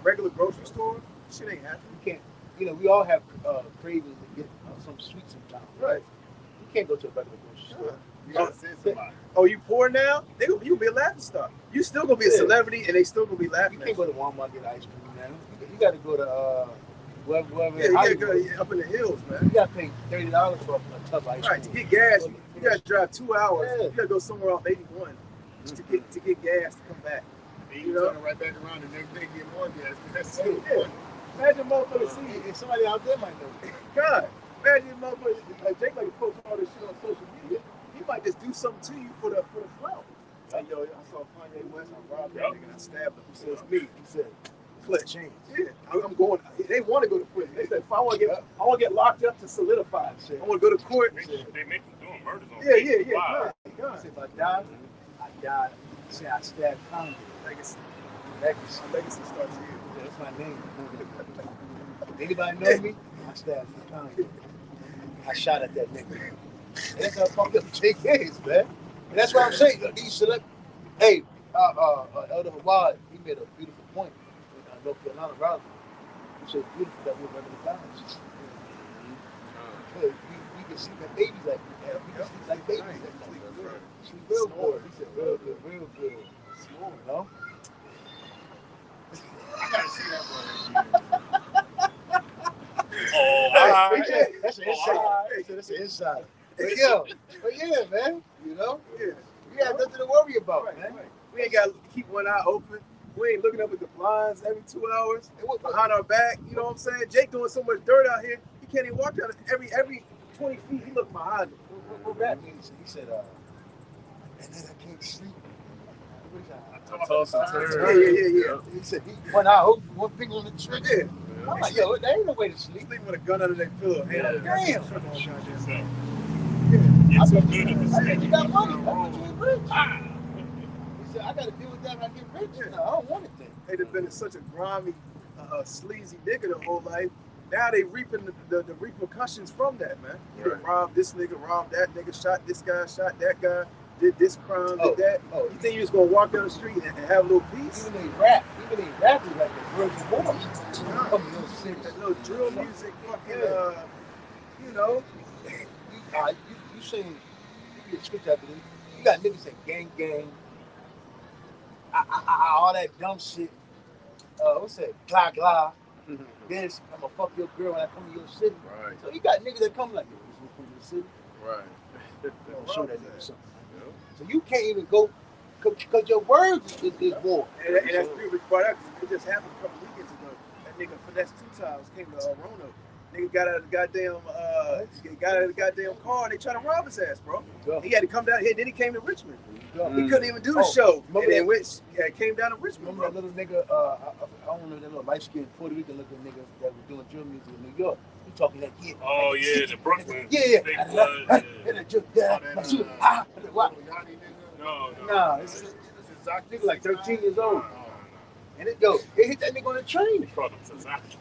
regular grocery store, shit ain't happening. You can't, we all have cravings to get some sweets sometimes. Right. You can't go to a regular grocery store. You gotta send somebody. Oh, you poor now? You'll be a laughing stock. You still gonna be a Yeah. celebrity, and they still gonna be You laughing can't at go you. to Walmart and get ice cream now. You got to go to wherever. Yeah, you gotta go up in the hills, man. You got to pay $30 for a tub of ice cream. Right, to get gas, you gotta drive 2 hours. Yeah. You gotta go somewhere off 81 just to get gas to come back. And You you know? turn right back around and everything get more gas. That's Yeah. so Imagine motherfuckers see And somebody out there might know. God. Imagine motherfuckers like Jake like to post all this shit on social media. He might just do something to you for the clout. Like, yo, I saw Kanye West, I robbed that nigga and I stabbed him. He said, it's me. He said, Flip change. yeah, I'm going. They want to go to prison. They said, if I want to get locked up to solidify. I want to go to court. They make them doing murders on Yeah. Wow. God. If I die, I died. Say I stabbed Congress. Legacy. Legacy. My legacy starts here. That's my name. Anybody know me? I stabbed Congress. I shot at that nigga. And that's how fucked up Jake is, man. And that's what I'm saying. These celebrities. Hey, Elder Hawad, he made a beautiful point in North Carolina rally. He said, beautiful that we're running the guys. We can sleep like babies like that. We can sleep like babies like that. Sleep real good. He said, real good. Small. No? I gotta see that one. Oh, That's an inside. That's an inside. But yo, But yeah, man, you know, Yeah. we got nothing to worry about, Right, man. right. We ain't got to keep one eye open. We ain't looking up at the blinds every 2 hours And what, behind our back. You know what I'm saying? Jake doing so much dirt out here. He can't even walk down every 20 feet. He look behind him. what rap means? He said, and then I can't sleep. I toss and Yeah, turn. yeah. He said, one eye open, one finger on the trigger. Yeah. I'm like, yo, there ain't no way to sleep. Sleep with a gun under their pillow. Hand on their Damn. shirt on, goddamn. So, I get so bet good at the I bet sleep. you got money. I bet you ain't rich. He said, I got to deal with that when I get rich. No, I don't want it then. They'd have been such a grimy, sleazy nigga the whole life. Now they reaping the repercussions from that, man. You done robbed this nigga, robbed that nigga, shot this guy, shot that guy, did this crime, did that. Oh. You think you just gonna walk down the street and have a little peace? Even they rap is like the words of war. Come on, serious. That little drill music, fucking, you know. You saying, you get scripture after this. You got niggas saying gang, all that dumb shit. What's that? Glah. This, I'm gonna fuck your girl when I come to your city. Right. So you got niggas that come like, yo, this come to the city. Right. Show that nigga something. So you can't even go, because your words is war. And that's beautiful part out because it just happened a couple weekends ago. That nigga finessed 2 times, came to Roanoke. Nigga got out of the goddamn car and they tried to rob his ass, bro. He had to come down here, then he came to Richmond. He couldn't even do the show. And then came down to Richmond. Remember that little nigga, I don't know, that little light-skinned Puerto Rican looking nigga that was doing drill music in New York. He talking like, yeah. Oh, yeah, the Brooklyn. Yeah. Fake blood. No. Nah, it's nigga like 13 years old. And they hit that nigga on the train. He called him Tazaki.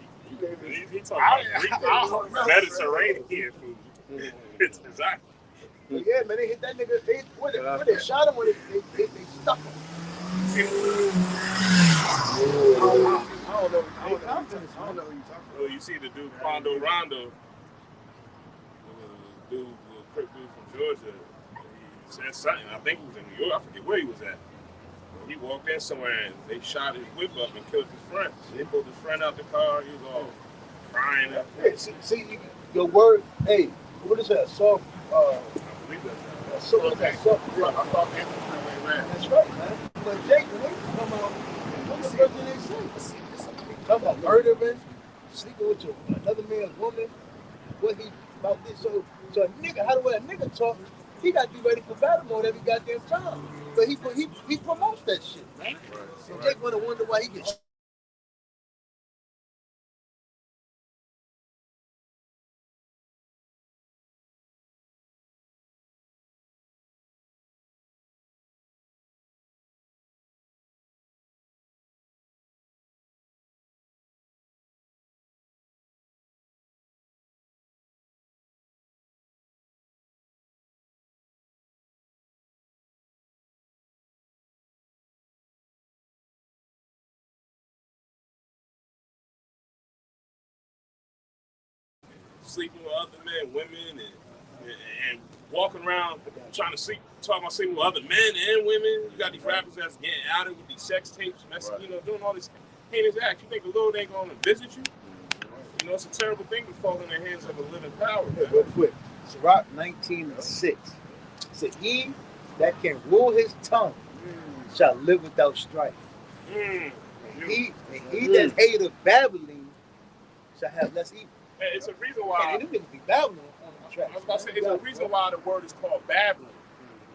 He talking about Mediterranean food. It's Tazaki. But yeah, man, they hit that nigga. When they shot him, when they stuck him. I don't know who you're talking about. Well, you see the dude Quando Rondo, the quick dude from Georgia. He said something. I think he was in New York. I forget where he was at. He walked in somewhere and they shot his whip up and killed his friend. So they pulled his friend out the car. He was all crying. Hey, see, your word. Hey, what is that? Soft. I believe that's Soft. I thought Anthony ran. That's right, man. But Jake, when they come out, what's the first thing they say? Talking about murdering, sleeping with another man's woman. What he about this? So a nigga, how the way a nigga talk, he got to be ready for battle mode every goddamn time. But he promotes that shit, man. So Jake wanna wonder why he gets. sleeping with other men, women, and walking around trying to talking about sleeping with other men and women. You got these rappers that's getting outed with these sex tapes, doing all this heinous acts. You think the Lord ain't going to visit you? You know, it's a terrible thing to fall in the hands of a living power. Hey, real quick, Sirach 19:6 said, "He that can rule his tongue shall live without strife. And he that hateth babbling shall have less evil." It's a reason why. And them niggas be babbling on the track. I was about to say, it's a reason why the word is called babbling.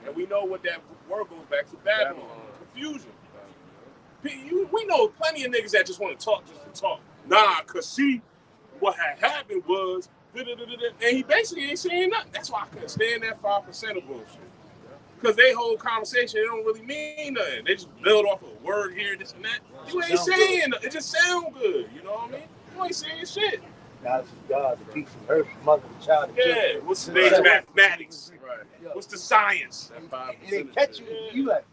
And we know what that word goes back to, Babylon, confusion. We know plenty of niggas that just want to talk just to talk. Nah, because see, what had happened was, and he basically ain't saying nothing. That's why I couldn't stand that 5% of bullshit. Because they whole conversation, they don't really mean nothing. They just build off a word here, this and that. You ain't saying nothing. It just sound good, you know what I mean? You ain't saying shit. God is God, the peace of earth, the mother, the child, the Yeah, children. what's today's mathematics? Right. What's the science? And they catch you, you like,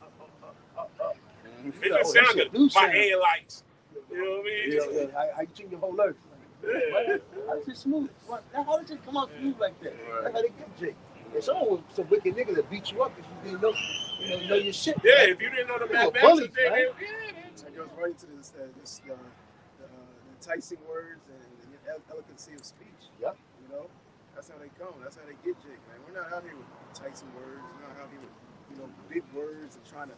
It just sound good. My headlights. You know what I mean? Yeah, how you treat your whole earth. Yeah. How is it smooth? How did it come out smooth like that? Right. That's how they get Jake. And some wicked niggas that beat you up if you didn't know your shit. Yeah, right? if you didn't know the They were mathematics, bullies, they right? It goes right into the enticing words and the eloquency of speech. Yep. You know, That's how they come. That's how they get Jake, man. We're not out here with Tyson words. We're not out here with, big words and trying to,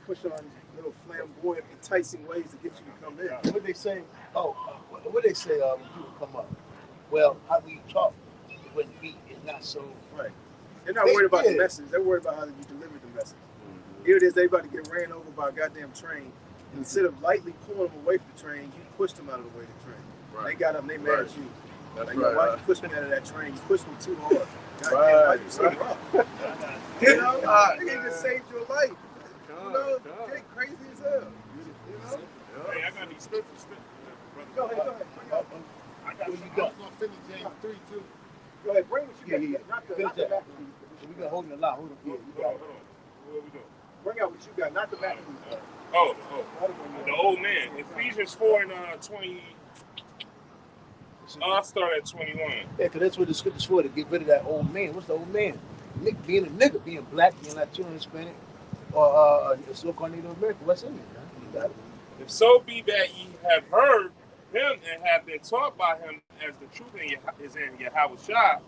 push on little flamboyant, enticing ways to get you to come in. What they say? Oh, what they say when people come up? Well, how we talk when beat is not so right. They're not worried about the message. They're worried about how you deliver the message. Here it is, everybody get ran over by a goddamn train. Instead of lightly pulling them away from the train, you pushed them out of the way of the train. Right. They got up and they mad at you. That's like, right. Why you push me out of that train? You pushed me too hard. God damn, why you so rough? They just saved your life. Jake crazy as hell. Hey, I got these scriptures. Go ahead. I got what you got. I'm gonna finish James 3 too. Go ahead, bring what you got. Not the we got holding a lot. Hold on. Hold on. What are we doing? Bring out what you got, not the Maccabees. The old man. Ephesians 4 and 20. I'll start at 21. Yeah, because that's what the scripture's for, to get rid of that old man. What's the old man? Being a nigga, being black, being Latino, Hispanic, or so-called Native American. What's in it? You got it. If so be that ye have heard him and have been taught by him as the truth is in Yahushua,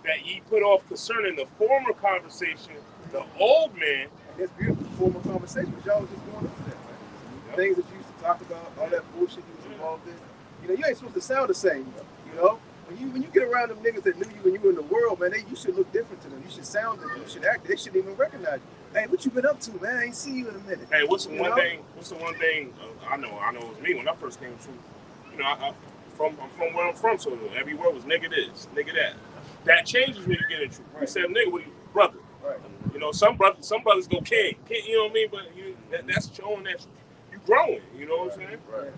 that ye put off concerning the former conversation, the old man. It's beautiful former conversation, but y'all was just going into that, man. Yep. Things that you used to talk about, all that bullshit you was involved in. You ain't supposed to sound the same, When you get around them niggas that knew you when you were in the world, man, you should look different to them. You should sound different. You should act. They shouldn't even recognize you. Hey, what you been up to, man? I ain't see you in a minute. Hey, what's the one thing? I know it was me when I first came to. I'm from where I'm from, so every word was nigga this, nigga that. That changes when you get into. Right. You said nigga, what you brother? Right. Some brothers go king. You know what I mean? But that's showing that you growing. You know what I'm saying? Right.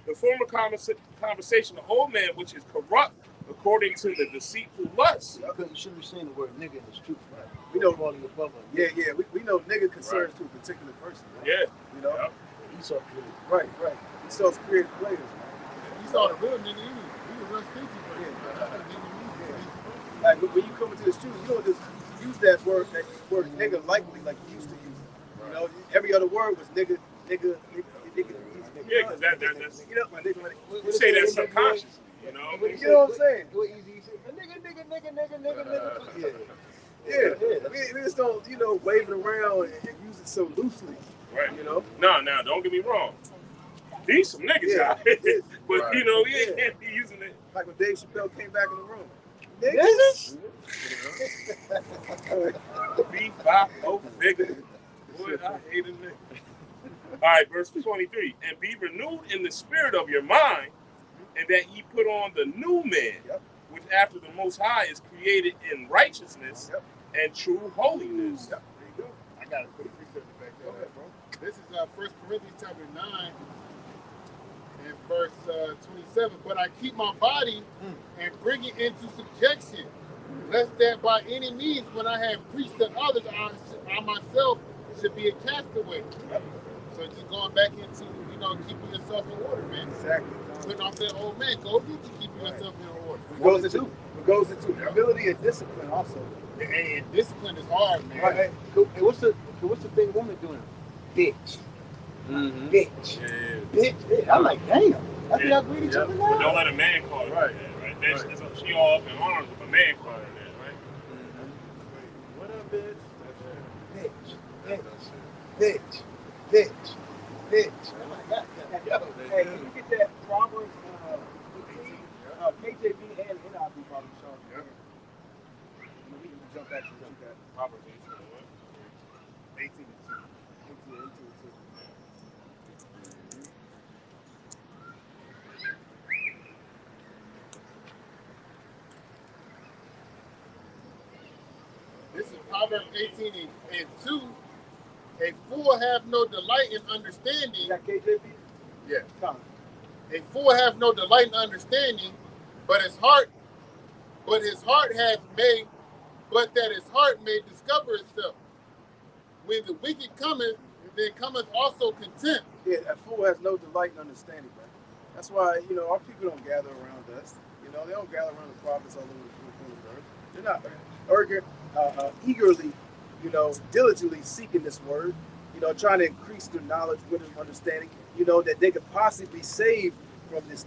The former conversation, the old man, which is corrupt according to the deceitful lust. Because you shouldn't be saying the word nigga in this truth, right? We know calling your brother. Yeah. We know nigga concerns to a particular person. Right? Yeah. Yep. Esau created. Right. Esau's created players, man. Esau the real nigga, he was real stinky, Like when you come into the street, you don't just use that word nigga lightly like you used to use it. Right. Every other word was nigga. Yeah, because that's you say that's subconscious. You know what I'm saying? Nigga. Yeah. We just don't wave it around and use it so loosely. Right. No, don't get me wrong. These some niggas out here. But you can't be using it. Like when Dave Chappelle came back in the room. Niggas? B5 figure. Boy, I hate a nigga. All right, verse 23. And be renewed in the spirit of your mind, and that ye put on the new man, which after the Most High is created in righteousness and true holiness. There you go. I got to put a precept back there. Go ahead, bro. This is 1 Corinthians chapter 9 and verse 27. But I keep my body and bring it into subjection, lest that by any means, when I have preached to others, I myself should be a castaway. So just going back into, keeping yourself in order, man. Exactly. Putting off that old man. Go to keeping yourself in order. It goes into humility and discipline also. And discipline is hard, man. Right. Hey, what's the thing woman doing? Bitch. Mm-hmm. Bitch. Yeah. Bitch. I'm like, damn. I think I agree with each other now. But don't let a man call her. Right. She all up in arms with a man calling her that, right? Mm-hmm. What up, bitch? Bitch. Oh my God. Hey, can you get that Proverbs 15? KJV and NIV Bible, Sean. Yeah. We can jump back to that. Proverbs 18 and 2. 18 and 2. This is Proverbs 18 and 2. A fool have no delight in understanding. Is that KJV? Yeah. Come. A fool have no delight in understanding, but his heart that his heart may discover itself. When the wicked cometh, then cometh also contempt. Yeah, a fool has no delight in understanding, man. That's why, our people don't gather around us. They don't gather around the prophets all over the earth. They're not urgent, eagerly, diligently seeking this word, trying to increase their knowledge, wisdom, understanding, that they could possibly be saved from this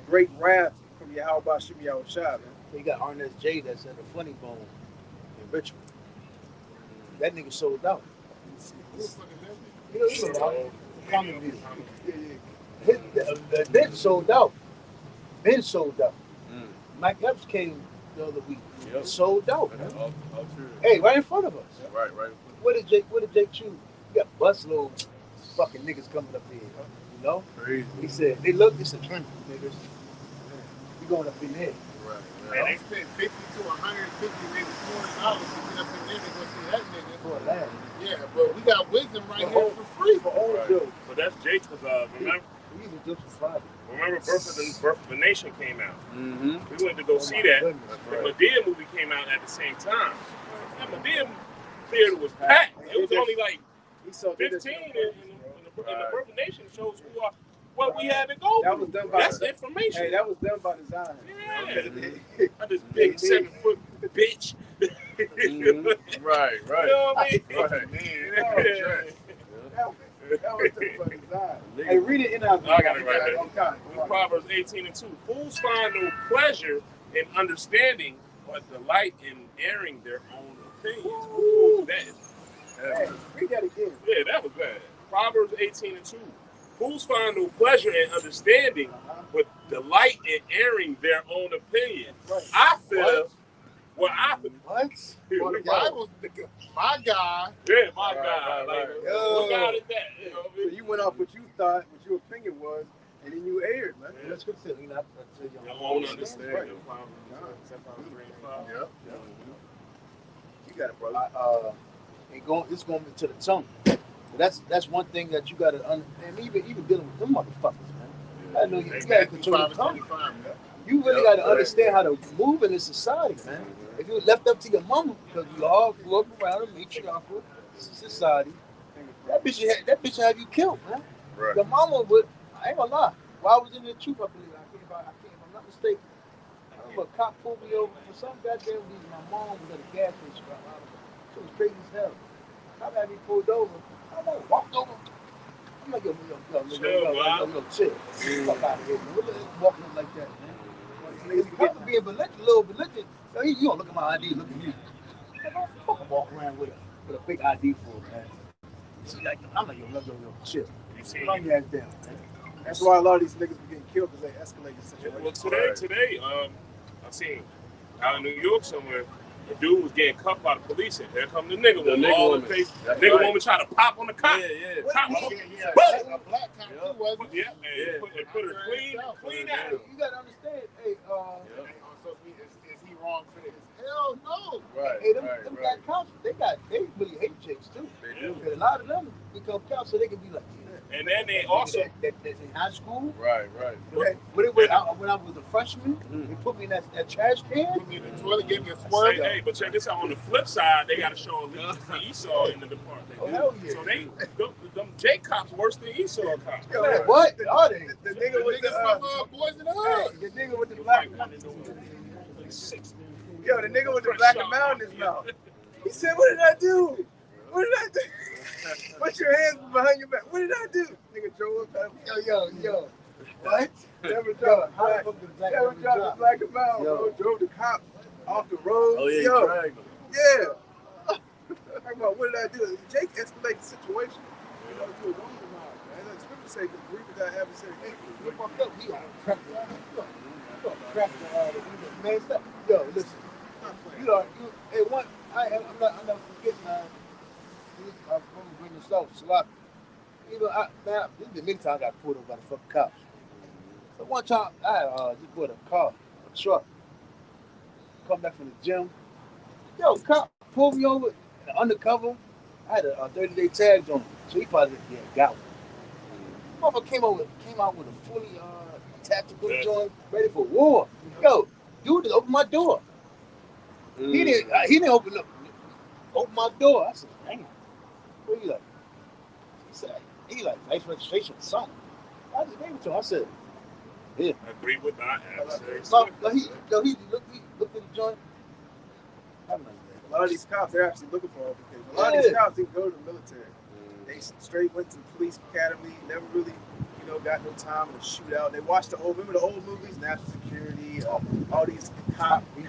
great wrath from Yahweh Shimmy Yahushua, man. You got Ernest J that's at the Funny Bone in Richmond. That nigga sold out. Who the fuck is that nigga? You know, common music. The Ben sold out. Ben sold out. Mike Epps came the other week. Yep. Sold out. Man. All true. Hey, right in front of us. Right. What did Jake choose? You got busload fucking niggas coming up here. You know? Crazy. He said, they look, it's a trend, niggas. You going up in there. Right. And they spent 50 to 150, maybe $200 to get up in there to go see that nigga. For a laugh. Yeah, but we got wisdom right here for free. For all Right. jokes. But that's Jake, because We even just for Friday. remember Birth of the Nation came out. Mm-hmm. We went to go see that. Goodness. The Medea movie came out at the same time. That Medea theater was packed. It was only like He sold 15 in the Birth of the Nation shows what we had to go That through. was done by That's information. Hey, that was done by design. Yeah. I'm this big 7-foot bitch. Right. You know what I mean? Right. Yeah. That was done by design. Hey, read it in our. I got it right there. Okay. Proverbs 18:2. Fools find no pleasure in understanding, but delight in airing their own opinions. Ooh, that is. Hey, read that again. Yeah, that was bad. Proverbs 18:2. Fools find no pleasure in understanding, but delight in airing their own opinions. Right. I feel. What I feel. What? Well, the Bible's my God. Yeah, my God. right. Like, what God is that? You know what I So mean? you went off what you thought, what your opinion was, and then you aired, man. Let's consider. You know, Your own understanding. Right. Proverbs 3 and 5. Yep. You got it, brother. It's going to the tongue. But that's one thing that you got to understand. Even dealing with them motherfuckers, man. I know you got to control your tongue. You really got to understand how to move in this society, man. If you left up to your mama, because we all grew up around a matriarchal society, that bitch have you killed, man. Right. Your mama would. I ain't gonna lie. While I was in the truth, I believe. If I'm not mistaken, I remember a cop pulled me over for some goddamn reason. My mom was at a gas station. It was crazy as hell. Cop had me pulled over. I walked over. I'm like, yo, chill. Fuck out of here, man. What the walking up like that, man? It's probably being belligerent, a little belligerent. So you don't look at my ID, look at me. Don't fucking walk around with a big ID for it, man. See, like, I'm like, yo, chill. Calm your ass down, man. That's why a lot of these niggas be getting killed because they escalate the situation. Well, today, I seen out in New York somewhere, the dude was getting cuffed by the police, and here come the nigga woman, all in the face. Nigga woman trying to pop on the cop. Yeah. Cop, A black cop too, wasn't it? yeah, and put her clean out. You gotta understand, hey, So is he wrong for this? Hell no. Right. hey, them black cops, they really hate chicks too. They do. A lot of them become cops so they can be like, And then they also, that's in high school. Right. When I was a freshman, they put me in that trash can. Put me in the toilet, gave me a swerve. hey, but check this out. On the flip side, they got to show allegiance to Esau in the department. Oh, hell yeah. So them J cops worse than Esau cops. Yo, Man, what are they? The nigga with Niggas the from Boys in the Hood. the nigga with the black yo, the nigga with the black amount in his mouth. He said, "What did I do? What did I do? Put your hands behind your back. What did I do?" Nigga drove up. Yo. What? Never dropped the black amount, bro. Drove the cop off the road. Oh yeah, Yo, you dragged him. yeah. Talking about what did I do? Jake escalated the situation. You know, to a woman of mine, man. Like scripture say, the believer that have a certain You fucked up. He on crap. Man, stop. Yo, listen. Hey, one. I'm not forgetting. I'm gonna bring this up. Salaki. You know, this is the many times I got pulled over by the fucking cops. But one time, I just bought a truck. Come back from the gym. Yo, cop pulled me over undercover. I had a 30-day tag on him, so he probably got one. Motherfucker came out with a fully tactical joint, ready for war. Yo, dude just opened my door. He didn't open my door. I said, damn. What you like? He like nice registration or something. I just gave it to him. I said, yeah. Agree with that. So he looked at the joint. I'm like, A lot of these cops, they're actually looking for education. A lot of these cops didn't go to the military. They straight went to the police academy, never really, you know, got no time to shoot out. They watch remember the old movies, National Security, all these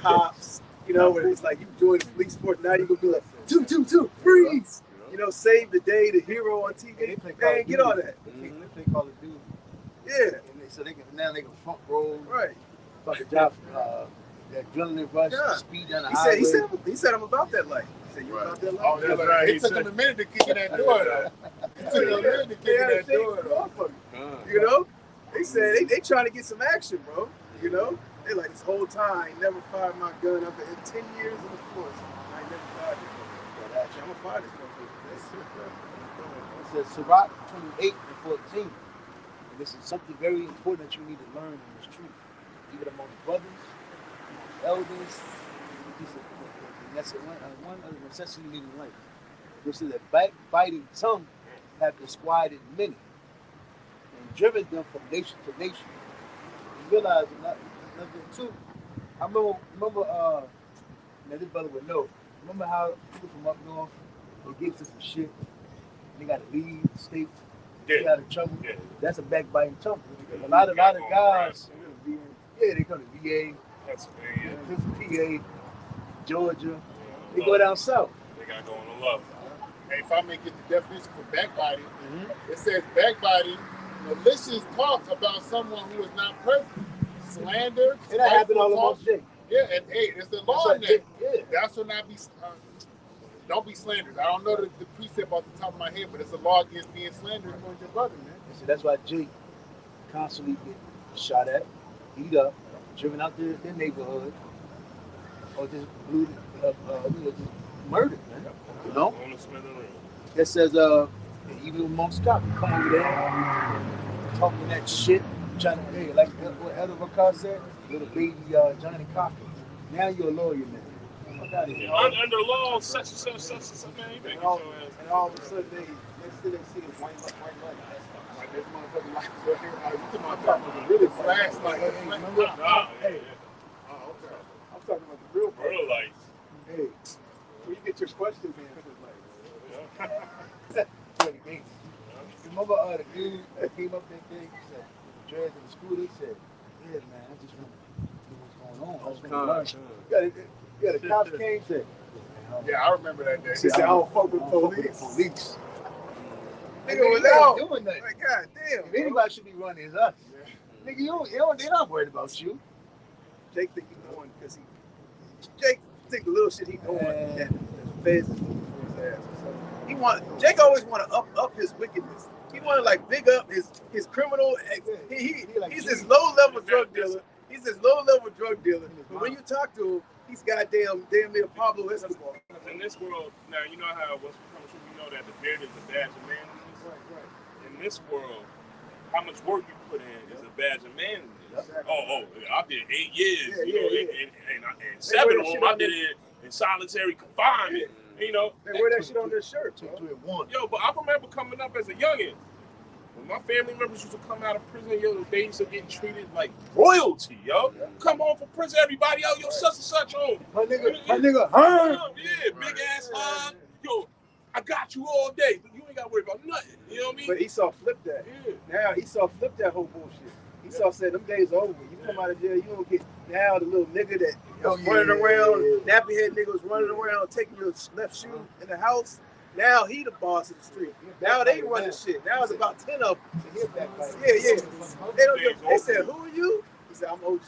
cops, you know, where it's like you join the police force, now you're gonna be like, two, freeze! You know, save the day, the hero on TV. Man, get all that. They Call of Duty. Yeah. So they can front roll. Right. Fucking job. That adrenaline rush, speed down the highway. He said I'm about that life. He said you about that life. Oh, that's right. It took him a minute to kick in that door, though. It took him a minute to kick in that door, though. You know? They said they trying to get some action, bro. You know? They like this whole time, I ain't never fired my gun up in 10 years in the force. I ain't never fired it. But actually, I'm gonna fire this motherfucker. It says Sirach 28 and 14. And this is something very important that you need to learn in this truth. Even among brothers, elders, that's one of the necessity you need in life. This is a backbiting tongue have disquieted many and driven them from nation to nation. You realize another too. I remember now this brother would know. Remember how people from up north they get to some shit, they gotta leave the state, get out of trouble. Yeah. That's a backbiting tongue. A lot of guys, they come to VA, PA, Georgia. They go down south. They gotta go on the love. And if I may get the definition for backbiting, it says backbiting, malicious talk about someone who is not present. Slander. And that happened all the day. Yeah, and hey, it's a law in that. Yeah. Thou shalt not be, don't be slanderous. I don't know the precept off the top of my head, but it's a law against being slanderous towards your brother, man. So that's why Jake constantly get shot at, beat up, driven out their neighborhood, or just just murdered, man. You know? That says, even amongst cops, come over there, talking that shit, trying to, hey, like what Elder Bakar said, little baby Johnny Cocker. Now you're a lawyer, man. Fuck out of here. Under law, such and such, man. And all of a sudden, next thing they see is white light. Like this motherfucking light right here. I'm talking about the really flashlight. Hey. Oh, okay. I'm talking about the real lights. Hey, when you get your questions answered, like. Remember the dude that came up that day, he said, dreads in the school, he said, yeah, man, I just want to know what's going on. I just want to learn. Yeah, the cops came and said, yeah, I remember that day. She said, I don't fuck with police. Nigga was out doing nothing. Like, God damn. If anybody should be running, it's us. Yeah. Nigga, they're not worried about you. Jake think he's doing because Jake think the little shit he doing that the feds is looking for his ass. So Jake always want to up his wickedness. He want to like big up his criminal. He's this low level drug dealer. He's this low level drug dealer. But when you talk to him, he's damn near Pablo Escobar. In this world, now you know how what's becoming true. We know that the beard is a badge of manliness. Right. In this world, how much work you put in is a badge of manliness. Oh, I did 8 years, and 7 of them I did it in solitary confinement. You know, they wear that shit on their shirt. Yo, but I remember coming up as a youngin'. When my family members used to come out of prison, yo, they used to get treated like royalty, yo. Come home from prison, everybody, yo, such and such home. My nigga, huh? Yeah, big ass hug. Yo, I got you all day. You ain't got to worry about nothing. You know what I mean? But Esau flipped that. Yeah. Now Esau flipped that whole bullshit. Esau said, them days are over. You come out of jail, you don't get now the little nigga that running around, nappy head nigga was running around, taking your left shoe in the house. Now he the boss of the street. Now they run the shit. Now it's about 10 of them. Yeah. They said, who are you? He said, I'm OG.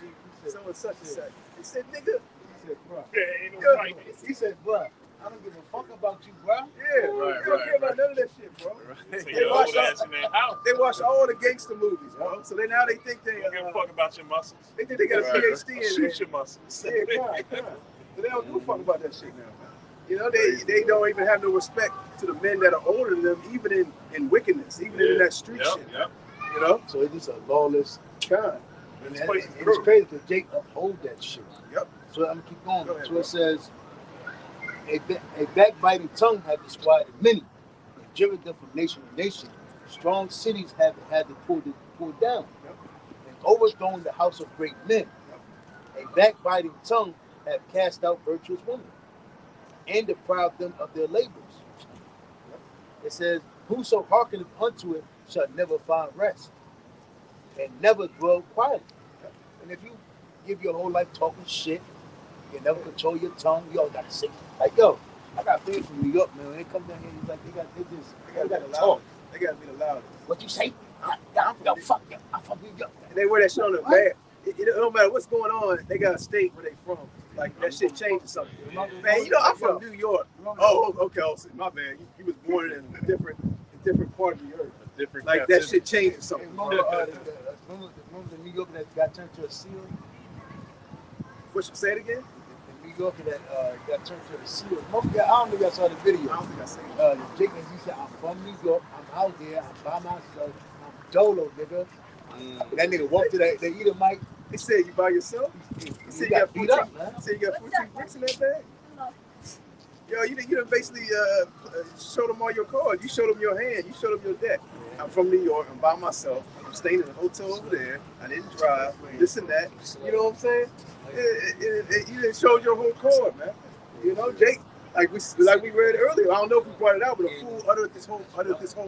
So and such and such. He said, nigga. He said, bro. Ain't no fight. He said, bro, I don't give a fuck about you, bro. Yeah, you don't care about none of that shit, bro. They watch all the gangster movies, bro. So now they think they don't give a fuck about your muscles. They think they got a PhD in it. Shoot your muscles. Yeah, come on. So they don't give a fuck about that shit now. You know, they don't even have no respect to the men that are older than them, even in wickedness, even in that street shit. Yep. You know? So it's just a lawless kind. And it's crazy because Jake uphold that shit. Yep. So I'm going to keep going. So it says, a backbiting tongue have disquieted many and driven them from nation to nation. Strong cities have had to pull down and overthrown the house of great men. A backbiting tongue have cast out virtuous women and deprived them of their labors. It says, whoso hearkeneth unto it shall never find rest. and never dwell quietly. And if you give your whole life talking shit, you never control your tongue. You all gotta say, like, yo, I got friends from New York, man. When they come down here, it's like they gotta talk. They gotta be the loudest. What you say? Yo, fuck you. I'm from New York. And they wear that shit on the bag. It don't matter what's going on. They got a state where they from. Like that shit changes something. Man, you know I'm from New York. Oh, okay. My bad. You was born in a different part of the earth. A different Like that shit changes something. Remember the New Yorker that got turned to a seal? What you say it again? The New Yorker that got turned to a seal. I don't think I saw the video. I don't think I seen it. Jake, he said, I'm from New York. I'm out there. I'm by myself. I'm dolo, nigga. That nigga walked to that Edomite. He said you by yourself? He said you got beat up, man. He said you got 14 bricks in that bag? Yo, you done basically showed them all your cards. You showed them your hand. You showed them your deck. I'm from New York. I'm by myself. I'm staying in a hotel over there. I didn't drive. This and that. You know what I'm saying? You didn't show your whole card, man. You know, Jake, like we read earlier. I don't know if we brought it out, but a fool uttered this whole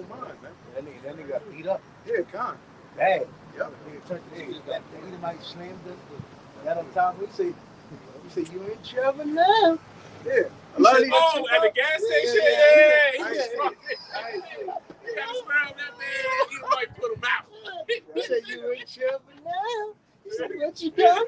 mind, man. That nigga got beat up. Yeah, kind. Bad. Yep. That Edomite slammed that on top. We say you in trouble now. Yeah. A lot of these at the gas station? I He ain't was see fucking. it. You gotta smile that man. You might put him out. He said you in trouble now. He said, what you done?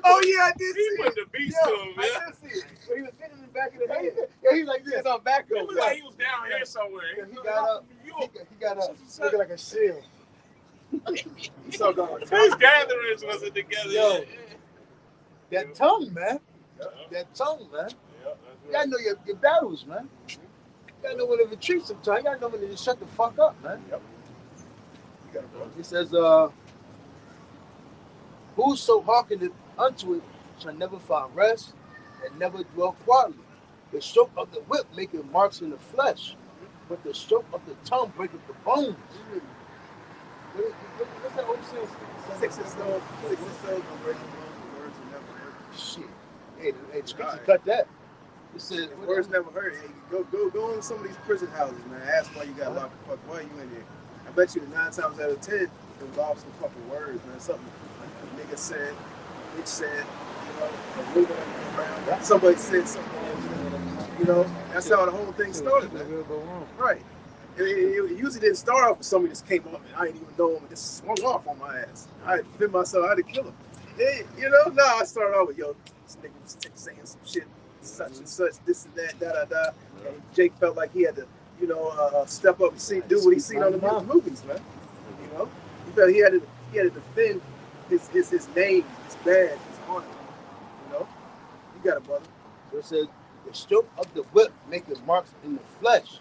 Oh yeah, I did He see put it. the beast Yo, to him, man. I did see it. But he was hitting in the back of the head. Yeah, he's like this. It's on back It of was him. like he was down here somewhere. He got up. He got up looking like a seal. So going. His gatherings wasn't together. Yo. That tongue, man. Yeah. That tongue, man. Yeah, You gotta know your battles, man. You gotta know when to retreat sometimes. You gotta know when to just shut the fuck up, man. Yep. You got it, bro. He says, whoso hearkeneth unto it shall never find rest and never dwell quietly. The stroke of the whip maketh marks in the flesh, but the stroke of the tongue breaketh the bones. What's that old saying? Six and stone, no breaking words will never hurt. Shit. Hey, the scripture cut that. It says, Words never hurt. Hey, go in some of these prison houses, man. Ask why you got locked the fuck. Why are you in here? I bet you 9 times out of 10 it involves some fucking words, man. Something like a nigga said, bitch said, you know, a nigga around. Somebody said something. You know, that's how the whole thing started, man. Right. It usually didn't start off with somebody that came up and I didn't even know him and just swung off on my ass. I had to defend myself. I had to kill him. Then, you know, no, I started off with, yo, this nigga was saying some shit, such and such, this and that, da da da. And Jake felt like he had to, you know, step up and do what he seen on the movies, man. You know, he felt he had to defend his name, his badge, his honor. You know, you got it, brother. So it says, the stroke of the whip maketh marks in the flesh,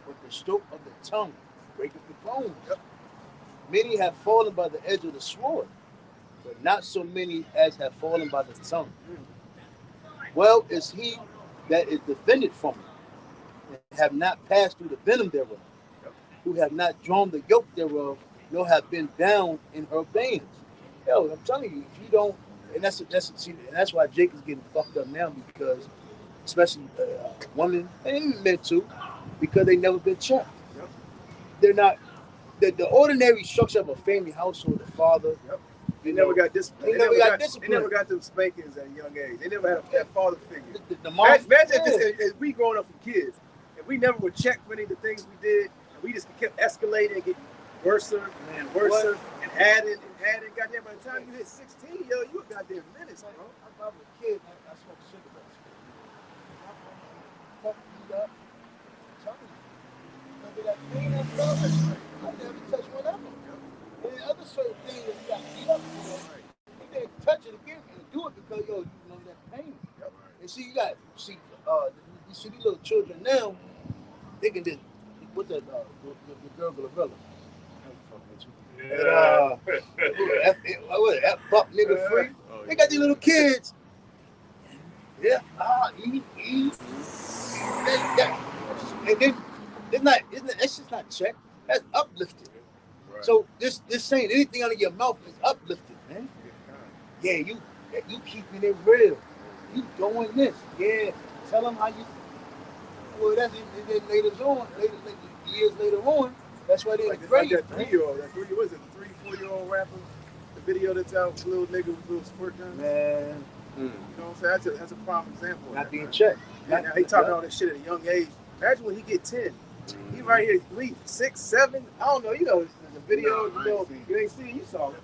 but the stroke of the tongue breaketh the bones. Yep. Many have fallen by the edge of the sword, but not so many as have fallen by the tongue. Well is he that is defended from it, and have not passed through the venom thereof, who have not drawn the yoke thereof, nor have been bound in her bands. Yo, I'm telling you, if you don't, and that's why Jake is getting fucked up now, because especially women and men too, because they never been checked. Yep. They're not the ordinary structure of a family household. The father, Yep. They never got discipline. They never got discipline. They never got them spankings at a young age. They never had that father figure. the mom. Imagine as we growing up from kids, if we never were checked for any of the things we did, and we just kept escalating and getting worse and worse and adding. Goddamn, by the time you hit 16, yo, you a goddamn menace, bro. I was a kid. I smoked cigarettes. Fuck you up. I'm telling you. Remember that thing I felt? I never touched one of them. And the other certain thing that you got beat up for, you didn't touch it again and do it because you know that pain. And see, you see these little children now, they can just put that the girl gorilla. Yeah. That buck nigga free. They got these little kids. Yeah, eat. And then it's just not checked. That's uplifted. Right. So this saying anything out of your mouth is uplifted, man. Yeah, you keeping it real. You doing this. Yeah, tell them how you. Well, that's then years later on. That's why they're Like afraid. that 3-year-old, that 4-year-old rapper, the video that's out with the little nigga with little squirt gun. Man, You know what I'm saying? That's a prime example. of not that, being man. checked. Yeah, now he talking all this shit at a young age. Imagine when he get 10. He right here, 3, 6, 7. I don't know. You know the video. No, I you know, ain't seen it. you ain't seen it. You saw it.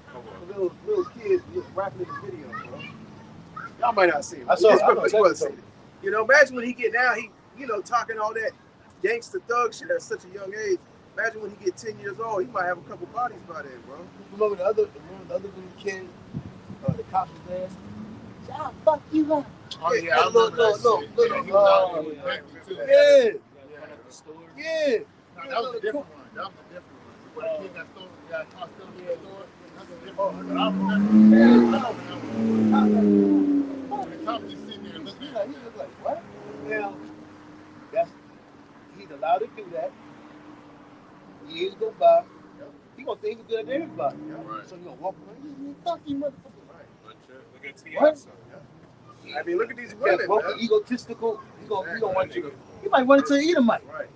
The little kid rapping in the video, bro. Y'all might not see it. I saw it. I know But you wasn't seen it. You know, imagine when he get now. He, you know, talking all that gangster thug shit at such a young age. Imagine when he get 10 years old. He might have a couple bodies by then, bro. Remember the other little kid, the cops was there? I'll fuck you up. Oh yeah, I look, remember that look, shit. look, Yeah, he was out there with yeah. Becky, too. Yeah, One at the store. yeah. No, that was a different one. That was a different one. Where the kid got stolen, got caught stealing from the store. That's a different one. But I remember. I remember that one. The cop just sitting there looking at He look like what? Now, he's allowed to do that. Years go by. He gonna think he's good at everybody. Right. So he gonna walk around. Fuck you, motherfucker. Look at T.I. What? son. I mean, look at these That women, broken, man. egotistical. He gonna want you. He might run into the Edomite. Right.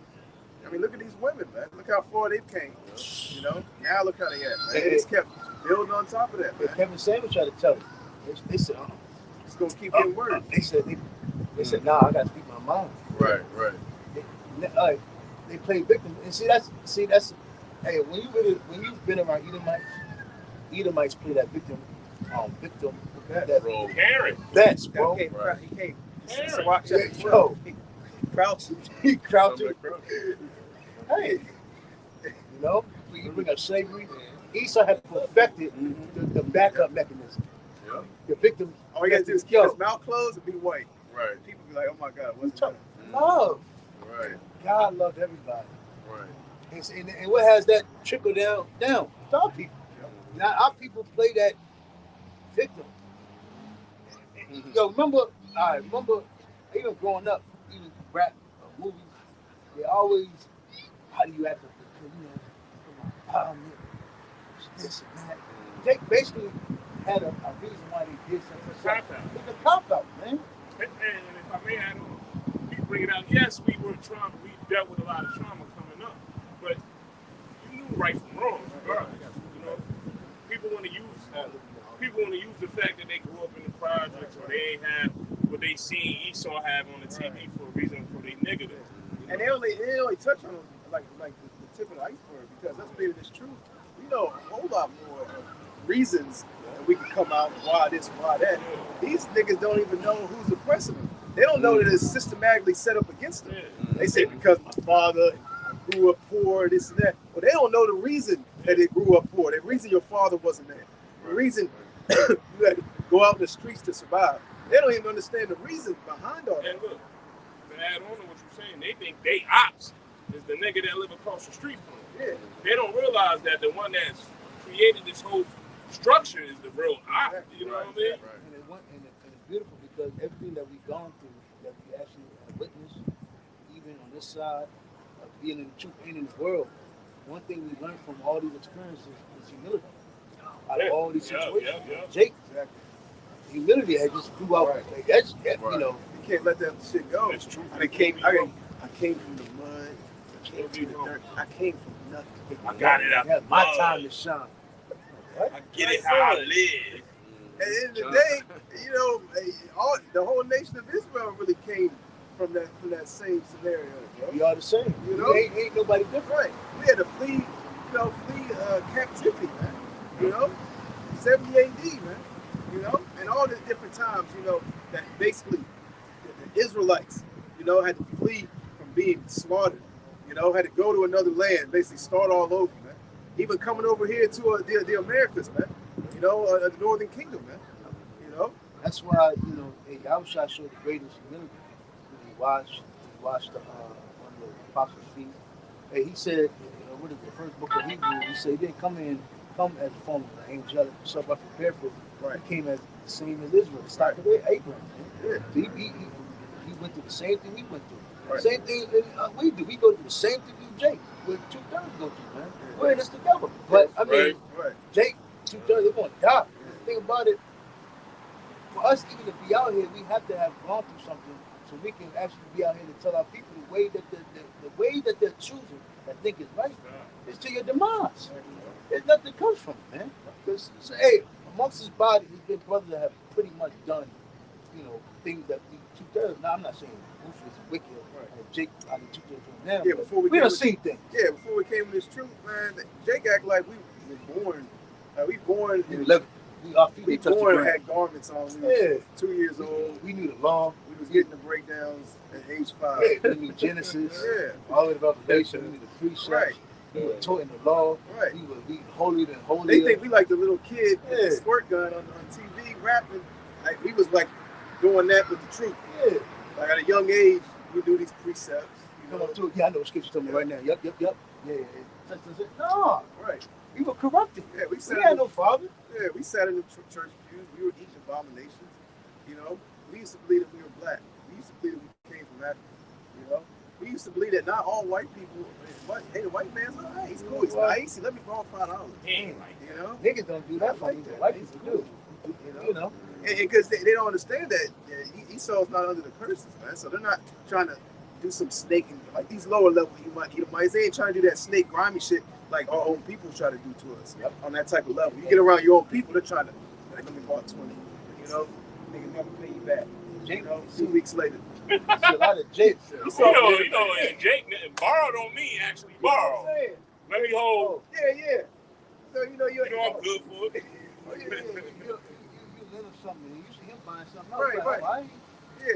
I mean, look at these women, man. Look how far they've came. You know. Now look how they at, man. They just kept building on top of that, man. Kevin Samuels tried to tell him. They said, It's gonna keep getting worse. They said, nah, I gotta speak my mind. Right. They play victim, and see that's hey, when you've been around Edomites play that victim that Bro, Karen. best, bro. He came. Karen. So watch Yeah, that. yo. Crouch. He crouching. Hey, you know, you bring up slavery. Esau had perfected the backup mechanism. Yeah. The victim. All you gotta do is keep his mouth closed and be white. Right. People be like, oh my God, what's Talk- that? Love. Right. God loved everybody. Right. And what has that trickle down to our people? Now our people play that victim. Yo, remember even growing up, even rap movies, they always, how do you act with this and that. They basically had a reason why they did something. Cop-out. It's a cop-out, man. And if I may add on, you bring it out. Yes, we dealt with a lot of trauma coming up, but you knew right from wrong, regardless. You know, people want to use the fact that they grew up in the projects or they ain't have what they seen Esau have on the TV for a reason for they nigga there. And they only touch on like the tip of the iceberg, because let's be this truth. We know a whole lot more reasons that we can come out why this, why that. These niggas don't even know who's oppressing them. They don't know that it's systematically set up against them. They say because my father grew up poor, this and that. Well, they don't know the reason that they grew up poor. The reason your father wasn't there. The reason you had to go out in the streets to survive. They don't even understand the reason behind all that. And look, to add on to what you're saying, they think they ops is the nigga that live across the street from them. Yeah. They don't realize that the one that's created this whole structure is the real op. You know what I mean? And it's beautiful because everything that we've gone through, that we actually have witnessed, even on this side of being in the truth and in the world, one thing we learned from all these experiences is humility. Out of all these situations, Jake, humility had just flew out. Right. Like that's you know. You can't let that shit go. It's true. I came from the mud. I came from the dirt. I came from nothing. I got it out. Yeah, my time to shine. I get it how I live. At the end of the day, you know, the whole nation of Israel really came from that same scenario, bro. We are the same. You know? Ain't nobody different. Right. We had to flee captivity, man. You know, 70 AD, man. You know, and all the different times, you know, that basically the Israelites, you know, had to flee from being slaughtered. You know, had to go to another land, basically start all over, man. Even coming over here to the Americas, man. You know, the Northern Kingdom, man. You know. That's why, you know, Yahushua showed the greatest humility when he washed one of the apostles' feet. Hey, he said, what is the first book of Hebrews? He said he didn't come as a form of an angelic, so I prepared for it. Right. He came as the same as Israel. Started with Abraham. Yeah. So he went through the same thing we went through. Right. Same thing we do. We go through the same thing you, Jake. What 2/3 go through, man. We're in this together. But I mean, Right. Jake, 2/3, they're going to die. The thing about it, for us even to be out here, we have to have gone through something so we can actually be out here to tell our people the way that they're choosing, that think is right. It's body, his big brothers have pretty much done, you know, things that we 2/3. Now I'm not saying Rufus is wicked or Jake out of 2/3 from them. Yeah, before we we came done with- seen things. Yeah, before we came to this truth, man, Jake act like we were born. We born. We lived. Our feet We touched the born ground. had garments on. We Yeah. was 2 years old. We knew the law. We was getting the breakdowns at age 5. We knew Genesis. Yeah. All of the Revelation. We knew the precepts. Right. We were taught in the law. Right. We were holier than holier. They think we like the little kid with Yeah. the squirt gun on TV rapping. Like we was like doing that with the truth. Yeah. Like at a young age, we do these precepts. You Come know, on, too. Yeah, I know what scripture you're talking about right now. Yep. Yeah, yeah. Such and such. No, right? we were corrupted. Yeah, we We sat. had in, no father. yeah, we sat in the church pews. We were eating abominations. You know, we used to believe that we were black. We used to believe that we came from Africa. You know, we used to believe that not all white people. Hey, the white man's all right. He's cool. He's nice. Let me borrow $5. He ain't like You know. Niggas don't do that for me. but White people do. You know. And because they don't understand that Esau's not under the curses, man. So they're not trying to do some snaking like these lower level Edomites. They ain't trying to do that snake grimy shit like our own people try to do to us on that type of level. You get around your own people, they're trying to like, let me borrow 20. You know, nigga never pay you back. You know, 2 weeks later. See a lot of jakes. you know, and Jake borrowed on me actually borrowed. Let me hold. Yeah. So you know You know I'm good for it. Oh, yeah. You little something. You see him buying something else. Right. Why? Yeah.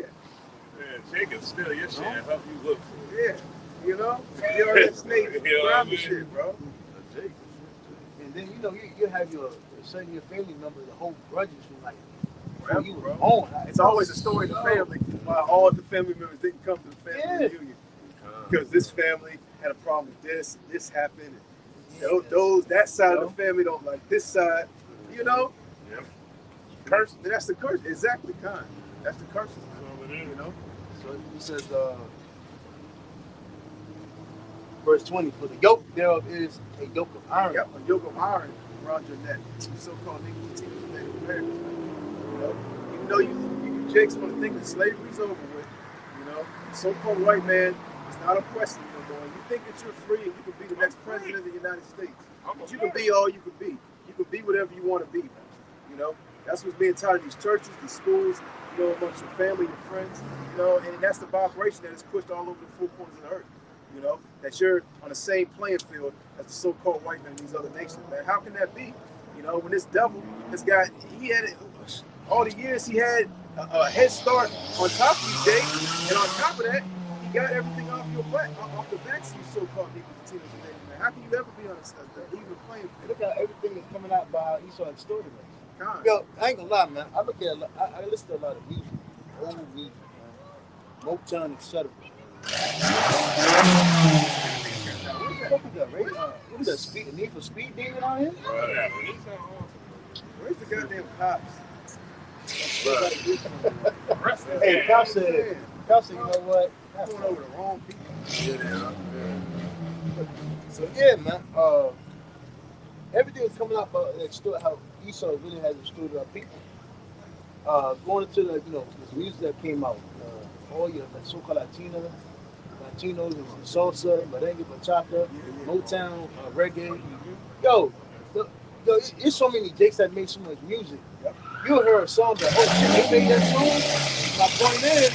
Man, Jake can steal your shit and help you look for it. Yeah. You know, you're that snake You know what I grimy mean? shit, bro. And then you know you have your certain your family members that hold grudges from like Forever, you bro. were born. It's always a story in the family why all the family members didn't come to the family reunion. Because this family had a problem with this happened. And that side of the family don't like this side. You know? Yep. Curse. That's the curse. Exactly, kind. That's the curses, man. You know? So he says, verse 20, for the yoke thereof is a yoke of iron. Yep, a yoke of iron around your neck. So-called Negroes, Native Americans. You know? Even though you Jakes want to think that slavery's over with, you know, so-called white man is not oppressing you no more. You think that you're free and you can be the next president of the United States. But you can be all you can be. You can be whatever you want to be, man. You know? That's what's being taught in these churches, these schools, you know, amongst your family, your friends, you know, and that's the vibration that is pushed all over the four corners of the earth. You know, that you're on the same playing field as the so-called white man in these other nations, man. How can that be? You know, when this devil, this guy, he had all the years he had a head start on top of you, Jake, and on top of that, he got everything off your back, off the backs of you so-called Negroes, Latinos, and Native Americans. How can you ever be on a even playing field? Look how everything is coming out by how Esau and story. God. Yo, I ain't gonna lie, man. I look at I listen to a lot of music, old music, man. Motown, etc. What is that? Speed, need for speed demon on here? Where's the goddamn cops? Hey, Cal said, you know what? I'm going over the wrong people. So yeah, man. Everything is coming out about how Esau really has extorted our people. Going into the this music that came out, all your so-called Latinos and salsa, merengue, bachata, Motown, reggae. Yo, it's so many Jakes that made so much music. You'll hear a song that, oh shit, they made that song. My point is,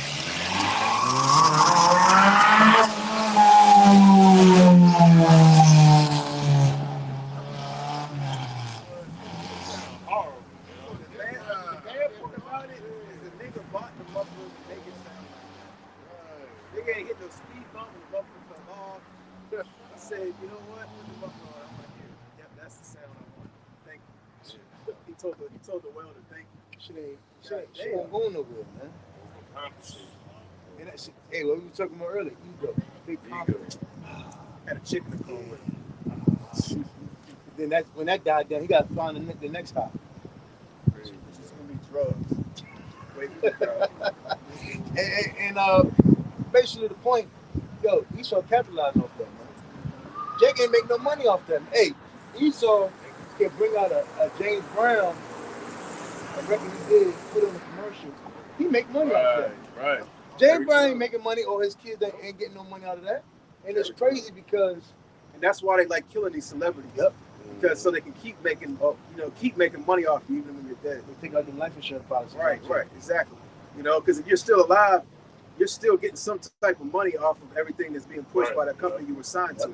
Ain't hit no speed bump and the muffler fell off. I said, you know what? Put the muffler on. I'm like, yep, that's the sound I want. Thank you. He told the welder, thank you. she ain't going nowhere, man. And that shit, hey, what we were talking about earlier, ego, big confidence. Had a chick in the car with him. Then when that died down, he got to find the next hop. It's just gonna be drugs. Wait for the drugs. And basically the point, yo, Esau capitalized off that, man. Jake ain't make no money off that. Hey, Esau can bring out a James Brown, a record he did, put on a commercial. He make money off that. Right. James Brown ain't making money, or his kids ain't getting no money out of that. And it's crazy because And that's why they like killing these celebrities. Yep. because so they can keep making money off you even when you're dead. They take out the life insurance policy. Right, exactly. Because if you're still alive, you're still getting some type of money off of everything that's being pushed by the company you were signed to.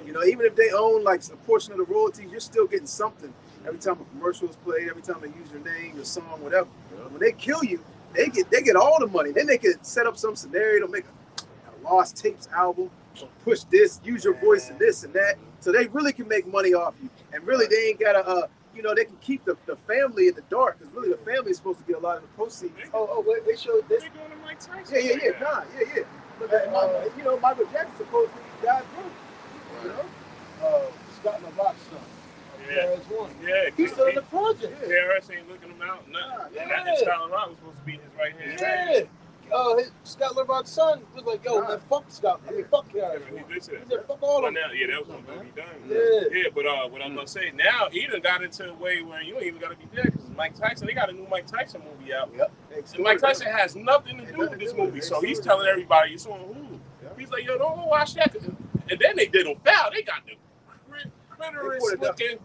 Even if they own like a portion of the royalties, you're still getting something every time a commercial is played, every time they use your name, your song, whatever. When they kill you, they get all the money. Then they can set up some scenario to make a lost tapes album, or push this, use your voice and this and that. So they really can make money off you. And really they ain't gotta they can keep the family in the dark, because really the family is supposed to get a lot of the proceeds. Wait, they showed this. They going to Mike Tyson. Yeah. Look, Michael Jackson supposedly died broke. Scott LaRock's son. KRS-One. Yeah, He's still in the project. KRS ain't looking him out. Nothing. And Scott LaRock was supposed to be his right hand. Yeah. Scott LaRock's son was like, yo, man, fuck Scott. Fuck KRS-One. He said, fuck all of them. That was going to be done. Yeah, but what I'm going to say, now he done got into a way where you ain't even got to be there, because Mike Tyson, they got a new Mike Tyson movie out. Yep. And Mike Tyson has nothing to do with this movie, so he's telling everybody it's on Hulu. He's like, yo, don't go watch that. And then they did him foul. They got the clitoris looking.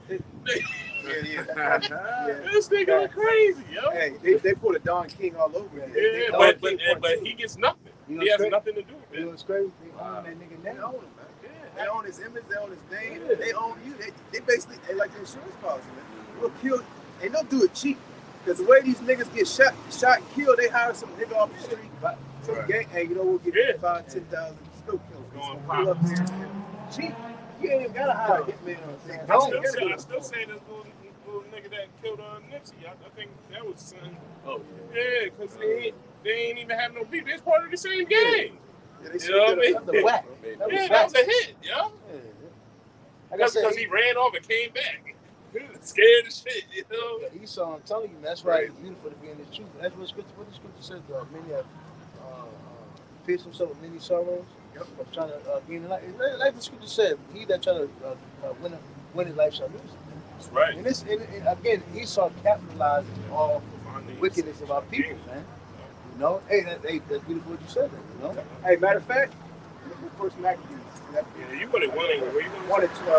This nigga look crazy, yo. Hey, they put a Don King all over it. Yeah, but he gets nothing. He has nothing to do with it. You know what's crazy? They own that nigga They now. own him, man. They own his image, they own his name, they own you. They basically, they like the insurance policy, man. We'll kill, and they'll do it cheap. Because the way these niggas get shot and killed, they hire some nigga off the street, some gang, hey, we'll give you 5,000, 10,000, still kill him. Cheap. You ain't even gotta hire a hitman or I still say this little nigga that killed Nipsey. I think that was son. Oh yeah, because they ain't even have no beef. They're part of the same gang. Yeah, you know what I mean? The whack. That was a hit, yo. Because he ran off and came back. Scared as shit, you know. Esau, I'm telling you, that's why it's beautiful to be in the truth. That's what the scripture says. Many have pierced himself with many sorrows. Of trying to gain life. Like the scripture said, he that try to win his life shall lose it. That's right. And again, Esau capitalized all the wickedness of our people, man. Hey, that's beautiful what you said, man. Hey, matter of fact, look at the first Maccabees. Yeah, you wanted one anyway. One and 20.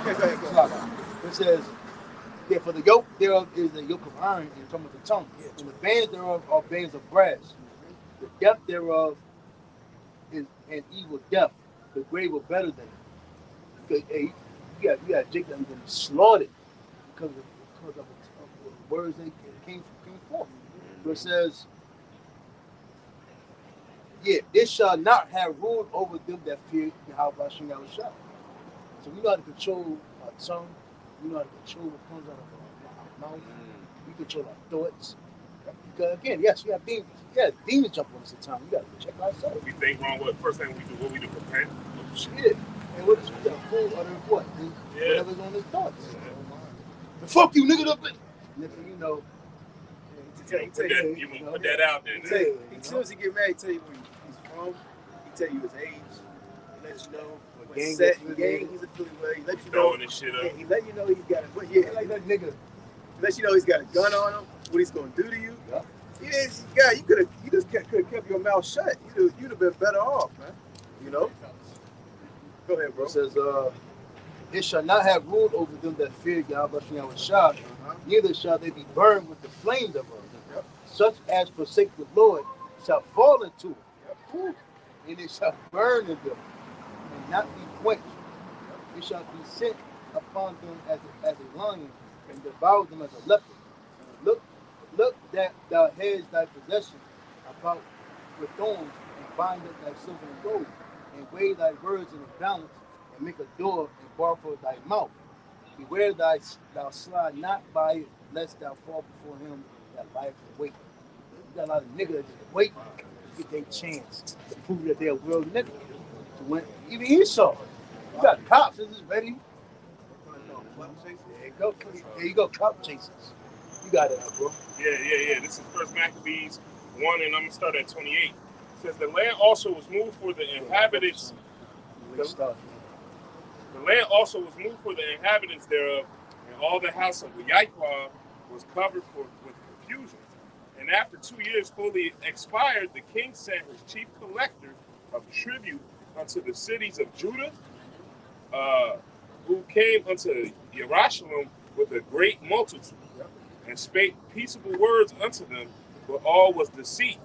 Okay, go ahead. It says, for the yoke thereof is a yoke of iron in terms of the tongue, and the bands thereof are bands of brass. The death thereof is an evil death. The grave was better than it. Because you got Jacob who been slaughtered because of the words that came forth. So it says, this shall not have ruled over them that fear Yahweh Hashem Yahushua. So we know how to control our tongue. We know how to control what comes out of our mouth. We control our thoughts. Because again, yes, we have demons. Yeah, demons jump on us at times. We got to check ourselves. We think wrong. First thing we do, what we do, repent. Yeah. And what is we full of the what? Whatever's on his thoughts. Fuck you, nigga. Next thing you know, you put that out there. As soon as he get married, he tell you where he's from. He tell you his age. He let you know what gang he's affiliated. He let you know. Throwing this shit up. He let you know he's got like that nigga. He let you know he's got a gun on him. What he's gonna do to you? Yeah. You just could have kept your mouth shut. You'd have been better off, man. Go ahead, bro. It says, it shall not have ruled over them that fear Yahweh Yahushua, neither shall they be burned with the flame thereof. Such as forsake the Lord shall fall into it, and it shall burn in them, and not be quenched. It shall be sent upon them as a lion, and devour them as a leopard. Look that thou hast thy possession about with thorns, and bind up thy silver and gold, and weigh thy words in a balance, and make a door and bar for thy mouth. Beware thou slide not by it, lest thou fall before him that lieth in wait. You got a lot of niggas that just wait to get their chance to prove that they're a real nigga. To win. Even Esau. You got cops that is ready. There you go, cop chasers. You got it, bro. Yeah. This is First Maccabees 1, and I'm gonna start at 28. It says the land also was moved for the inhabitants. The land also was moved for the inhabitants thereof, and all the house of Yahweh was covered with confusion. And after 2 years fully expired, the king sent his chief collector of tribute unto the cities of Judah who came unto Jerusalem with a great multitude, and spake peaceable words unto them, but all was deceit.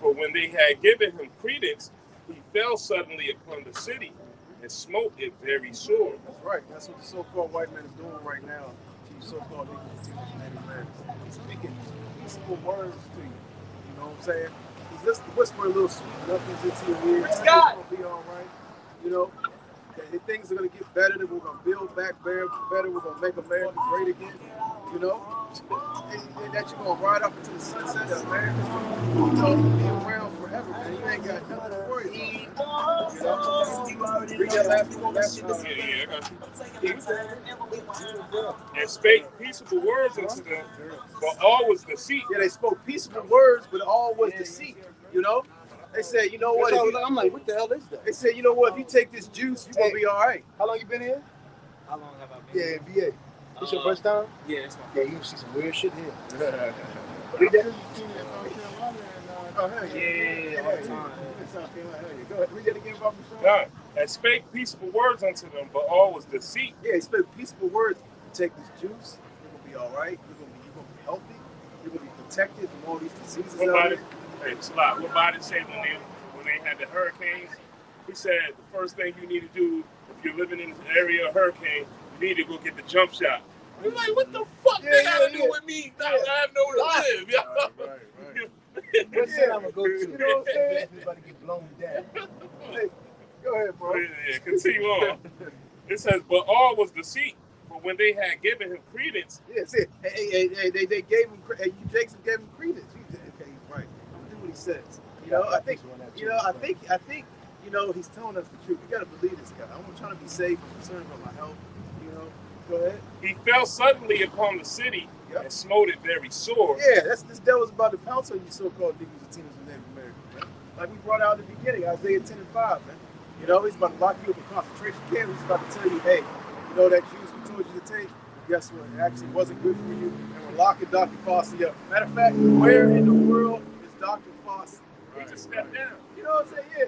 For when they had given him credence, he fell suddenly upon the city and smote it very sore. That's right. That's what the so-called white man is doing right now to you so-called Negroes and Native Americans. He's speaking peaceful words to you. You know what I'm saying? He's just whispering little sweet nothings into your ear. It's gonna be all right. You know, that things are gonna get better. That we're gonna build back better. We're gonna make America great again. You know, and that you're gonna ride up into the sunset. That America's gonna be around forever, man. You ain't got nothing to worry about. You know, read that last one. Yeah, I got you. And spake peaceable words unto them, but all was deceit. Yeah, they spoke peaceable words, but all was deceit. You know, they said, you know what? I'm like, what the hell is that? They said, you know what? If you take this juice, you're gonna be all right. How long you been here? How long have I been? Yeah, VA. This your first time? Yeah, it's my Yeah, you see some weird shit here. Read that. Oh, hell Yeah, all the time. Go ahead. Read that again, Bob. God, and spake peaceable words unto them, but all was deceit. Yeah, he spoke peaceful words. You take this juice, you're gonna be all right. You're gonna be healthy. You're gonna be protected from all these diseases. What about it? Hey, Slot, what about it say when they had the hurricanes? He said the first thing you need to do if you're living in this area of hurricane, you need to go get the jump shot. I'm like, what the fuck they gotta do with me? I have nowhere to live. Right. What city I'm gonna go to? You know what I'm saying? Everybody get blown down. Hey, go ahead, bro. Yeah, continue on. It says, but all was deceit. For when they had given him credence, Yeah, see, they gave him. Jackson gave him credence. Okay, right. Do what he says. You know, I think. You know, he's telling us the truth. We gotta believe this guy. I'm trying to be safe. I'm concerned about my health. You know, go ahead. he fell suddenly upon the city and smote it very sore. Yeah, this devil's about to pounce on you so-called Negroes, Latinos, and Native Americans, man. Like we brought out in the beginning, Isaiah 10 and 5, man. You know, he's about to lock you up in concentration camp. He's about to tell you, hey, you know that juice we told you to take? Guess what? It actually wasn't good for you. And we're locking Dr. Fossey up. Matter of fact, where in the world is Dr. Fossey? He just stepped down. You know what I'm saying? Yeah.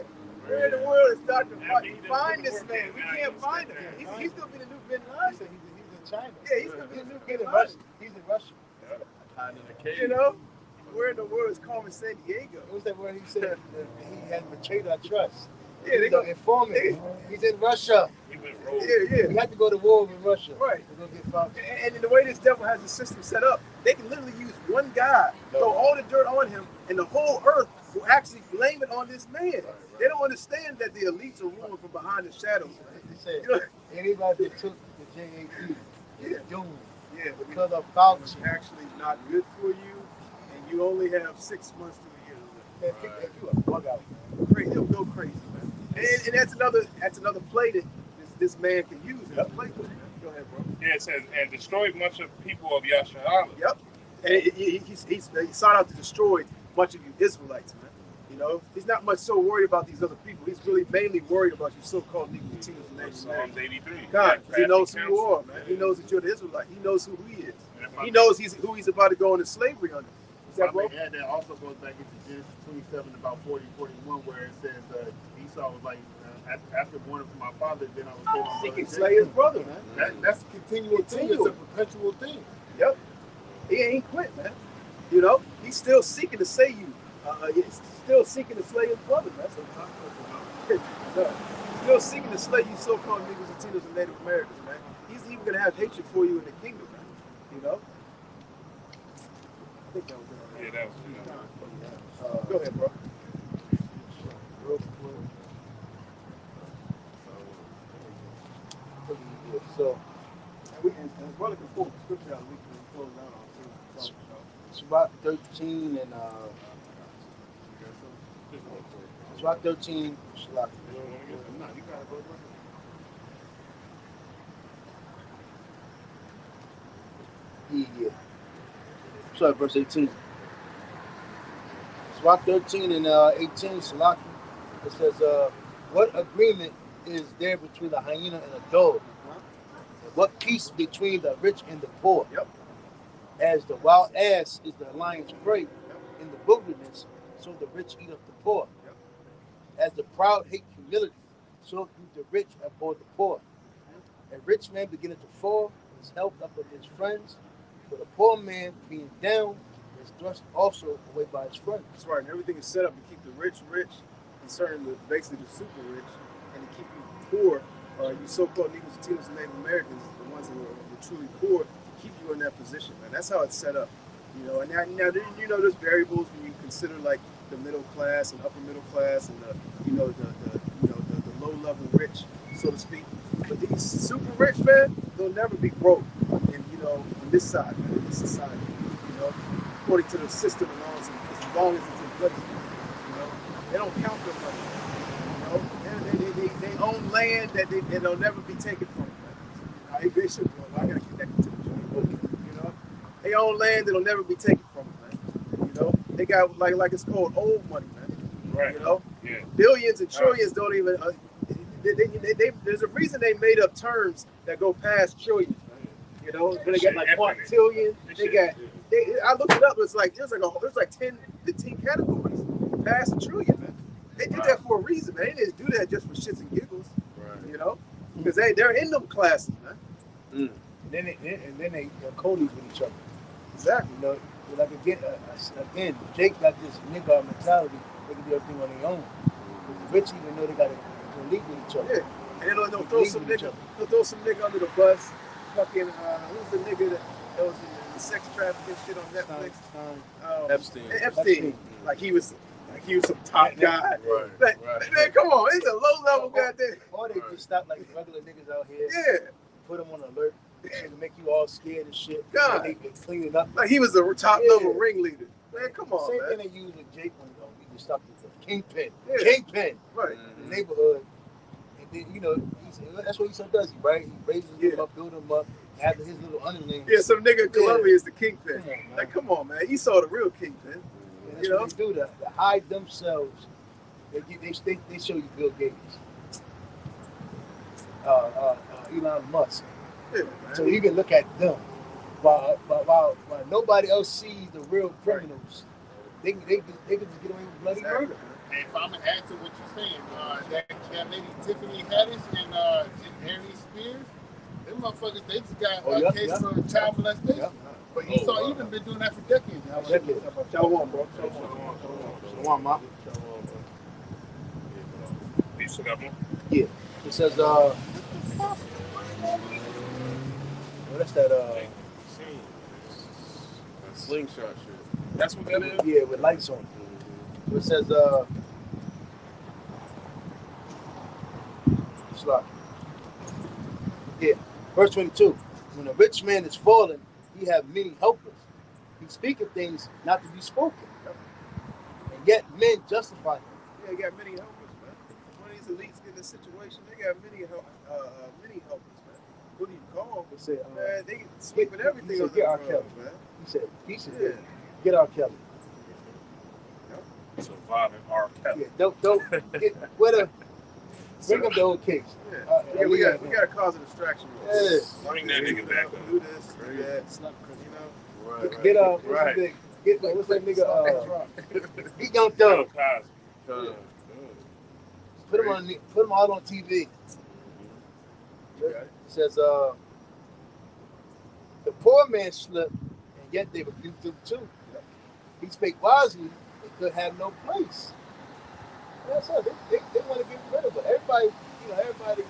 Where in the world is Dr. Fossey? Find this man. We can't find him. He's going to be the new Bin Laden. He's in China. Yeah, he's going to be the new Bin He's in Laden. Russia. He's in Russia. Hiding in a cave. You know? Where in the world is Carmen San Diego? What was that word he said? That he had betrayed our trust. Yeah, they He's go. an informant. He's in Russia. He went rogue. Yeah. We had to go to war with Russia. Right. We're gonna get found. And in the way this devil has the system set up, they can literally use one guy, throw all the dirt on him, and the whole earth will actually blame it on this man. They don't understand that the elites are ruling from behind the shadows. He said, You know? anybody that took the JAP is Yeah. doomed Yeah, because of thoughts. it's actually not good for you, and you only have 6 months to a year to live. Man, if you a bug out. Crazy, he'll go crazy, man. And that's another play that this man can use. That's play with, man. Go ahead, bro. Yeah, it says, and destroyed much of the people of Yasharala. Yep. And he sought out to destroy much of you Israelites, man. You know, he's not much so worried about these other people. He's really mainly worried about you so-called Negroes, Latinos, and Native Psalms Americans. 83. God, Yeah, he knows who crafty you are, counsel. man. He knows that you're the Israelite. He knows who he is. And if I He knows who he's about to go into slavery under. Is that bro? Yeah, that also goes back into Genesis 27, about 40, 41, where it says Esau was like, after born from my father, then I was born He from can slay his brother, man. That's a continual thing. It's a perpetual thing. Yep. He ain't quit, man. You know, he's still seeking to slay you. He's still seeking to slay his brother, man. Still seeking to slay you so-called Negroes, Latinos, and Native Americans, man. He's even going to have hatred for you in the kingdom, man. You know? I think that was it. Yeah, that was Go ahead, bro. Real quick. So, And brother can quote the scripture out, we can close out on too. it's about 13 and it's about 13. No, you gotta go. Yeah. Sorry, verse 18. It's about 13 and 18, Salaki. It says, what agreement is there between the hyena and the dog? What peace between the rich and the poor? Yep. As the wild ass is the lion's prey in the wilderness, so the rich eat up the poor. Yep. As the proud hate humility, so do the rich abhor the poor. A rich man beginneth to fall is helped up of his friends, but a poor man being down is thrust also away by his friends. That's right. And everything is set up to keep the rich rich, and certain basically the super rich, and to keep you poor, you so-called Negroes, Latinos, and Native Americans, the ones who are truly poor, to keep you in that position, man. That's how it's set up. You know, and now you know there's variables when you consider like the middle class and upper middle class and the low level rich, so to speak. But these super rich, man, they'll never be broke. And on this side, man, in this society, according to the system and laws, as long as it's in place, they don't count their money. They own land that'll never be taken from them. They should. I gotta connect it to the book. They own land that'll never be taken from them, man. They got like it's called old money, man. Right. Yeah. Billions and trillions don't even. There's a reason they made up terms that go past trillions, man. They got like quintillion. They got. I looked it up. There's like 10, 15 categories past a trillion, man. They did that for a reason, man. They didn't do that just for shits and giggles, right? Because they're in them classes, man. And then they colleagues with each other. Exactly. Like again, Jake got this nigga mentality. They can do everything on their own. But the rich even know they got to lead with each other. Yeah, and they'll throw some nigga under the bus. Fucking who's the nigga that was in the sex trafficking shit on Netflix? Epstein. Like he was some top guy. Right. Man, come on, it's a low level goddamn. Or they just stop like regular niggas out here. Yeah. Put them on alert. To make you all scared and shit. God. And they clean it up. Like he was the top level ringleader. Man, come on, Same man. thing they use with Jake when we just stopped the kingpin. Yeah. Kingpin. Right. In the neighborhood. And then, that's what he son does, right? He raises them up, build them up, have his little underlings. Yeah, some nigga in Colombia is the kingpin. Come on, man. He saw the real kingpin. That's what they do, to hide themselves. They show you Bill Gates. Elon Musk. Yeah, so you can look at them while nobody else sees the real criminals. They can just get away with bloody murder. And if I'm gonna add to what you're saying, that lady Tiffany Haddish and Harry Spears, them motherfuckers, they just got a case for child molestation. But Esau even been doing that for decades. Shalom, bro. Shalom, ma. You still got more? Yeah. It says, what's that? Slingshot shit. That's what that is? Yeah, with lights on. So it says, verse 22. When a rich man is fallen, he have many helpers. He speaketh things not to be spoken. And yet men justify him. Yeah, he got many helpers, man. When these elites get in this situation, they got many helpers, man. Who do you call? They say, man, they sweeping everything on get R. Kelly, man. He said, get R. Kelly. Surviving R. Kelly. Yeah, don't get bring up the old case. Yeah. We got to cause a distraction. Yeah. Bring that nigga back up. Do this, do that. Right. Get what's that nigga? He Young Thug. Put him out on TV. It says, the poor man slipped, and yet they rebuked him too. He spake wisely, they could have no place. That's all. They want to get rid of it. Everybody,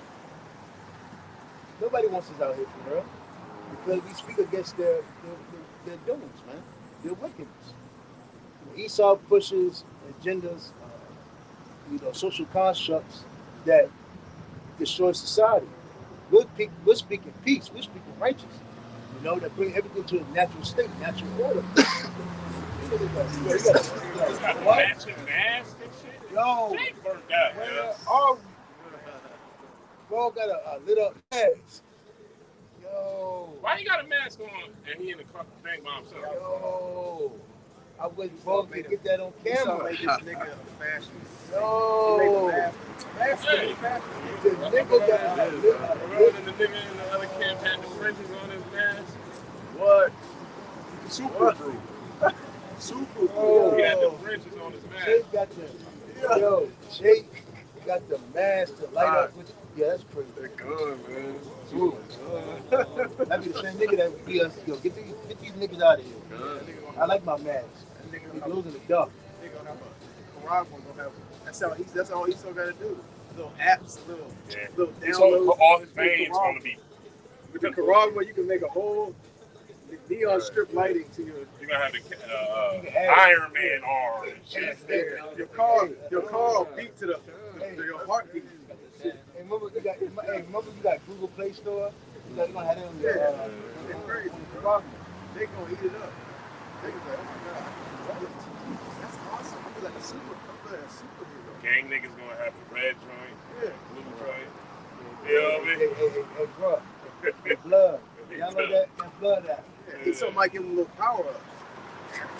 nobody wants us out here for real. Because we speak against their doings, man. Their wickedness. Esau pushes agendas, social constructs that destroy society. We're speaking peace. We're speaking righteousness. That bring everything to a natural state, natural order. Matching mask and shit. Yo, Jake burnt out, we all got a lit up mask. Yo. Why you got a mask on and he in the bank by himself? Yo. I was supposed to get that on camera. Make this nigga a fashion. Yo. The nigga in the other camp had the fringes on his mask. What? Super Brew. Super Brew. He had the fringes on his mask. Jake got the. Yo, Jake got the mask to light up with. Yeah, that's crazy. They're good, man. Ooh. That be the same nigga that be us. Yo, get these niggas out of here. I like my mask. He glows in the dark. They're gonna have a Quran one gonna have. That's all he's still gotta do. Little apps, little So downloads. all his veins gonna be. With the Quran one, you can make a whole neon strip lighting to your. You're gonna have the Iron Man arm and shit. Your car will beat to your heartbeat. Hey, remember you got Google Play Store. You're gonna have them. It's crazy, bro. They gonna eat it up. They gonna be like, oh my god, that's awesome. I'm like a superhero. Gang niggas gonna have a red joint, Yeah. blue joint. You know what I mean? Hey, bro. The blood. Y'all know that blood out. Yeah, he something might give him a little power up.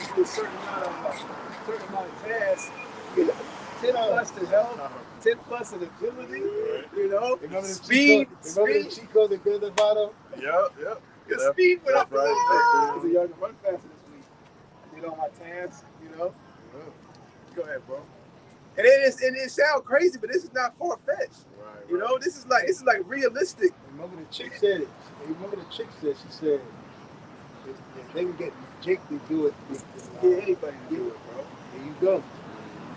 You do a certain amount of tasks. You get 10 plus to health, 10 plus of agility. You know, Remember speed. the Chico, the good about him? Yep. Your speed went up. Right. Because y'all can run faster this week. I did all my tasks. You know. Go ahead, bro. And it sounds crazy, but this is not far fetched. Right. You know, this is like realistic. Remember the chick said it. Remember the chick said, she said, if they would get Jake to do it. Yeah, anybody can do it, bro. There you go.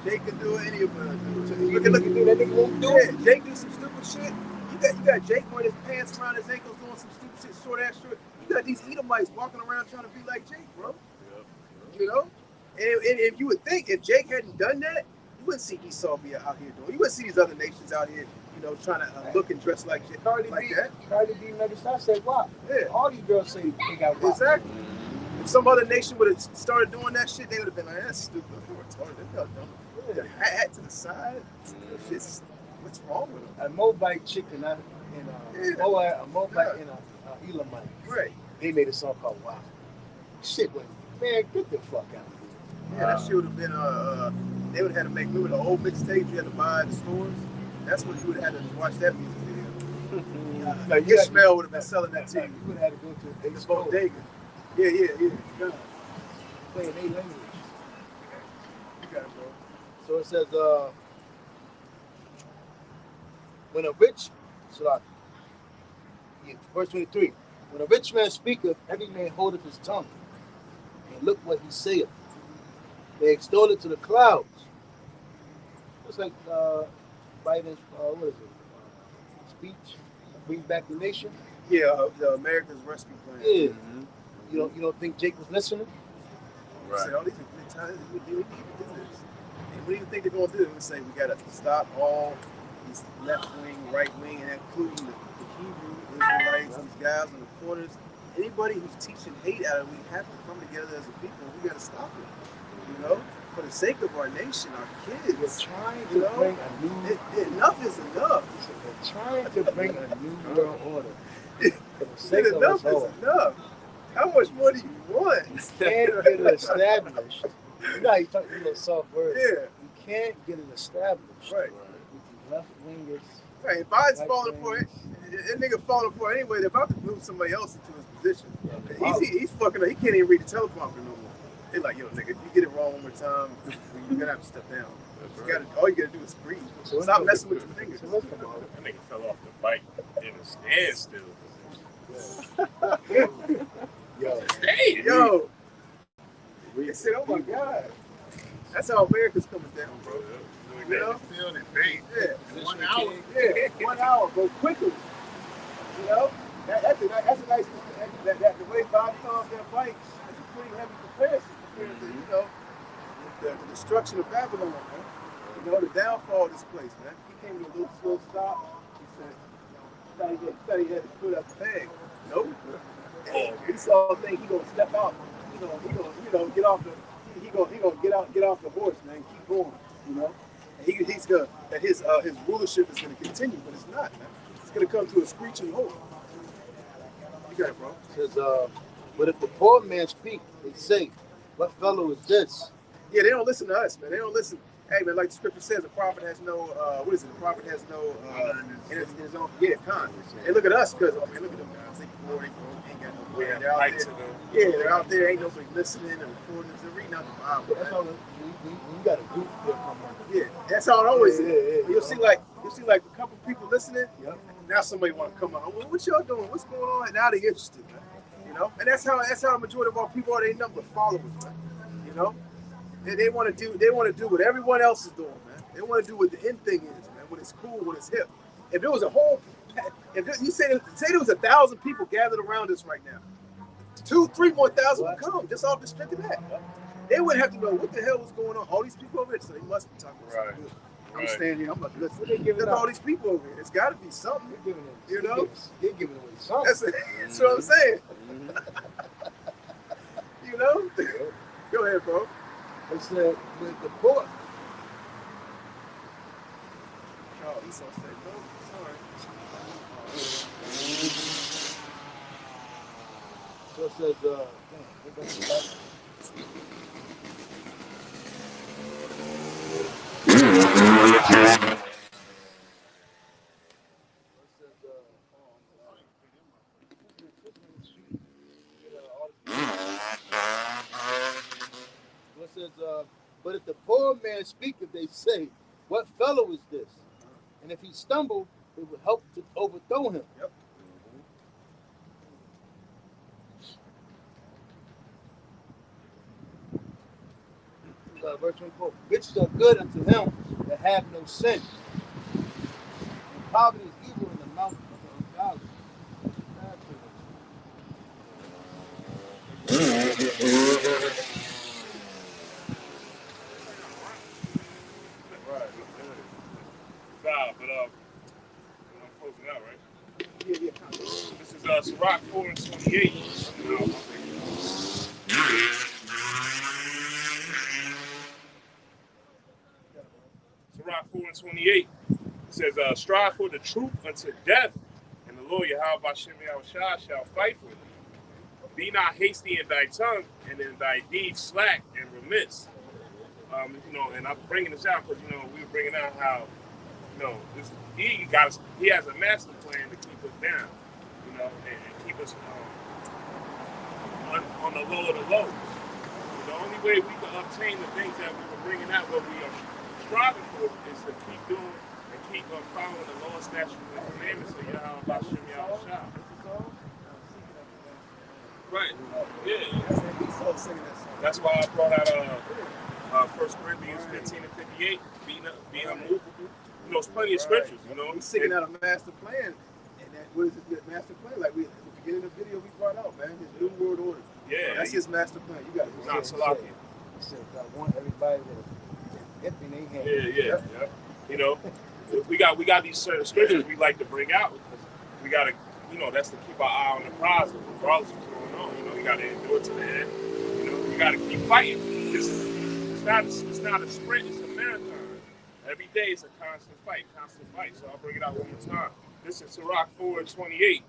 Jake can do it, anybody can do it. Look at that nigga won't do it. Yeah, Jake do some stupid shit. You got Jake wearing his pants around his ankles doing some stupid shit, short ass shit. You got these Edomites walking around trying to be like Jake, bro. You know? And if you would think if Jake hadn't done that, you wouldn't see Esau be out here doing. You wouldn't see these other nations out here, you know, trying to look and dress like Jake. Cardi B never said why. Yeah. All these girls say they got why. Exactly. If some other nation would have started doing that shit, they would have been like, that's stupid. They were retarded. They're dumb. The hat to the side. What's wrong with them? A Moabite chick and a Moabite and a Elamite. Right. They made a song called Wow. Shit, man, get the fuck out of here. Yeah, that shit would have been they would have had to make, remember the old mixtapes you had to buy at the stores? That's what you would have had to watch that music video. Like Ishmael would have been selling that to you. You would have had to go to The bodega. Yeah. Playing their language. You got it, bro. So it says, when a rich, verse 23, when a rich man speaketh, every man holdeth his tongue, and look what he saith. They extol it to the clouds. It's like Biden's, what is it? Speech, bring back the nation. Yeah, the America's Rescue Plan. Yeah. You don't think Jake was listening? Right. Say, oh, these are good times. We need to do this. And what do you think they're going to do? They're going to say, we got to stop all these left wing, right wing, and including the Hebrew Israelites, these guys in the corners. Anybody who's teaching hate out of it, we have to come together as a people. We got to stop it. You know, for the sake of our nation, our kids. We're trying to bring a new. Enough is enough. We're trying to bring a new world order. For the sake of Enough us all. is enough. How much more do you want? You can't get it established. You know how you talk a little soft words. Yeah. You can't get it established. Right. With the left wingers. Right. If Biden's right falling apart, that nigga falling apart anyway. They're about to move somebody else into his position. He's fucking up. He can't even read the teleprompter no more. They're like, yo, nigga, if you get it wrong one more time, you're gonna have to step down. All you gotta do is breathe. Stop messing with your fingers. That nigga fell off the bike in a standstill. Yo. They said, oh my God. That's how America's coming down, bro. You know? Yeah. 1 hour. Yeah, 1 hour, go quickly. You know? That's a nice the way Bob calms their bikes, that's a pretty heavy comparison compared to, you know, the destruction of Babylon, man. You know, the downfall of this place, man. He came to a little slow stop. He said, thought he had to put up the bag. Nope. He saw a thing, he gonna step out. He gonna get off the get off the horse, man. Keep going, you know. And he's gonna that his rulership is gonna continue, but it's not, man. It's gonna come to a screeching halt. You got it, bro. It says, but if the poor man speak, they say, what fellow is this? Yeah, they don't listen to us, man. They don't listen. Hey man, like the scripture says, a prophet has no what is it? A prophet has no in his own con. And look at us, because I mean, look at them guys. They poor, they ain't got no bread. They're out there. Yeah, they're out there. Ain't nobody listening and recording. They're reading out the Bible. That's all. You got a group that come on. Yeah, that's how it always is. You'll see like a couple people listening. Yep. Now somebody want to come on. Well, what y'all doing? What's going on? Now they're interested, man. You know, and that's how the majority of our people are. They number followers, man. You know. They want to do what everyone else is doing, man. They want to do what the end thing is, man. When it's cool, when it's hip. If it was a whole, you say there was 1,000 people gathered around us right now, 2,000-3,000 more would come just off the strength of that. They wouldn't have to know what the hell was going on. All these people over there, so they must be talking about something good. I'm standing here. I'm like, listen. There's all these people over here. There's got to be something. They're giving it, you know, they're giving away something. That's what I'm saying. You know. Go ahead, bro. They said with the poor. Oh, Esau said, no, sorry. So it says, but if the poor man speaketh, they say, what fellow is this? And if he stumble, it would help to overthrow him. Yep. Verse 24. Riches are good unto him that have no sin. And poverty is evil in the mouth of the ungodly. I'm closing out, right? Yeah. This is Sirach 4:28. Sirach 4:28. It says, strive for the truth unto death, and the Lord Yahweh Bashem Yahushua shall fight for thee. Be not hasty in thy tongue, and in thy deeds slack and remiss. You know, and I'm bringing this out because, you know, we were bringing out how, you know, he has a master plan to keep us down, you know, and keep us on the low of the lows. The only way we can obtain the things that we were bringing out, what we are striving for, is to keep doing and keep following the law, statutes, and commandments of Yahweh Bashem Yahushua. Right. Yeah. That's why I brought out 1 Corinthians 15 and 58. Be unmovable. You know, there's plenty of scriptures. You know, he's seeking out a master plan, and that what is his master plan? Like we at the beginning of the video we brought out, man. His new world order. Yeah. That's his master plan. You got it. Not Salakia. He said, I want everybody with everything they have. Yeah. You know, we got these certain scriptures we like to bring out because we got to, you know, that's to keep our eye on the prize, regardless of what's going on. You know, you got to endure to the end. You know, you got to keep fighting. It's not a sprint, it's a marathon. Every day is a constant fight. So I'll bring it out one more time. This is Sirach 4:28.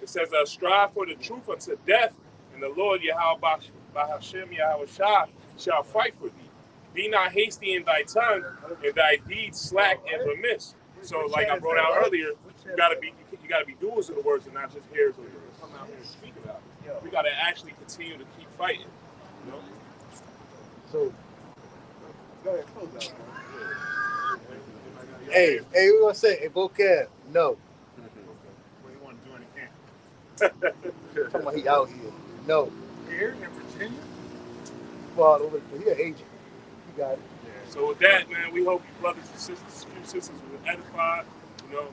It says, strive for the truth unto death, and the Lord Yahweh Bashem Yahushua shall fight for thee. Be not hasty in thy tongue, and thy deeds slack and remiss. So, like I brought out earlier, you gotta be doers of the words and not just hearers of the words. Come out here and speak about it. We gotta actually continue to keep fighting. You know? So, go ahead, close out. Hey, we're gonna say, hey, Bocab, no. What do you want to do in the camp? Talking about he out here. No. Here in Virginia? Well, over here, agent. You got it. Yeah. So with that, man, we hope you brothers and sisters were edified. You know,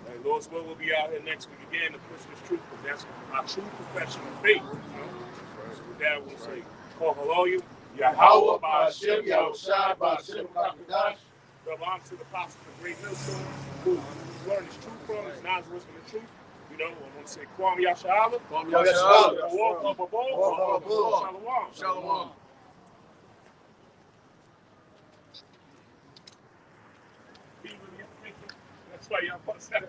and Lord's will we'll be out here next week again to push this truth, because that's our true profession of faith. You know? So with that, we'll say, call hello you. Yahweh Bashem Yahushua Bashem Kakadash. Belong to the apostles of Great Millstone, who learned this truth from, his knowledge was from the truth. You know, I want to say, Kwam Yasha'Allah. Kwam Yasha'Allah. Shalom. Shalom. That's why y'all bust that.